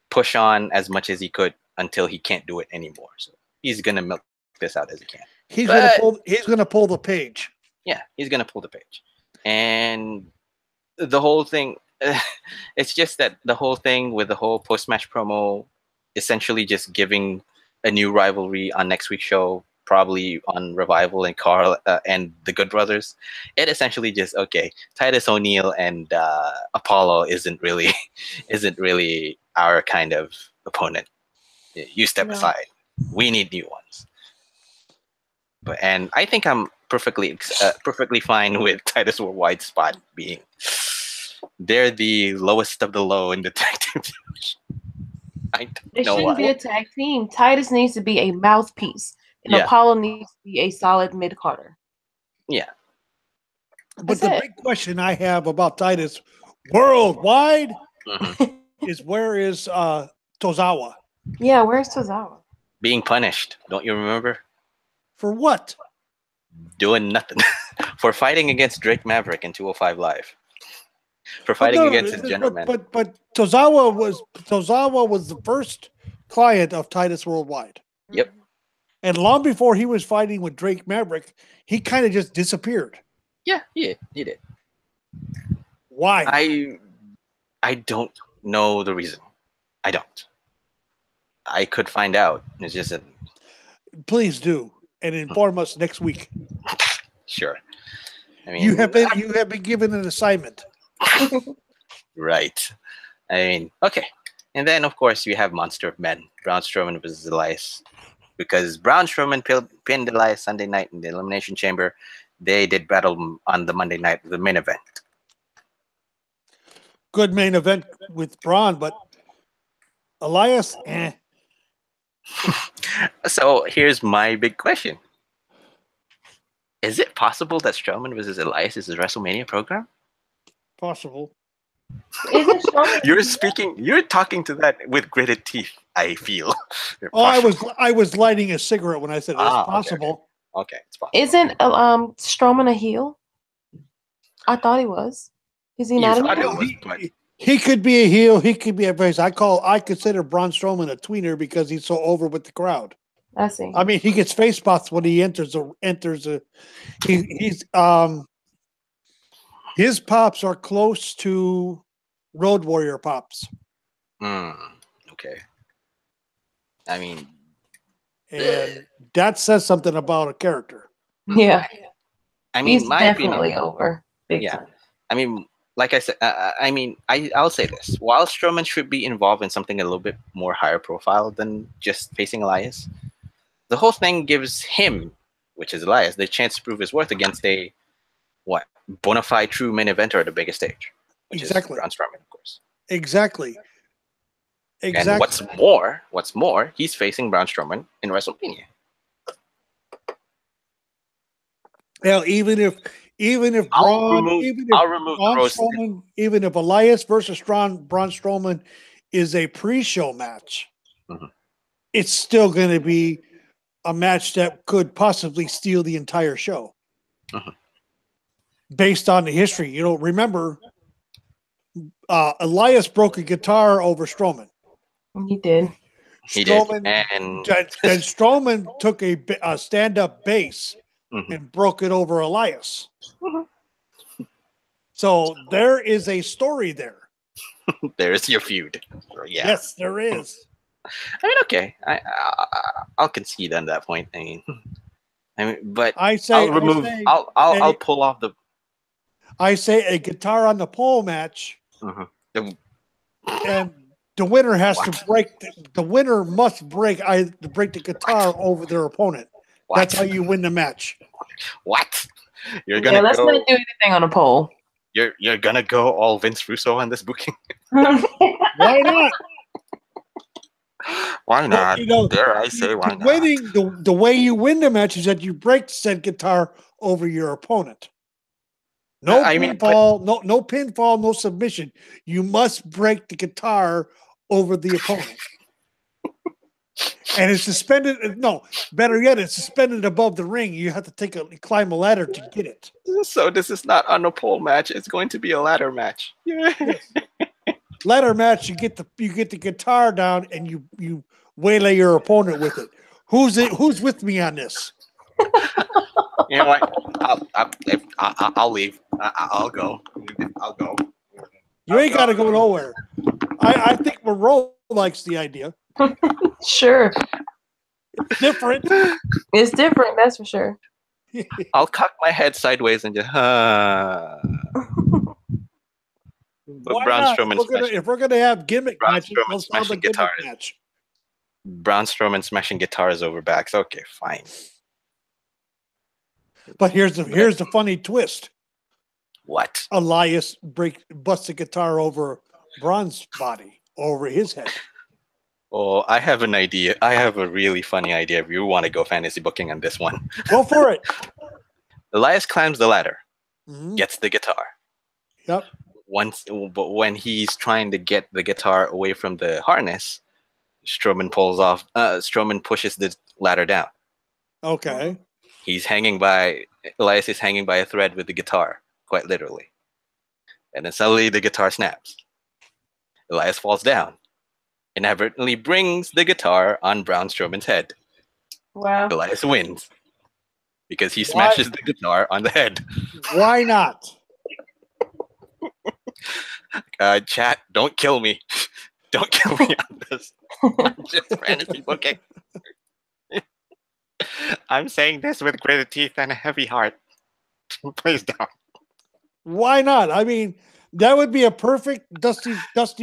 push on as much as he could until he can't do it anymore. So he's going to milk this out as he can. He's going to pull the page. Yeah, he's going to pull the page. And the whole thing, it's just that the whole thing with the whole post-match promo, essentially just giving a new rivalry on next week's show, probably on Revival and Carl and the Good Brothers. It essentially just, okay, Titus O'Neil and Apollo isn't really our kind of opponent. You step aside. We need new ones. And I think I'm perfectly fine with Titus Worldwide's spot being they're the lowest of the low in the tag team. It shouldn't be a tag team. Titus needs to be a mouthpiece. And Apollo needs to be a solid mid-carder. Yeah. But the big question I have about Titus Worldwide is, where is Tozawa? Yeah, where's Tozawa? Being punished. Don't you remember? For what? Doing nothing. For fighting against Drake Maverick in 205 Live. For fighting against his general manager. But Tozawa was the first client of Titus Worldwide. Yep. And long before he was fighting with Drake Maverick, he kind of just disappeared. Yeah, he did. Why? I don't know the reason. I don't. I could find out. It's just that, Please do, and inform us next week. sure. I mean, You have been given an assignment. right. I mean, okay. And then, of course, we have Monster of Men, Braun Strowman versus Elias. Because Braun Strowman pinned Elias Sunday night in the Elimination Chamber. They did battle on the Monday night, the main event. Good main event with Braun, but Elias, So here's my big question. Is it possible that Strowman versus Elias is a WrestleMania program? possible. Isn't Strowman? You're talking to that with gritted teeth, I feel. Oh, I was lighting a cigarette when I said it's possible. Okay, it's possible. Isn't Strowman a heel? I thought he was. Is he not a heel? He could be a heel. He could be a face. I consider Braun Strowman a tweener because he's so over with the crowd. I see. I mean, he gets face spots when he enters his pops are close to Road Warrior pops. Okay. I mean, and that says something about a character. Yeah. I mean, he's my definitely opinion, over. Big time. I mean, like I said, I'll say this. While Strowman should be involved in something a little bit more higher profile than just facing Elias, the whole thing gives him, which is Elias, the chance to prove his worth against a bona fide true main eventer at the biggest stage, which is Braun Strowman, of course. Exactly. And what's more, he's facing Braun Strowman in WrestleMania. Now, even if Elias versus Braun Strowman is a pre-show match, it's still going to be a match that could possibly steal the entire show. Based on the history. You know, remember, Elias broke a guitar over Strowman. He did. And Strowman took a stand-up bass and broke it over Elias. So there is a story there. There's your feud. Yeah. Yes, there is. I mean, okay, I'll concede on that point. I mean, but I'll pull off the. I say a guitar on the pole match, and the winner has to break. The winner must break the guitar over their opponent. What? That's how you win the match. What? Let's not do anything on a pole. You're gonna go all Vince Russo on this booking? Why not? Why not? You know, dare I say why not? The way you win the match is that you break said guitar over your opponent. No pinfall, no submission. You must break the guitar over the opponent. And it's suspended. No, better yet, it's suspended above the ring. You have to climb a ladder to get it. So this is not on a pole match. It's going to be a ladder match. Yes. Ladder match. You get the guitar down and you waylay your opponent with it. Who's with me on this? You know what? I'll leave. I'll go. I'll go. You ain't got to go nowhere. I think Monroe likes the idea. Sure. It's different. It's different, that's for sure. I'll cock my head sideways and just Braun Strowman if we're gonna have gimmick matches, let's have a gimmick match. Braun Strowman smashing guitars over backs. Okay, fine. But here's the funny twist. What? Elias busts a guitar over Braun's body, over his head. Oh, I have an idea. I have a really funny idea. If you want to go fantasy booking on this one, go for it. Elias climbs the ladder, gets the guitar. Yep. But when he's trying to get the guitar away from the harness, Strowman pushes the ladder down. Okay. Elias is hanging by a thread with the guitar, quite literally. And then suddenly the guitar snaps. Elias falls down, inadvertently brings the guitar on Braun Strowman's head. Wow. Elias wins because he smashes the guitar on the head. Why not? Chat, don't kill me. Don't kill me on this. I'm just fantasy booking. I'm saying this with gritted teeth and a heavy heart. Please don't. Why not? I mean, that would be a perfect Dusty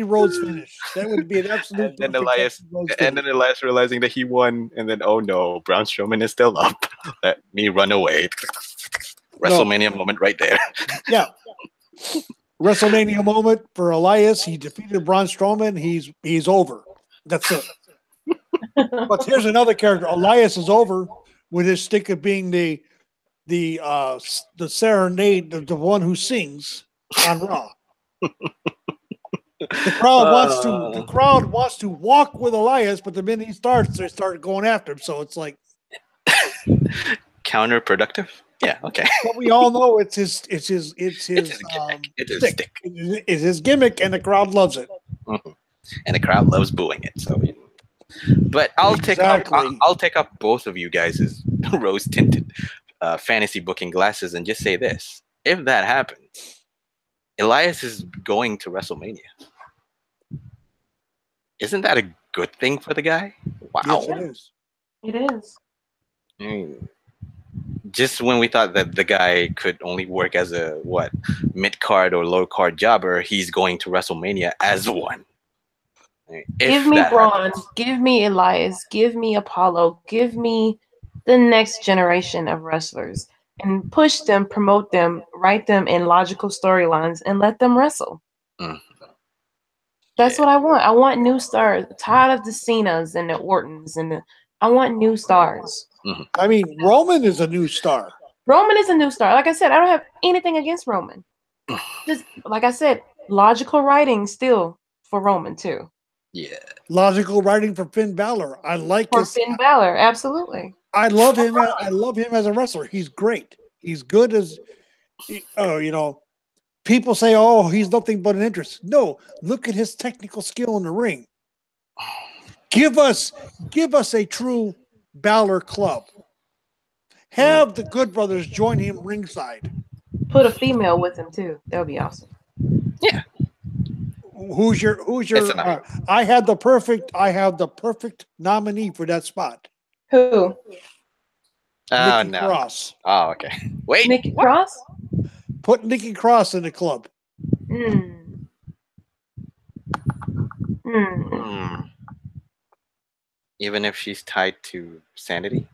Rhodes finish. That would be an absolute And then perfect Elias, Dusty Rhodes and finish. then Elias realizing that he won, and then oh no, Braun Strowman is still up. Let me run away. WrestleMania moment right there. Yeah. WrestleMania moment for Elias. He defeated Braun Strowman. He's over. That's it. But here's another character. Elias is over with his stick of being the serenade, the one who sings on Raw. The crowd wants to walk with Elias, but the minute he starts, they start going after him. So it's like Counterproductive. Yeah. Okay. but we all know it's his It's his gimmick. It is stick. It's his gimmick, and the crowd loves it. Mhm. And the crowd loves booing it. So, but I'll take up both of you guys' rose tinted fantasy booking glasses and just say this: if that happens, Elias is going to WrestleMania. Isn't that a good thing for the guy? Wow. Yes, it is. It is. I mean, just when we thought that the guy could only work as a mid-card or low-card jobber, he's going to WrestleMania as one. I mean, Give me Braun, give me Elias, give me Apollo, give me the next generation of wrestlers, and push them, promote them, write them in logical storylines, and let them wrestle. That's what I want. I want new stars. Tired of the Cenas and the Ortons, I want new stars. I mean, Roman is a new star. Roman is a new star. Like I said, I don't have anything against Roman. Just like I said, logical writing still for Roman too. Yeah. Logical writing for Finn Balor. I like Finn Balor, absolutely. I love him. I love him as a wrestler. He's great. He's good as people say, "Oh, he's nothing but an interest." No, look at his technical skill in the ring. Give us a true Balor club. Have the Good Brothers join him ringside. Put a female with him too. That would be awesome. Yeah. Who's your I have the perfect nominee for that spot. Who? Nikki Cross. Oh, okay. Wait. Nikki Cross? Put Nikki Cross in the club. Even if she's tied to Sanity?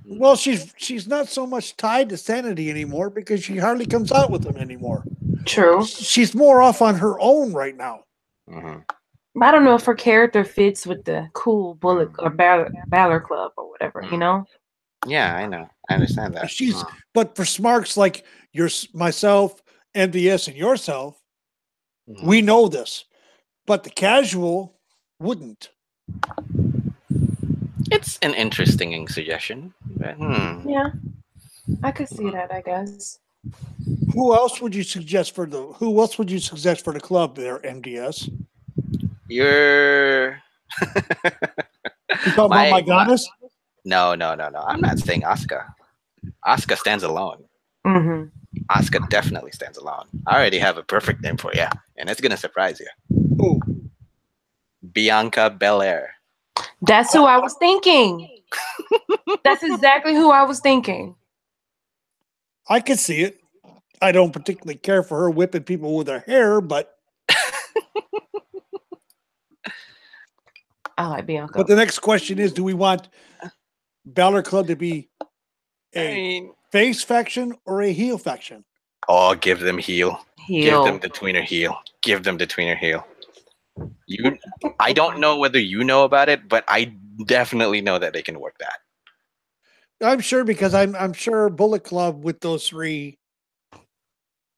Well, she's not so much tied to Sanity anymore because she hardly comes out with him anymore. True. She's more off on her own right now. I don't know if her character fits with the cool Bullet or Balor Club or whatever, you know? Yeah, I know. I understand that. But for smarks like myself, MVS, and yourself, we know this. But the casual wouldn't. It's an interesting suggestion. But, Yeah, I could see that, I guess. Who else would you suggest for the club there, MDS? You're You talking about my goddess? No. I'm not saying Asuka. Asuka stands alone. Asuka definitely stands alone. I already have a perfect name for you, and it's gonna surprise you. Who? Bianca Belair. That's who I was thinking. That's exactly who I was thinking. I can see it. I don't particularly care for her whipping people with her hair, but I like Bianca. But the next question is, do we want Balor Club to be a face faction or a heel faction? Oh, give them heel. Give them the tweener heel. Give them the tweener heel. I don't know whether you know about it, but I definitely know that they can work that. I'm sure because I'm sure Bullet Club with those three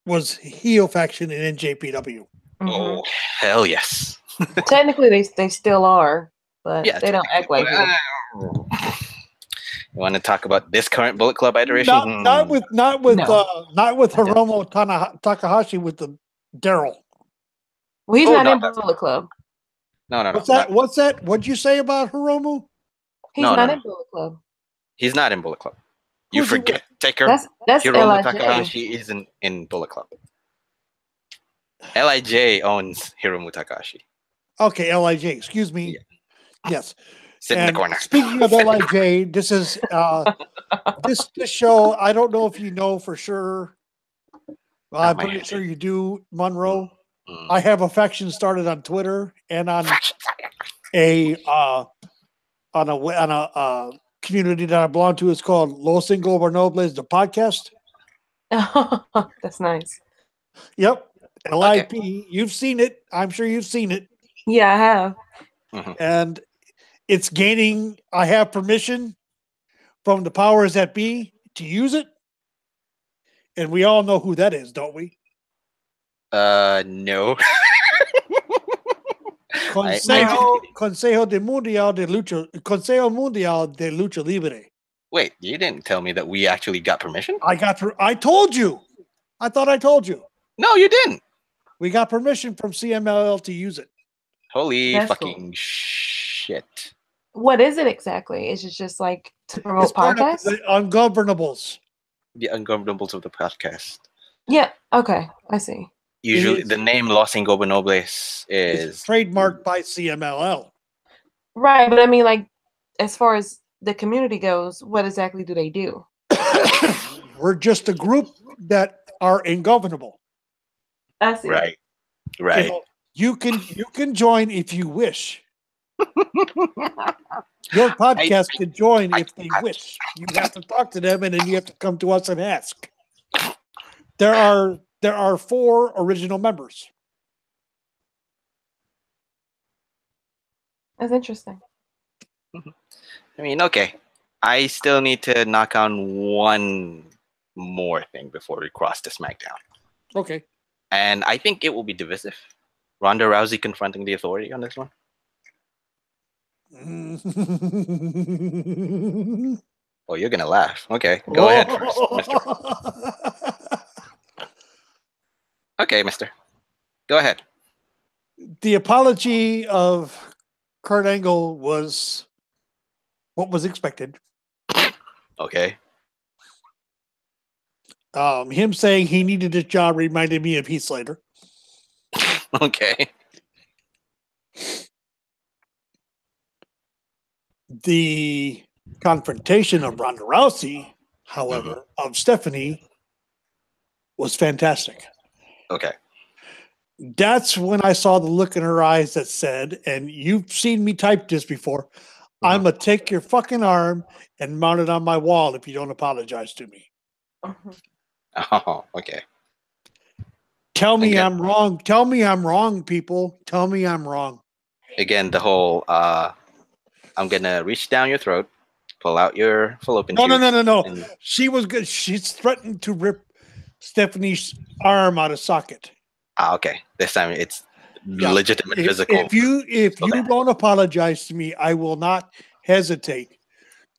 was heel faction in NJPW. Oh, hell yes. Technically, they still are, but they don't act like it. You want to talk about this current Bullet Club iteration? Not with Hiromu Takahashi with the Daryl. Well, he's not in Bullet Club. No. What's that? What'd you say about Hiromu? He's not in Bullet Club. He's not in Bullet Club. You forget, Taker. That's Hiromu LIJ. Takahashi isn't in Bullet Club. Lij owns Hiromu Takahashi. Okay, Lij. Excuse me. Yes. Sit in the And corner. speaking of Lij, this is this show. I don't know if you know for sure. Well, I'm pretty sure you do, Monroe. I have a faction started on Twitter and on a community that I belong to. It's called Los Ingobernables, the podcast. That's nice. Yep. LIP. You've seen it. I'm sure you've seen it. Yeah, I have. And it's gaining. I have permission from the powers that be to use it. And we all know who that is, don't we? No. Consejo Mundial de Lucha Libre. Wait, you didn't tell me that we actually got permission? I told you. I thought I told you. No, you didn't. We got permission from CMLL to use it. Holy fucking shit. What is it exactly? Is it just like to promote podcasts? The Ungovernables. The Ungovernables of the podcast. Yeah. Okay. I see. Usually the name Los Ingobernables is trademarked by CMLL. Right. But I mean, like, as far as the community goes, what exactly do they do? We're just a group that are ingovernable. I see. Right. You can join if you wish. Your podcast can join if they wish. You have to talk to them, and then you have to come to us and ask. There are 4 original members. That's interesting. I mean, okay. I still need to knock on one more thing before we cross to SmackDown. Okay. And I think it will be divisive. Ronda Rousey confronting the Authority on this one. Oh, you're gonna laugh. Okay, go ahead first, Mister. Okay, Mister. Go ahead. The apology of Kurt Angle was what was expected. Okay. Him saying he needed a job reminded me of Heath Slater. Okay. The confrontation of Ronda Rousey, however, of Stephanie was fantastic. Okay. That's when I saw the look in her eyes that said, and you've seen me type this before, I'm going to take your fucking arm and mount it on my wall if you don't apologize to me. Oh, okay. Tell me I'm wrong. Tell me I'm wrong, people. Tell me I'm wrong. Again, the whole, I'm going to reach down your throat, pull out your fallopian tube. No. She was good. She's threatened to rip Stephanie's arm out of socket. Okay. This time it's legitimate physical. If you don't apologize to me, I will not hesitate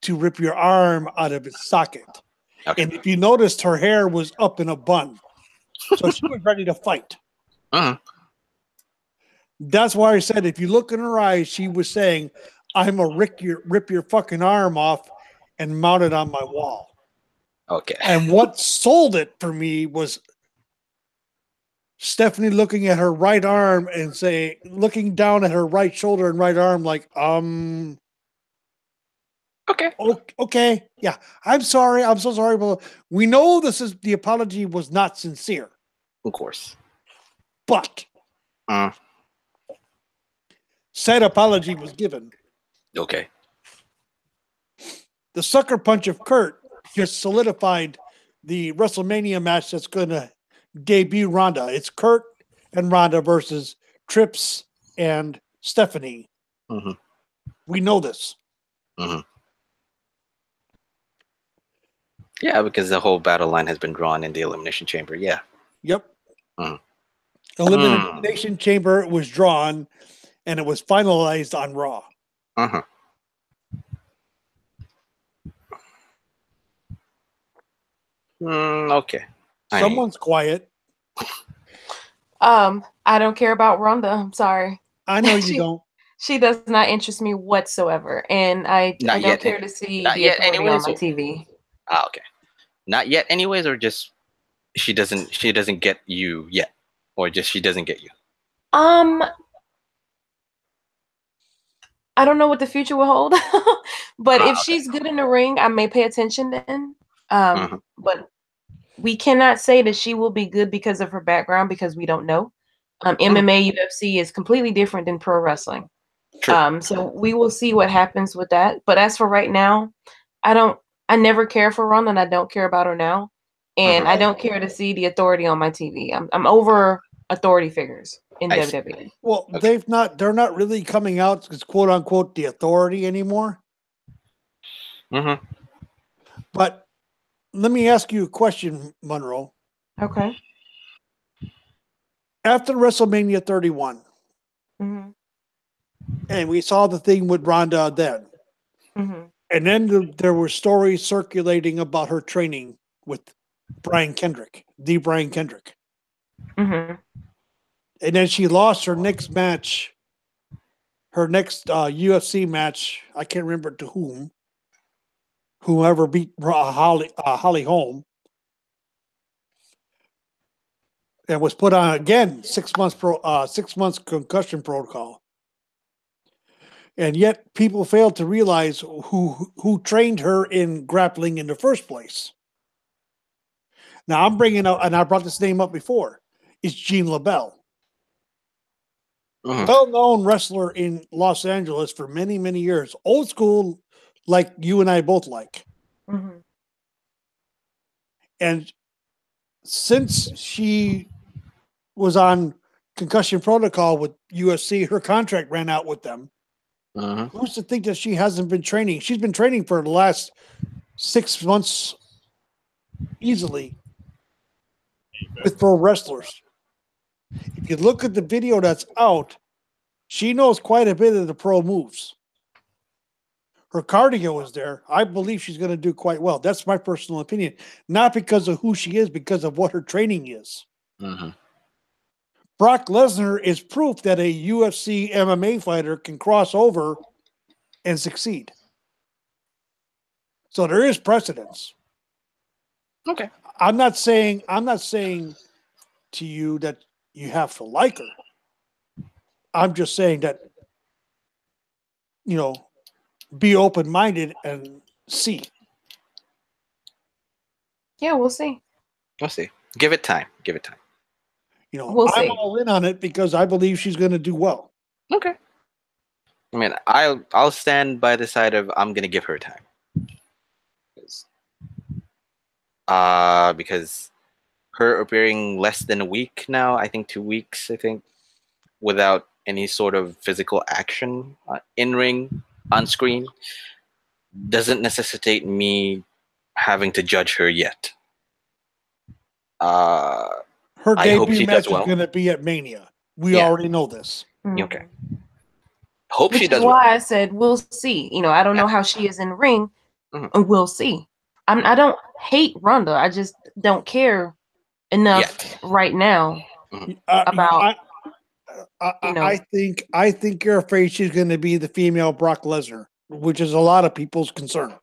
to rip your arm out of its socket. Okay. And if you noticed, her hair was up in a bun. So she was ready to fight. That's why I said, if you look in her eyes, she was saying, I'm going to rip your fucking arm off and mount it on my wall. Okay. And what sold it for me was Stephanie looking at her right arm and looking down at her right shoulder and right arm like, okay. Yeah. I'm sorry. I'm so sorry. But we know the apology was not sincere. Of course. But said apology was given. Okay. The sucker punch of Kurt just solidified the WrestleMania match that's going to debut Ronda. It's Kurt and Ronda versus Trips and Stephanie. We know this. Yeah, because the whole battle line has been drawn in the Elimination Chamber. Yeah. Yep. Elimination Chamber was drawn, and it was finalized on Raw. Okay. Someone's quiet. I don't care about Ronda. I'm sorry. I know you don't. She does not interest me whatsoever, and I don't care to see the authority on my TV. Okay. Not yet, anyways, or just she doesn't get you yet. or just she doesn't get you? I don't know what the future will hold, but if Okay. she's good in the ring, I may pay attention then. Mhm. But we cannot say that she will be good because of her background because we don't know. MMA, UFC is completely different than pro wrestling. True. So we will see what happens with that. But as for right now, I never care for Ronda, and I don't care about her now. And I don't care to see the authority on my TV. I'm over authority figures in I see. WWE. Well, Okay. they're not really coming out as quote unquote the authority anymore. Mm-hmm. But let me ask you a question, Monroe. Okay. After WrestleMania 31, Mm-hmm. and we saw the thing with Ronda then, Mm-hmm. and then there were stories circulating about her training with Brian Kendrick, the Brian Kendrick. Mm-hmm. And then she lost her next match, her next UFC match. I can't remember to whom. Whoever beat Holly Holm, and was put on again 6 months concussion protocol. And yet people fail to realize who trained her in grappling in the first place. Now I'm bringing up, and I brought this name up before. It's Jean LaBelle, Mhm. well-known wrestler in Los Angeles for many, many years. Old school, like you and I both like. Mm-hmm. And since she was on concussion protocol with UFC, her contract ran out with them. Mhm. Who's to think that she hasn't been training? She's been training for the last 6 months easily with pro wrestlers. If you look at the video that's out, she knows quite a bit of the pro moves. Her cardio is there. I believe she's going to do quite well. That's my personal opinion. Not because of who she is, because of what her training is. Mhm. Brock Lesnar is proof that a UFC MMA fighter can cross over and succeed. So there is precedence. Okay. I'm not saying to you that you have to like her. I'm just saying that, be open-minded and see. Yeah, we'll see. We'll see. Give it time. Give it time. We'll I'm see. all in on it because I believe she's going to do well. Okay. I mean, I'll stand by the side of I'm gonna give her time. Because her appearing less than a week now, I think 2 weeks, without any sort of physical action in ring, on screen, doesn't necessitate me having to judge her yet. Her I hope debut she match does is well. going to be at Mania. We Yeah. already know this. Okay. Hope Which she is does why well. I said we'll see. I don't know how she is in the ring, Mhm. and we'll see. I don't hate Ronda. I just don't care enough Yet. right now I, about I think you're afraid she's going to be the female Brock Lesnar, which is a lot of people's concern,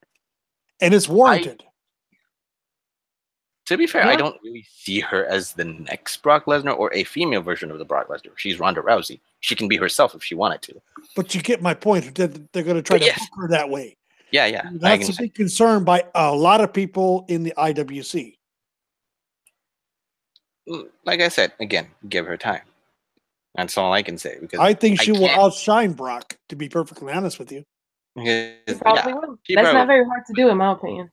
and it's warranted. To be fair, Yeah. I don't really see her as the next Brock Lesnar or a female version of the Brock Lesnar. She's Ronda Rousey. She can be herself if she wanted to. But you get my point. That they're going to try But to yes. book her that way. Yeah, yeah. That's a big concern by a lot of people in the IWC. Like I said, again, give her time. That's all I can say. Because I think she will can't- outshine Brock, to be perfectly honest with you. She Because, probably will. That's not very hard to do, in my opinion.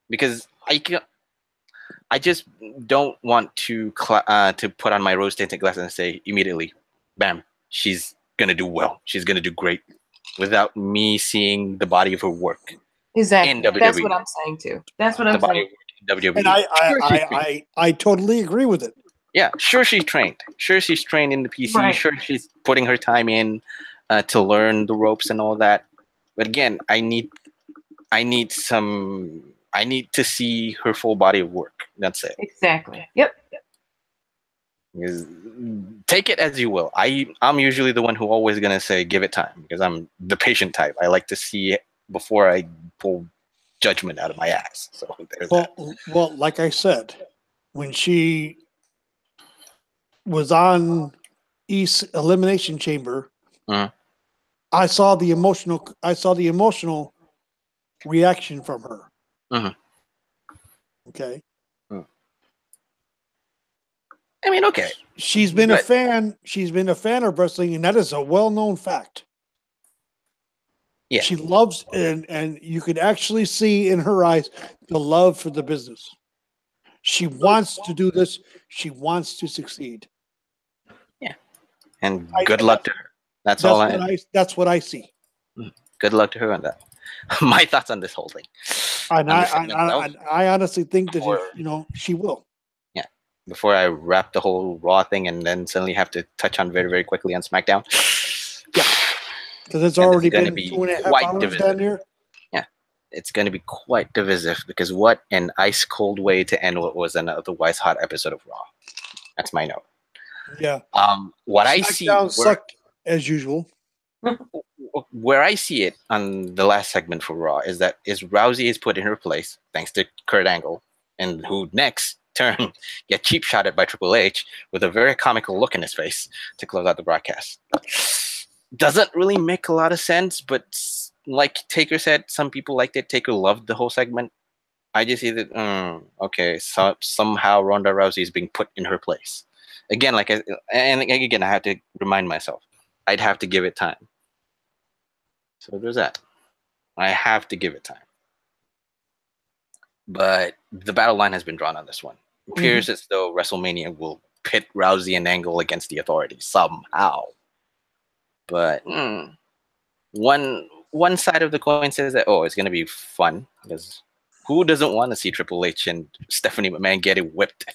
Because I just don't want to put on my rose-tinted glasses and say immediately, bam, she's gonna do well. She's gonna do great, without me seeing the body of her work. Exactly. In WWE. That's what I'm saying too. That's what I'm The body saying. of work in WWE. And I totally agree with it. Yeah, sure she's trained. Sure she's trained in the PC. Right. Sure she's putting her time in to learn the ropes and all that. But again, I need to see her full body of work. That's it. Exactly. Yep. Because take it as you will. I'm usually the one who always gonna say give it time because I'm the patient type. I like to see it before I pull judgment out of my ass. So there's that. Well, like I said, when she was on East Elimination Chamber, Mhm. I saw the emotional reaction from her. Mhm. Okay. I mean, okay. She's been a But- fan. She's been a fan of wrestling, and that is a well-known fact. Yeah. She loves, and you can actually see in her eyes the love for the business. She wants to do this. She wants to succeed. And I- good luck to her. That's all. That's what I see. Good luck to her on that. My thoughts on this whole thing. And On the segment itself, I honestly think that Or- she will. before I wrap the whole Raw thing and then suddenly have to touch on very, very quickly on SmackDown. Yeah. Because it's And this already is gonna been be 2.5 quite hours divisive. down here. It's going to be quite divisive because what an ice cold way to end what was an otherwise hot episode of Raw. That's my note. Yeah. What I see, SmackDown sucked as usual. where I see it on the last segment for Raw is that Rousey is put in her place thanks to Kurt Angle, and who next turn get cheap shotted by Triple H with a very comical look in his face to close out the broadcast. Doesn't really make a lot of sense, but like Taker said, some people liked it. Taker loved the whole segment. I just see that okay, so somehow Ronda Rousey is being put in her place again. And again, I have to remind myself, I'd have to give it time. So there's that. I have to give it time. But the battle line has been drawn on this one. It appears as though WrestleMania will pit Rousey and Angle against the Authority somehow. But one side of the coin says that it's going to be fun because who doesn't want to see Triple H and Stephanie McMahon getting whipped?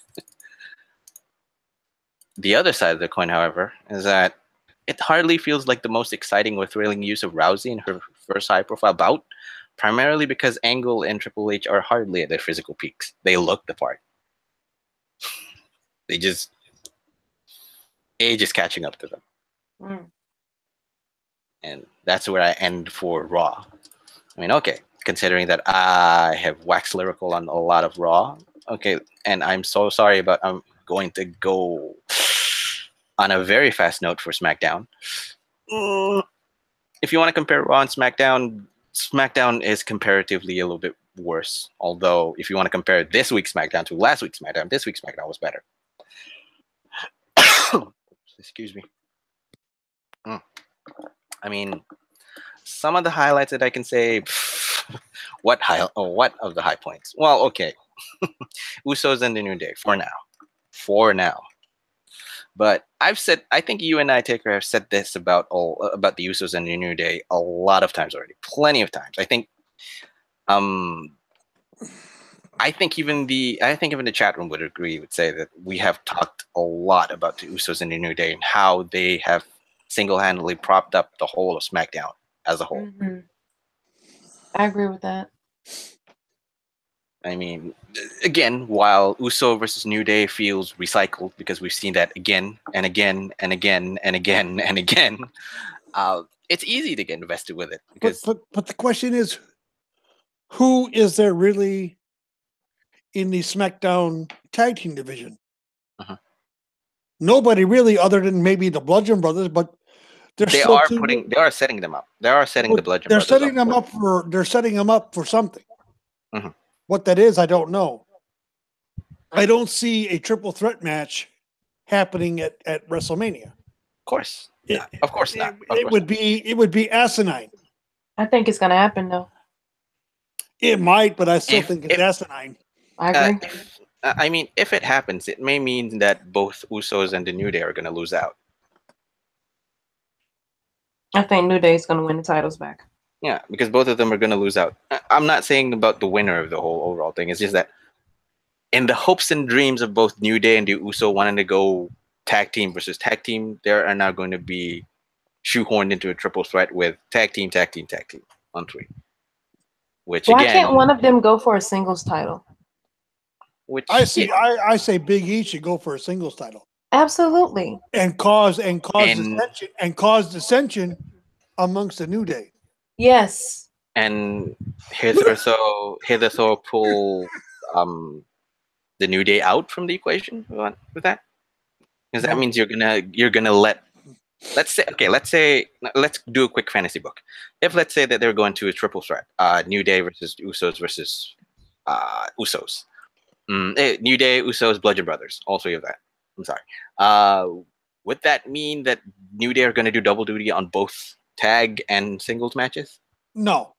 The other side of the coin, however, is that it hardly feels like the most exciting or thrilling use of Rousey in her first high-profile bout, primarily because Angle and Triple H are hardly at their physical peaks. They look the part. Age is catching up to them. And that's where I end for Raw. I mean, okay, considering that I have waxed lyrical on a lot of Raw, okay, and I'm so sorry, but I'm going to go on a very fast note for SmackDown. If you want to compare Raw and SmackDown, SmackDown is comparatively a little bit worse. Although, if you want to compare this week's SmackDown to last week's SmackDown, this week's SmackDown was better. Excuse me. I mean, some of the highlights that I can say, what of the high points? Well, okay, Usos and the New Day for now. But I think you and I, Taker, have said this about the Usos and the New Day a lot of times already, plenty of times. I think even the chat room would agree, would say that we have talked a lot about the Usos and the New Day and how they have single-handedly propped up the whole of SmackDown as a whole. I agree with that. I mean, again, while Uso versus New Day feels recycled because we've seen that again and again and again and again and again, it's easy to get invested with it. Because but the question is, who is there really in the SmackDown tag team division? Nobody really, other than maybe the Bludgeon Brothers, but they are setting them up. They are setting the Bludgeon Brothers up. They're setting them up for something. Mm-hmm. What that is, I don't know. I don't see a triple threat match happening at WrestleMania. Of course. Of course not. It would be asinine. I think it's gonna happen though. It might, but I still think it's asinine. I agree. I mean, if it happens, it may mean that both Usos and the New Day are going to lose out. I think New Day is going to win the titles back. Yeah, because both of them are going to lose out. I'm not saying about the winner of the whole overall thing. It's just that in the hopes and dreams of both New Day and the Uso wanting to go tag team versus tag team, they are now going to be shoehorned into a triple threat with tag team on 3. Which Why again, can't one of them go for a singles title? Which I say Big E should go for a singles title. Absolutely. And cause dissension amongst the New Day. Yes. And hitherto pull the New Day out from the equation with that. because that means you're gonna let's do a quick fantasy book. If let's say that they're going to a triple threat, New Day versus Usos versus Usos, New Day, Usos, Bludgeon Brothers, all three of that. I'm sorry. Would that mean that New Day are going to do double duty on both tag and singles matches? No.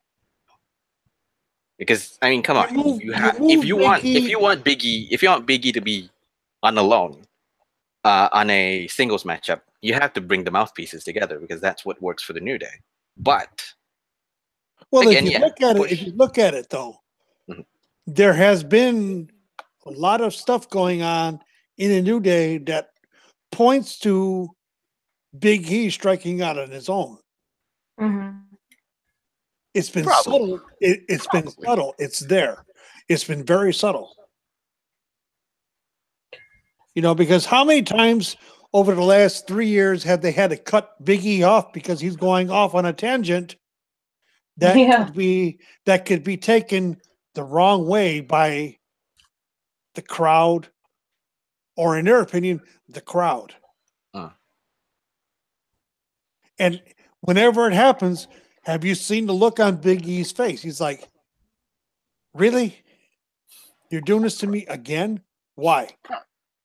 Because I mean, come on. If you want Big E to be on alone on a singles matchup, you have to bring the mouthpieces together because that's what works for the New Day. But again, if you look at it though, there has been a lot of stuff going on in a New Day that points to Big E striking out on his own. Mm-hmm. It's been subtle. It's been subtle. It's there. It's been very subtle. Because how many times over the last 3 years have they had to cut Big E off because he's going off on a tangent that could be taken the wrong way by the crowd, or in their opinion, the crowd. And whenever it happens, have you seen the look on Big E's face? He's like, really? You're doing this to me again? Why?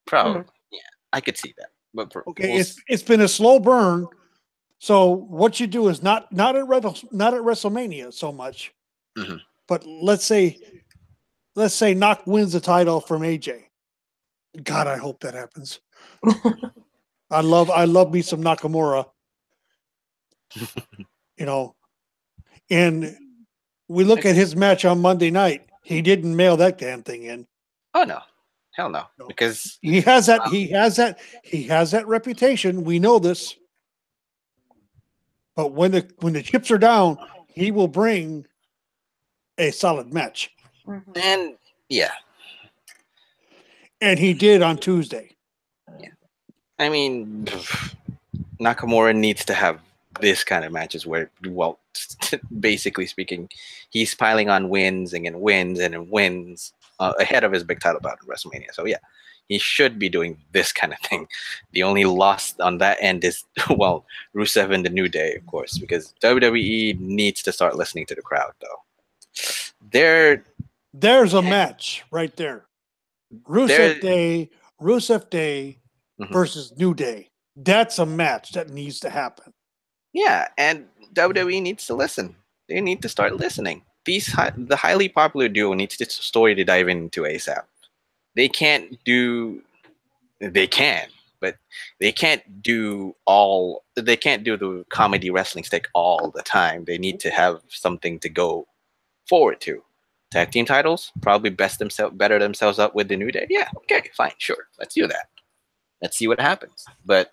Proud. Yeah, I could see that. But it's been a slow burn. So what you do is not at WrestleMania so much, but let's say Knock wins the title from AJ. God, I hope that happens. I love me some Nakamura. And we look at his match on Monday night. He didn't mail that damn thing in. Oh no. Hell no. Because he has that reputation. We know this. But when the chips are down, he will bring a solid match. And and he did on Tuesday. Yeah. I mean, Nakamura needs to have this kind of matches where, well, basically speaking, he's piling on wins and wins ahead of his big title bout in WrestleMania. So yeah, he should be doing this kind of thing. The only loss on that end is, well, Rusev and the New Day, of course, because WWE needs to start listening to the crowd, though. There's a match right there. Rusev Day versus New Day. That's a match that needs to happen. Yeah, and WWE needs to listen. They need to start listening. The highly popular duo needs this story to dive into ASAP. They can, but they can't do the comedy wrestling stick all the time. They need to have something to go forward to. Tag team titles, probably better themselves up with the New Day. Yeah, okay, fine, sure. Let's do that. Let's see what happens. But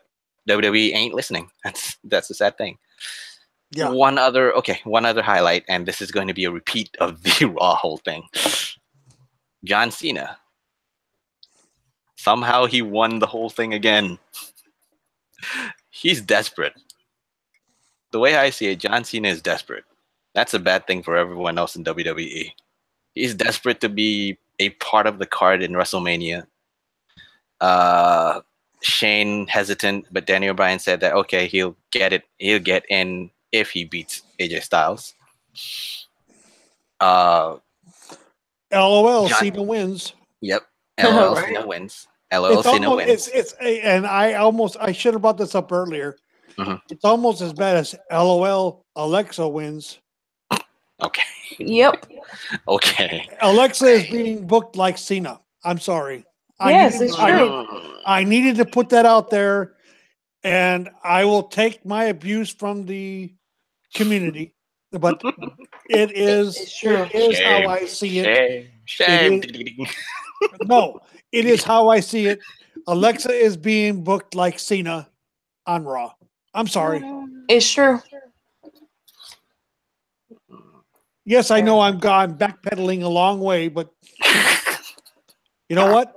WWE ain't listening. That's the sad thing. Yeah. One other highlight, and this is going to be a repeat of the Raw whole thing. John Cena. Somehow he won the whole thing again. He's desperate. The way I see it, John Cena is desperate. That's a bad thing for everyone else in WWE. He's desperate to be a part of the card in WrestleMania. Shane hesitant, but Daniel Bryan said that okay, he'll get in if he beats AJ Styles. LOL, Cena wins. Yep. LOL, Cena wins. LOL, Cena wins. And I should have brought this up earlier. It's almost as bad as LOL, Alexa wins. Okay. Yep. Okay. Alexa is being booked like Cena. I'm sorry. Yes, it's true. I needed to put that out there, and I will take my abuse from the community, but it is how I see it. Shame. No, it is how I see it. Alexa is being booked like Cena on Raw. I'm sorry. It's true. Yes, I know I'm backpedaling a long way, but you know what?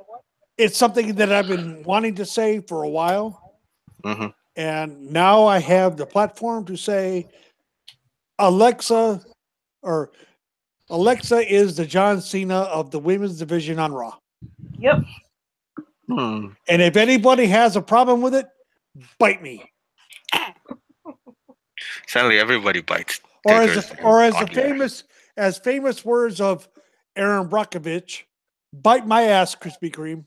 It's something that I've been wanting to say for a while. And now I have the platform to say Alexa is the John Cena of the women's division on Raw. Yep. Hmm. And if anybody has a problem with it, bite me. Sadly, everybody bites. Or as Takers the famous words of Aaron Brockovich, bite my ass, Krispy Kreme.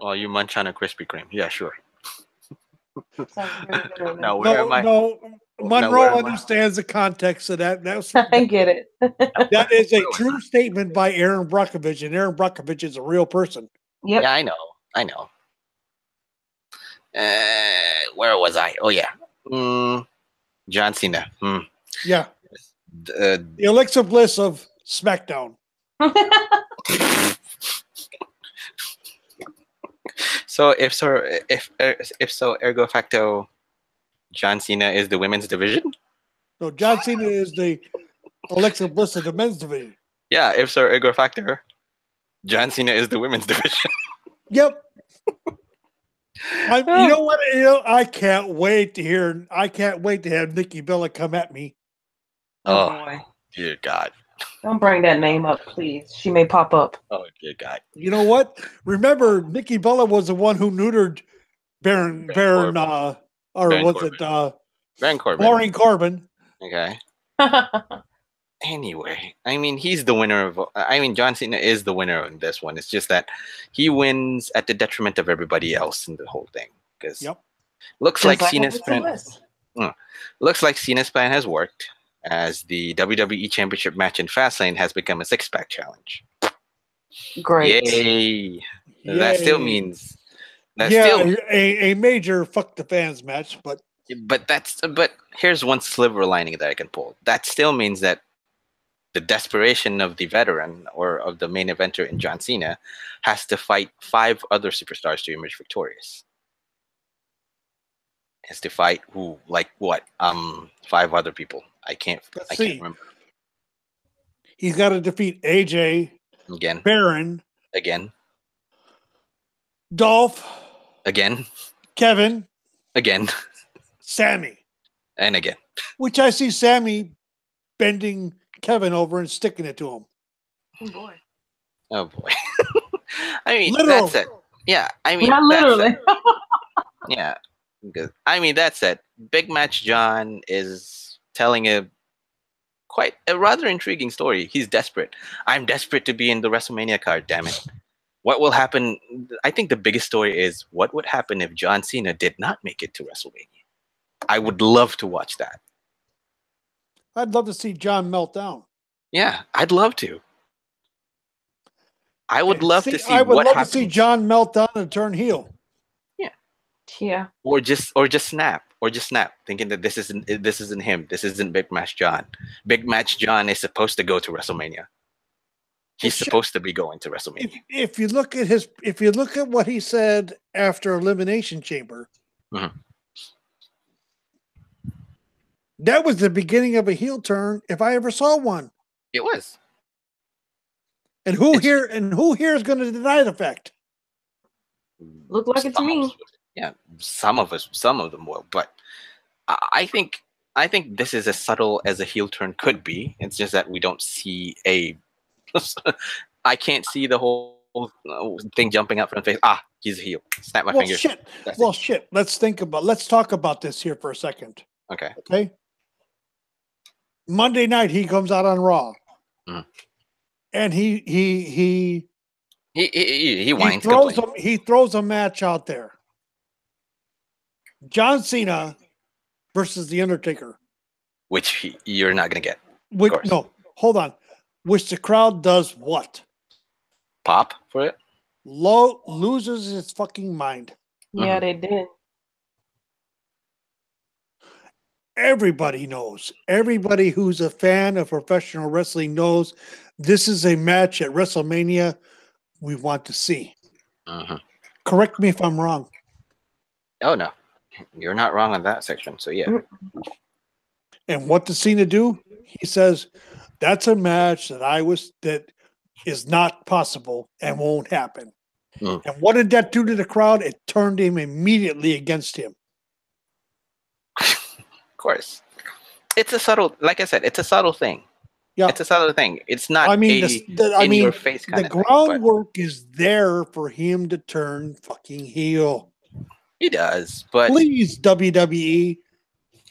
Well, you munch on a Krispy Kreme. Yeah, sure. Sounds really good right Now, now. where am I? No, Now, Monroe where am I? understands the context of that. I get it. That is a true statement by Aaron Brockovich, and Aaron Brockovich is a real person. Yep. Yeah, I know. Where was I? Oh yeah, John Cena. Yeah, The- the elixir bliss of SmackDown. so if so, ergo facto, John Cena is the women's division. No, John Cena is the elixir bliss of the men's division. Yeah, if so, ergo facto, John Cena is the women's division. Yep. You know what? I can't wait to hear. I can't wait to have Nikki Bella come at me. Oh, Oh. boy. Dear God. Don't bring that name up, please. She may pop up. Oh dear God. You know what? Remember, Nikki Bella was the one who neutered Baron, Baron or Baron was Corbin. it Baron Corbin. Maureen Corbin? Okay. Anyway, I mean, he's the winner of. I mean, John Cena is the winner in this one. It's just that he wins at the detriment of everybody else in the whole thing. Because looks like Cena's plan. Looks like Cena's plan has worked, as the WWE Championship match in Fastlane has become a six-pack challenge. Great. Yay! That still means. A major fuck the fans match, but here's one sliver lining that I can pull. That still means that the desperation of the veteran or of the main eventer in John Cena has to fight 5 other superstars to emerge victorious. Has to fight who? Like what? 5 other people. I can't remember. He's got to defeat AJ Again. Baron Again. Dolph Again. Kevin Again. Sammy. And again. Which I see Sammy bending Kevin over and sticking it to him. Oh boy. Oh boy. I mean, literally. That's it. Yeah, I mean, not literally. Yeah. Good. I mean, that's it. Big Match John is telling a rather intriguing story. He's desperate. I'm desperate to be in the WrestleMania card, damn it. What will happen? I think the biggest story is what would happen if John Cena did not make it to WrestleMania. I would love to watch that. I'd love to see John melt down. Yeah, I'd love to. I would love to see I would what love happens. to see John melt down and turn heel. Yeah. Or just snap. Thinking that this isn't him. This isn't Big Match John. Big Match John is supposed to go to WrestleMania. He's supposed to be going to WrestleMania. If you look at what he said after Elimination Chamber, that was the beginning of a heel turn, if I ever saw one. It was. And who here is going to deny the fact? Look like it to me. Yeah, some of them will, but I think this is as subtle as a heel turn could be. It's just that we don't see I can't see the whole thing jumping out from the face. He's a heel. Snap my fingers. Shit. Let's talk about this here for a second. Okay. Monday night he comes out on Raw, and he whines. He throws a match out there. John Cena versus The Undertaker. Which you're not going to get. No, hold on. Which the crowd does what? Pop for it? Loses its fucking mind. Yeah, they did. Everybody knows. Everybody who's a fan of professional wrestling knows this is a match at WrestleMania we want to see. Correct me if I'm wrong. Oh, no. You're not wrong on that section, so yeah. And what does Cena do? He says, that's a match that is not possible and won't happen. And what did that do to the crowd? It turned him immediately against him. Of course. It's a subtle, like I said, it's a subtle thing. Yeah. It's a subtle thing. It's not I mean, in your face kind the of thing. groundwork is there for him to turn fucking heel. He does, but Please, WWE.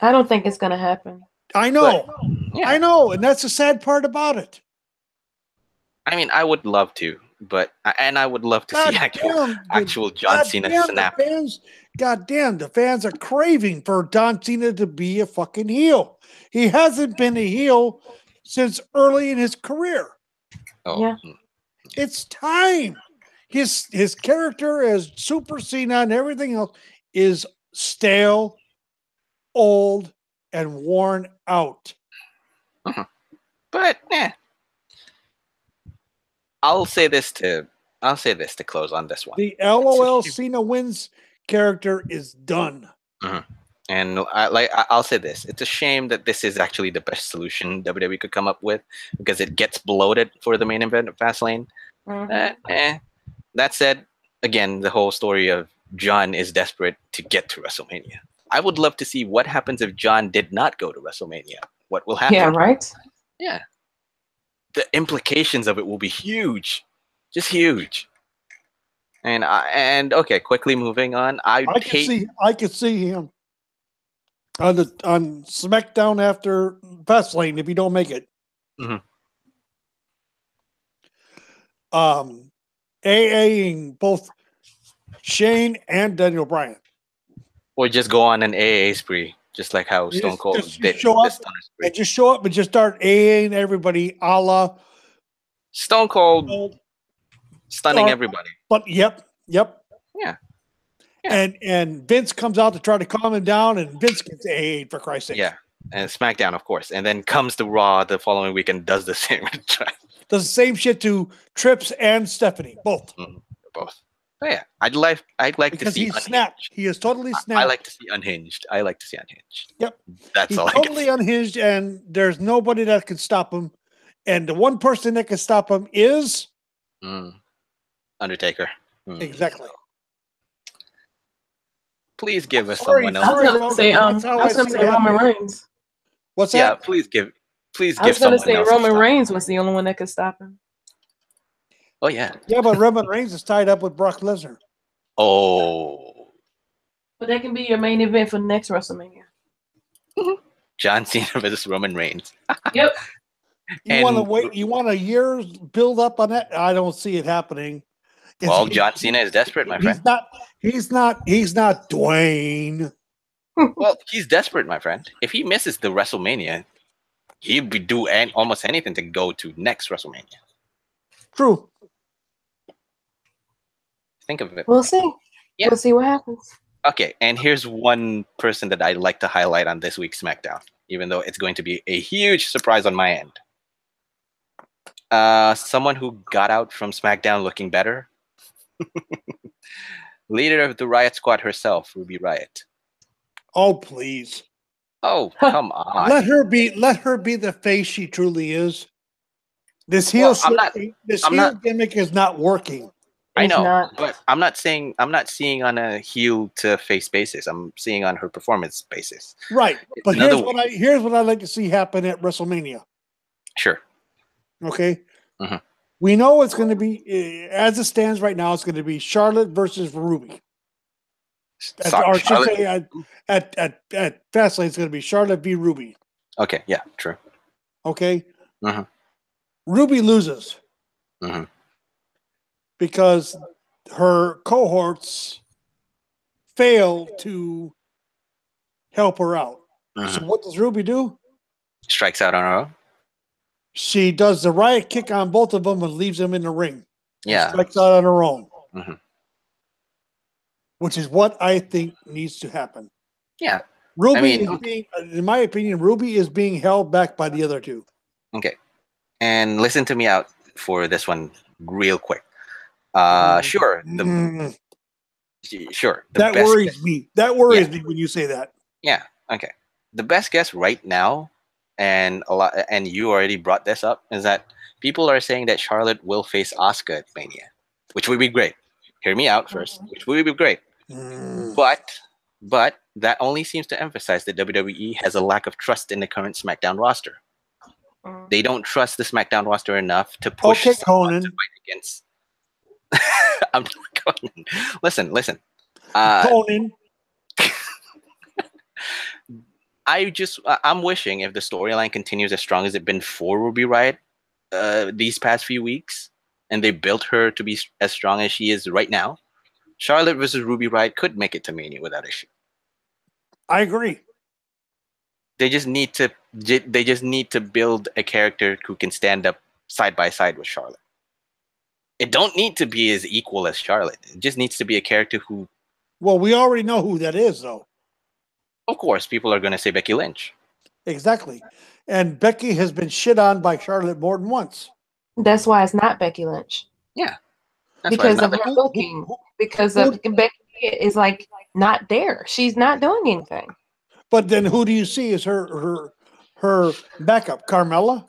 I don't think it's gonna happen. I know. yeah. I know. And that's the sad part about it. I mean, I would love to, but I would love to see actual John Cena snap. The fans are craving for John Cena to be a fucking heel. He hasn't been a heel since early in his career. Oh, Yeah. It's time. His character as Super Cena and everything else is stale, old, and worn out. But I'll say this to close on this one. The LOL Cena wins character is done. And I'll say this: it's a shame that this is actually the best solution WWE could come up with, because it gets bloated for the main event of Fastlane. That said, again, the whole story of John is desperate to get to WrestleMania. I would love to see what happens if John did not go to WrestleMania. What will happen? Yeah, right? Yeah. The implications of it will be huge. Just huge. And okay, quickly moving on. I could see him on Smackdown after Fastlane if you don't make it. AAing both Shane and Daniel Bryan. Or just go on an AA spree, just like how Stone Cold did. Just show up and just start AAing everybody, a la Stone Cold stunning everybody. But yep. Yeah. And Vince comes out to try to calm him down, and Vince gets AA'd for Christ's sake. Yeah, and SmackDown, of course, and then comes to Raw the following week and does the same. Does the same shit to Trips and Stephanie, both. Both. But yeah, I'd like to see. Because he's snapped. He is totally snapped. I like to see unhinged. Yep. That's he's all. Totally unhinged, and there's nobody that can stop him. And the one person that can stop him is Undertaker. Exactly. Please give us someone else. I was gonna say Roman Reigns. What's that? Yeah, please give. I was gonna say Roman Reigns was the only one that could stop him. Oh yeah. Yeah, but Roman Reigns is tied up with Brock Lesnar. Oh. But that can be your main event for next WrestleMania. John Cena versus Roman Reigns. Yep. You want to wait? You want a year's build up on that? I don't see it happening. Well, John Cena is desperate, my friend. He's not Dwayne. Well, he's desperate, my friend. If he misses the WrestleMania, he'd be do almost anything to go to next WrestleMania. True. Think of it. We'll see. Yeah. We'll see what happens. Okay, and here's one person that I'd like to highlight on this week's SmackDown, even though it's going to be a huge surprise on my end. Someone who got out from SmackDown looking better. Leader of the Riot Squad herself, Ruby Riott. Oh, please. Oh, come on. Let her be the face she truly is. This heel gimmick is not working. I know, but I'm not seeing on a heel to face basis. I'm seeing on her performance basis. Right. But here's what I'd like to see happen at WrestleMania. Sure. Okay. We know it's going to be, as it stands right now, it's going to be Charlotte versus Ruby. At Fastlane, it's going to be Charlotte v. Ruby. Okay, yeah, true. Okay? Ruby loses. Because her cohorts fail to help her out. So what does Ruby do? Strikes out on her own. She does the riot kick on both of them and leaves them in the ring. Yeah. Strikes out on her own. Which is what I think needs to happen. Yeah. In my opinion, Ruby is being held back by the other two. Okay. And listen to me out for this one real quick. Sure. That worries me. That worries me when you say that. Yeah. Okay. The best guess right now, and you already brought this up, is that people are saying that Charlotte will face Asuka at Mania, which would be great. Hear me out first, which would be great. But that only seems to emphasize that WWE has a lack of trust in the current SmackDown roster. They don't trust the SmackDown roster enough to push Okay, someone to Conan. fight against. I'm not going. Listen. Conan. I'm wishing if the storyline continues as strong as it's been for Ruby Riott these past few weeks, and they built her to be as strong as she is right now, Charlotte versus Ruby Riott could make it to Mania without issue. I agree. They just need to build a character who can stand up side by side with Charlotte. It don't need to be as equal as Charlotte. It just needs to be a character who. Well, we already know who that is, though. Of course, people are going to say Becky Lynch. Exactly. And Becky has been shit on by Charlotte more than once. That's why it's not Becky Lynch. Yeah. Because of her booking. Because of Becky is like not there. She's not doing anything. But then who do you see as her backup? Carmella?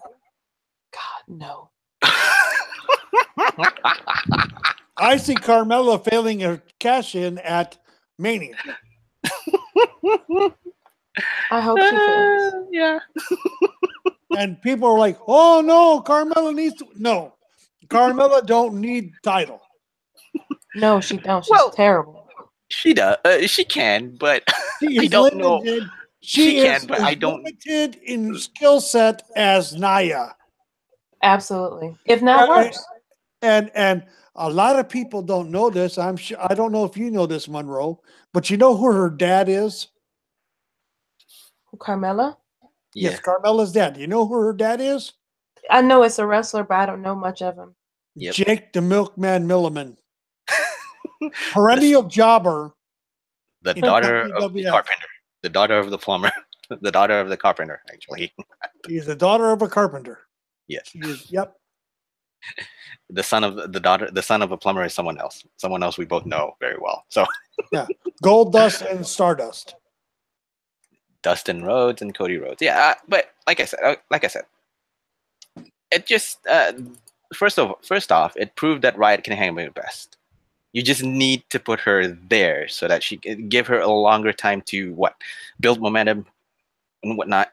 God, no. I see Carmella failing a cash in at Mania. I hope she fails. Yeah. And people are like, oh no, Carmella needs to. No, Carmella don't need title. No, she don't. She's terrible. She does. She can, but She I is don't limited. know. She can, is but as I don't. limited in skill set as Nia. Absolutely. If not worse. And a lot of people don't know this. I'm sure. I don't know if you know this, Monroe, but you know who her dad is? Carmella? Yeah. Yes, Carmella's dad. You know who her dad is? I know it's a wrestler, but I don't know much of him. Yep. Jake the Milkman Milliman. Perennial jobber. The daughter of the carpenter. The daughter of the plumber. The daughter of the carpenter, actually. He's the daughter of a carpenter. Yes. Yep. The son of a plumber is someone else. Someone else we both know very well. So yeah. Gold Dust and Stardust. Dustin Rhodes and Cody Rhodes. Yeah, but like I said, it just first off, it proved that Riott can hang with the best. You just need to put her there so that she can give her a longer time to build momentum and whatnot,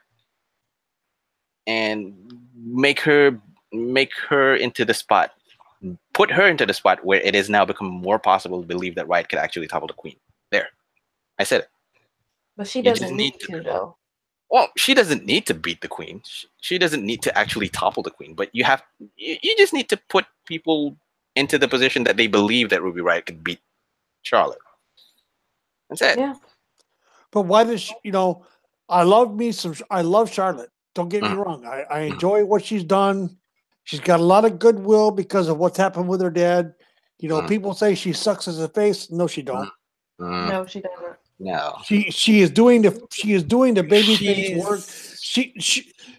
and make her into the spot, put her into the spot where it is now become more possible to believe that Riott could actually topple the Queen. There, I said it. But she doesn't need to, though. Well, she doesn't need to beat the Queen. She doesn't need to actually topple the Queen. But you just need to put people into the position that they believe that Ruby Riott could beat Charlotte. That's it. Yeah. But why does she, I love Charlotte. Don't get me wrong. I enjoy what she's done. She's got a lot of goodwill because of what's happened with her dad. People say she sucks as a face. No, she don't. No, she doesn't. No. She is doing the babyface work.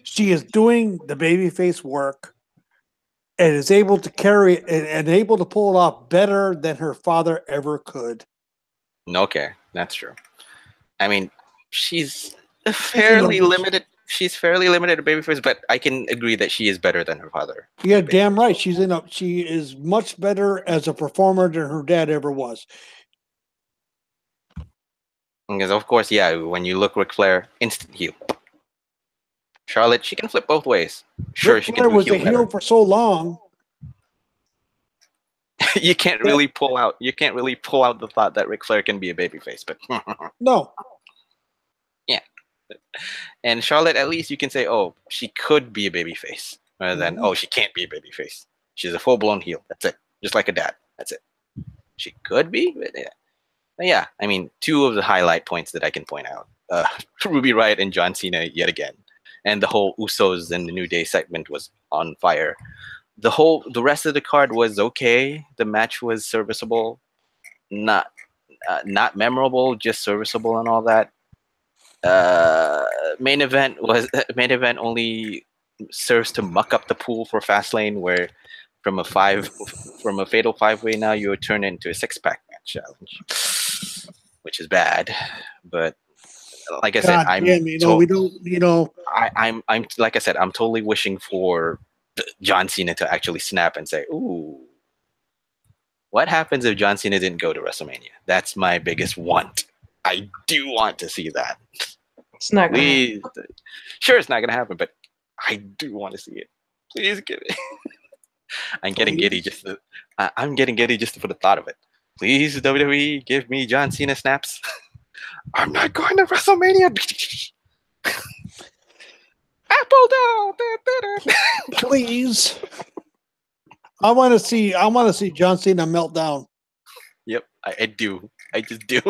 She is doing the babyface work and is able to carry it and able to pull it off better than her father ever could. Okay, that's true. I mean, she's fairly limited. She's fairly limited to babyface, but I can agree that she is better than her father. Yeah, damn right. She is much better as a performer than her dad ever was. Because of course, yeah, when you look Ric Flair, instant heel. Charlotte, she can flip both ways. Sure, Ric she Flair can do was a heel for so long. You can't really pull out the thought that Ric Flair can be a babyface, but no. Yeah. And Charlotte, at least you can say, oh, she could be a babyface, rather than she can't be a babyface. She's a full-blown heel. That's it. Just like a dad. That's it. She could be, but yeah. Yeah, I mean, two of the highlight points that I can point out. Ruby Riott and John Cena yet again. And the whole Usos and the New Day segment was on fire. The rest of the card was okay. The match was serviceable. Not memorable, just serviceable and all that. Main event only serves to muck up the pool for Fastlane, where from a fatal 5-way now you would turn it into a 6-pack match challenge, which is bad. But like I said, I'm like I said, I'm totally wishing for John Cena to actually snap and say, "Ooh, what happens if John Cena didn't go to WrestleMania?" That's my biggest want. I do want to see that. It's not gonna happen. Sure, it's not gonna happen, but I do want to see it. Please give it. I'm getting giddy just to, I'm getting giddy just for the thought of it. Please, WWE, give me John Cena snaps. I'm not going to WrestleMania. Apple down. Please. I want to see John Cena melt down. Yep, I do. I just do.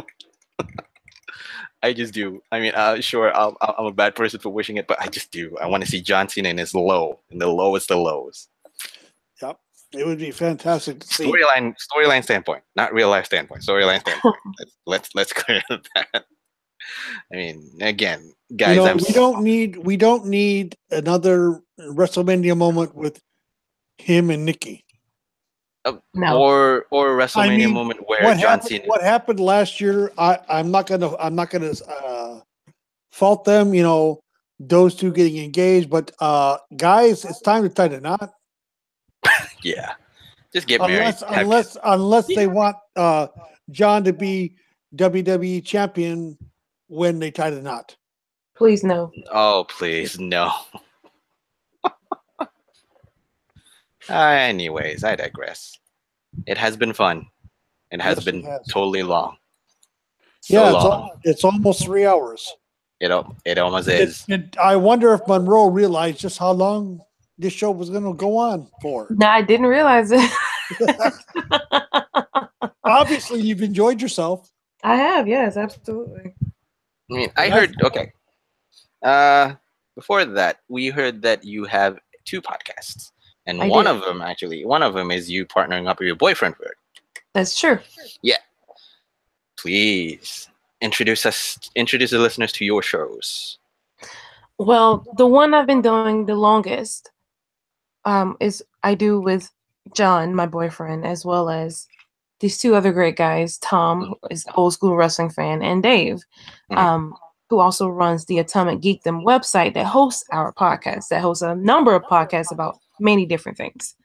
I just do. I mean, sure, I'm a bad person for wishing it, but I just do. I want to see John Cena in his low, in the lowest of lows. Yep, it would be fantastic to see. Storyline standpoint, not real life standpoint. Storyline standpoint. let's clear that. I mean, again, guys, we don't need another WrestleMania moment with him and Nikki. No. Or WrestleMania moment where John Cena. What happened last year? I'm not gonna fault them. Those two getting engaged, but guys, it's time to tie the knot. Yeah, just get married. Unless they want John to be WWE champion when they tie the knot. Please no. Oh, please no. Anyways, I digress. It has been fun. It has been totally long. It's almost 3 hours. It almost is. I wonder if Monroe realized just how long this show was going to go on for. No, I didn't realize it. Obviously, you've enjoyed yourself. I have, yes, absolutely. I mean, I heard. Okay. Before that, we heard that you have 2 podcasts. And one of them is you partnering up with your boyfriend for it. That's true. Yeah. Please introduce the listeners to your shows. Well, the one I've been doing the longest is I do with John, my boyfriend, as well as these 2 other great guys. Tom, who is an old school wrestling fan, and Dave, who also runs the Atomic Geekdom website that hosts our podcast, that hosts a number of podcasts about many different things.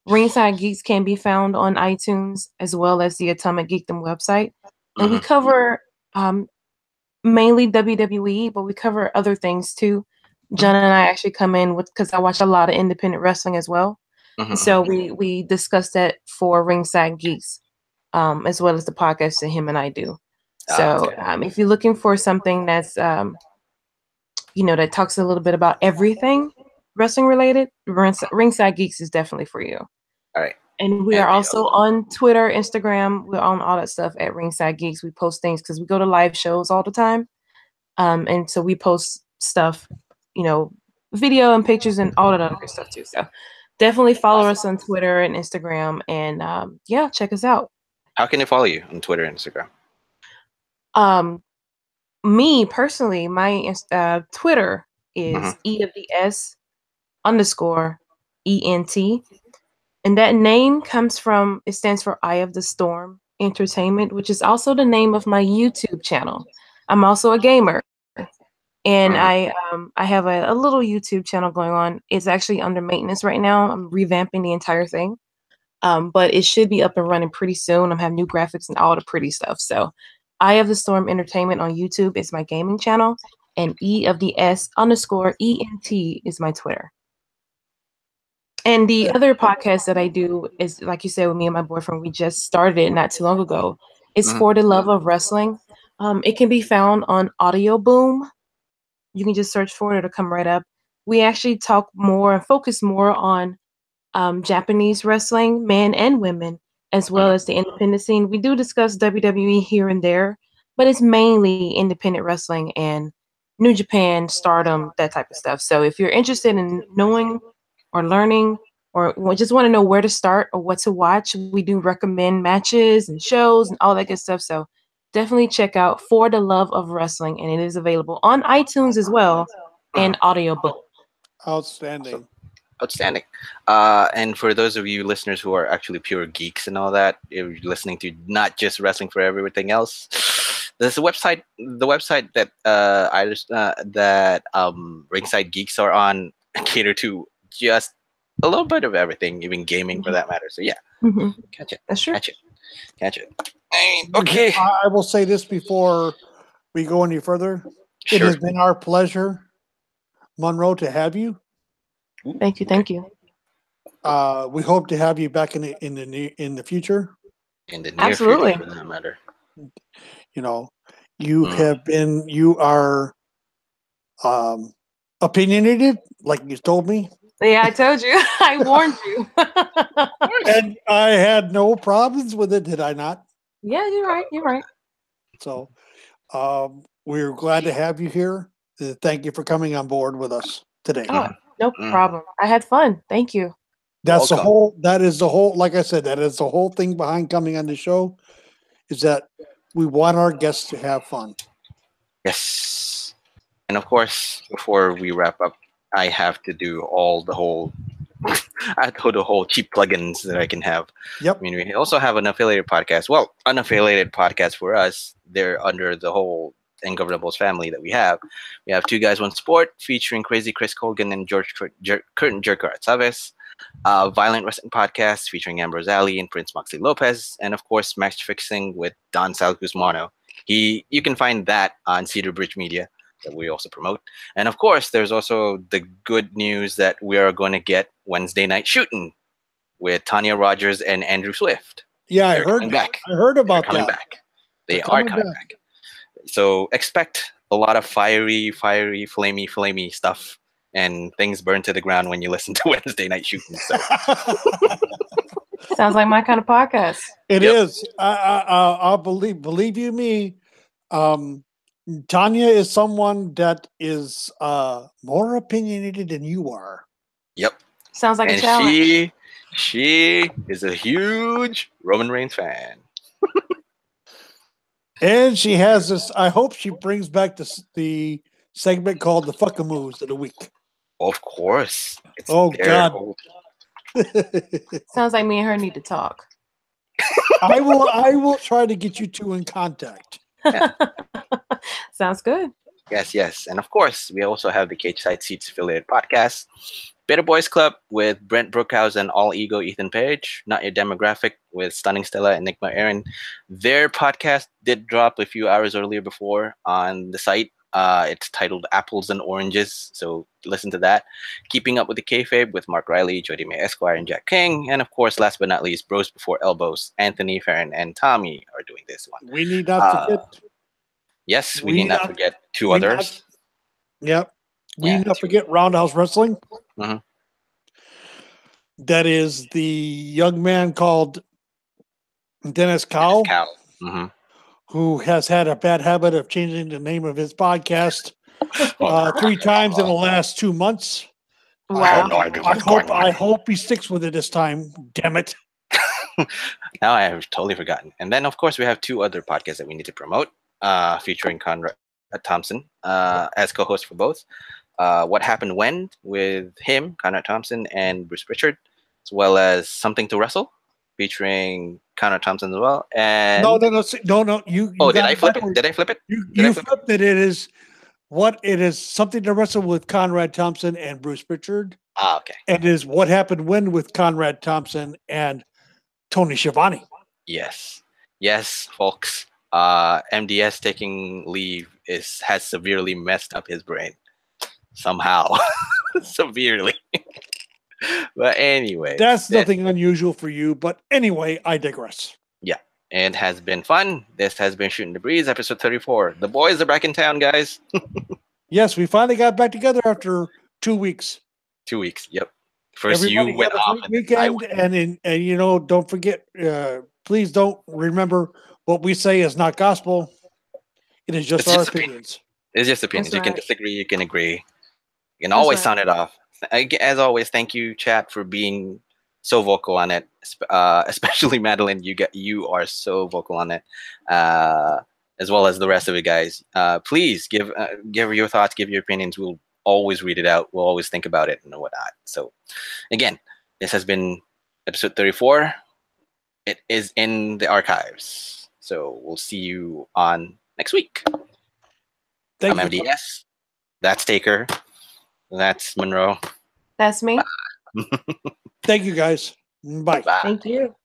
Ringside Geeks can be found on iTunes as well as the Atomic Geekdom website. And we cover mainly WWE, but we cover other things too. John and I actually come in because I watch a lot of independent wrestling as well. So we discuss that for Ringside Geeks, as well as the podcast that him and I do. So if you're looking for something that's that talks a little bit about everything wrestling related, Ringside Geeks is definitely for you. All right. And we are also on Twitter, Instagram. We're on all that stuff at Ringside Geeks. We post things because we go to live shows all the time. And so we post stuff, video and pictures and all that other good stuff too. So definitely follow us on Twitter and Instagram. And check us out. How can they follow you on Twitter and Instagram? Me personally, my Twitter is EOFDS_ENT. And that name it stands for Eye of the Storm Entertainment, which is also the name of my YouTube channel. I'm also a gamer. And I have a little YouTube channel going on. It's actually under maintenance right now. I'm revamping the entire thing. But it should be up and running pretty soon. I'm having new graphics and all the pretty stuff. So Eye of the Storm Entertainment on YouTube is my gaming channel. And EOFDS_ENT is my Twitter. And the other podcast that I do is, like you said, with me and my boyfriend, we just started it not too long ago. It's For the Love of Wrestling. It can be found on Audio Boom. You can just search for it. It'll come right up. We actually talk more and focus more on Japanese wrestling, men and women, as well as the independent scene. We do discuss WWE here and there, but it's mainly independent wrestling and New Japan, Stardom, that type of stuff. So if you're interested in knowing or learning or just want to know where to start or what to watch, we do recommend matches and shows and all that good stuff. So definitely check out For the Love of Wrestling, and it is available on iTunes as well and audiobook. Outstanding. Outstanding. And for those of you listeners who are actually pure geeks and all that, if you're listening to not just Wrestling for everything else, there's a website. The website that Ringside Geeks are on cater to just a little bit of everything, even gaming for that matter. So yeah, catch it. That's true. Catch it. Okay. I will say this before we go any further. It has been our pleasure, Monroe, to have you. Thank you. Thank you. We hope to have you back in the future. In the near Absolutely. future, for that matter. You know, you are opinionated, like you told me, Yeah, I told you. I warned you. and I had no problems with it. Did I not? Yeah, you're right. You're right. So, we're glad to have you here. Thank you for coming on board with us today. Oh, no problem. I had fun. Thank you. That's the Welcome. whole. That is the whole. Like I said, that is the whole thing behind coming on the show, is that we want our guests to have fun. Yes. And of course, before we wrap up, I have to do the whole cheap plugins that I can have. Yep. I mean, we also have an affiliated podcast. Well, unaffiliated podcast for us. They're under the whole Ingovernables family that we have. We have Two Guys, One Sport, featuring Crazy Chris Colgan and George Curtin Jerker Saves. Violent Wrestling Podcast, featuring Ambrose Ali and Prince Moxley Lopez. And of course, Match Fixing with Don Sal Guzmano. You can find that on Cedar Bridge Media, that we also promote. And of course, there's also the good news that we are going to get Wednesday Night Shootin' with Tanya Rogers and Andrew Swift. Yeah, They're coming back. I heard about They're coming that. back. They are coming back. So expect a lot of fiery, flamey stuff, and things burn to the ground when you listen to Wednesday Night Shootin'. So. Sounds like my kind of podcast. It is. I'll believe you me. Tanya is someone that is more opinionated than you are. Yep. Sounds like and a challenge. she is a huge Roman Reigns fan. And she has this. I hope she brings back the segment called the Fuckamoos of the week. Of course. It's Oh, their God. whole- Sounds like me and her need to talk. I will try to get you two in contact. Sounds good. Yes. And of course, we also have the Cage Side Seats affiliated podcast, Bitter Boys Club with Brent Brookhouse and All Ego Ethan Page, Not Your Demographic with Stunning Stella and Enigma Aaron. Their podcast did drop a few hours earlier before on the site. It's titled Apples and Oranges, so listen to that. Keeping Up with the Kayfabe with Mark Riley, Jody May Esquire, and Jack King. And of course, last but not least, Bros Before Elbows, Anthony, Farron, and Tommy are doing this one. We need not forget. Yes, we need not forget two others. Yep. We need not forget Roundhouse Wrestling. Mm-hmm. That is the young man called Dennis Cowell. Mm-hmm. Who has had a bad habit of changing the name of his podcast 3 times in the last 2 months. Wow. I hope he sticks with it this time. Damn it. Now I have totally forgotten. And then, of course, we have 2 other podcasts that we need to promote, featuring Conrad Thompson as co-host for both. What Happened When with him, Conrad Thompson, and Bruce Pritchard, as well as Something to Wrestle, featuring Connor Thompson as well. And no. You did I flip it? Did I flip it? You flipped it. It is Something to Wrestle with Conrad Thompson and Bruce Pritchard. Okay. And it is What Happened When with Conrad Thompson and Tony Schiavone. Yes, folks. MDS taking leave has severely messed up his brain somehow, severely. But anyway, that's nothing unusual for you. But anyway, I digress. Yeah, and has been fun. This has been Shooting the Breeze, episode 34. The boys are back in town, guys. Yes, we finally got back together after 2 weeks. 2 weeks. Yep. First, Everybody you went off weekend, and don't forget. Please don't remember what we say is not gospel. It is just our opinions. It's just opinions. That's You can right. disagree. You can agree. You can always right. sound it off. As always, thank you, chat, for being so vocal on it. Especially Madeline, you are so vocal on it, as well as the rest of you guys. Please give your thoughts, give your opinions. We'll always read it out. We'll always think about it and whatnot. So, again, this has been episode 34. It is in the archives. So we'll see you on next week. I'm MDS. That's Taker. That's Monroe. That's me. Thank you, guys. Bye. Bye. Thank you.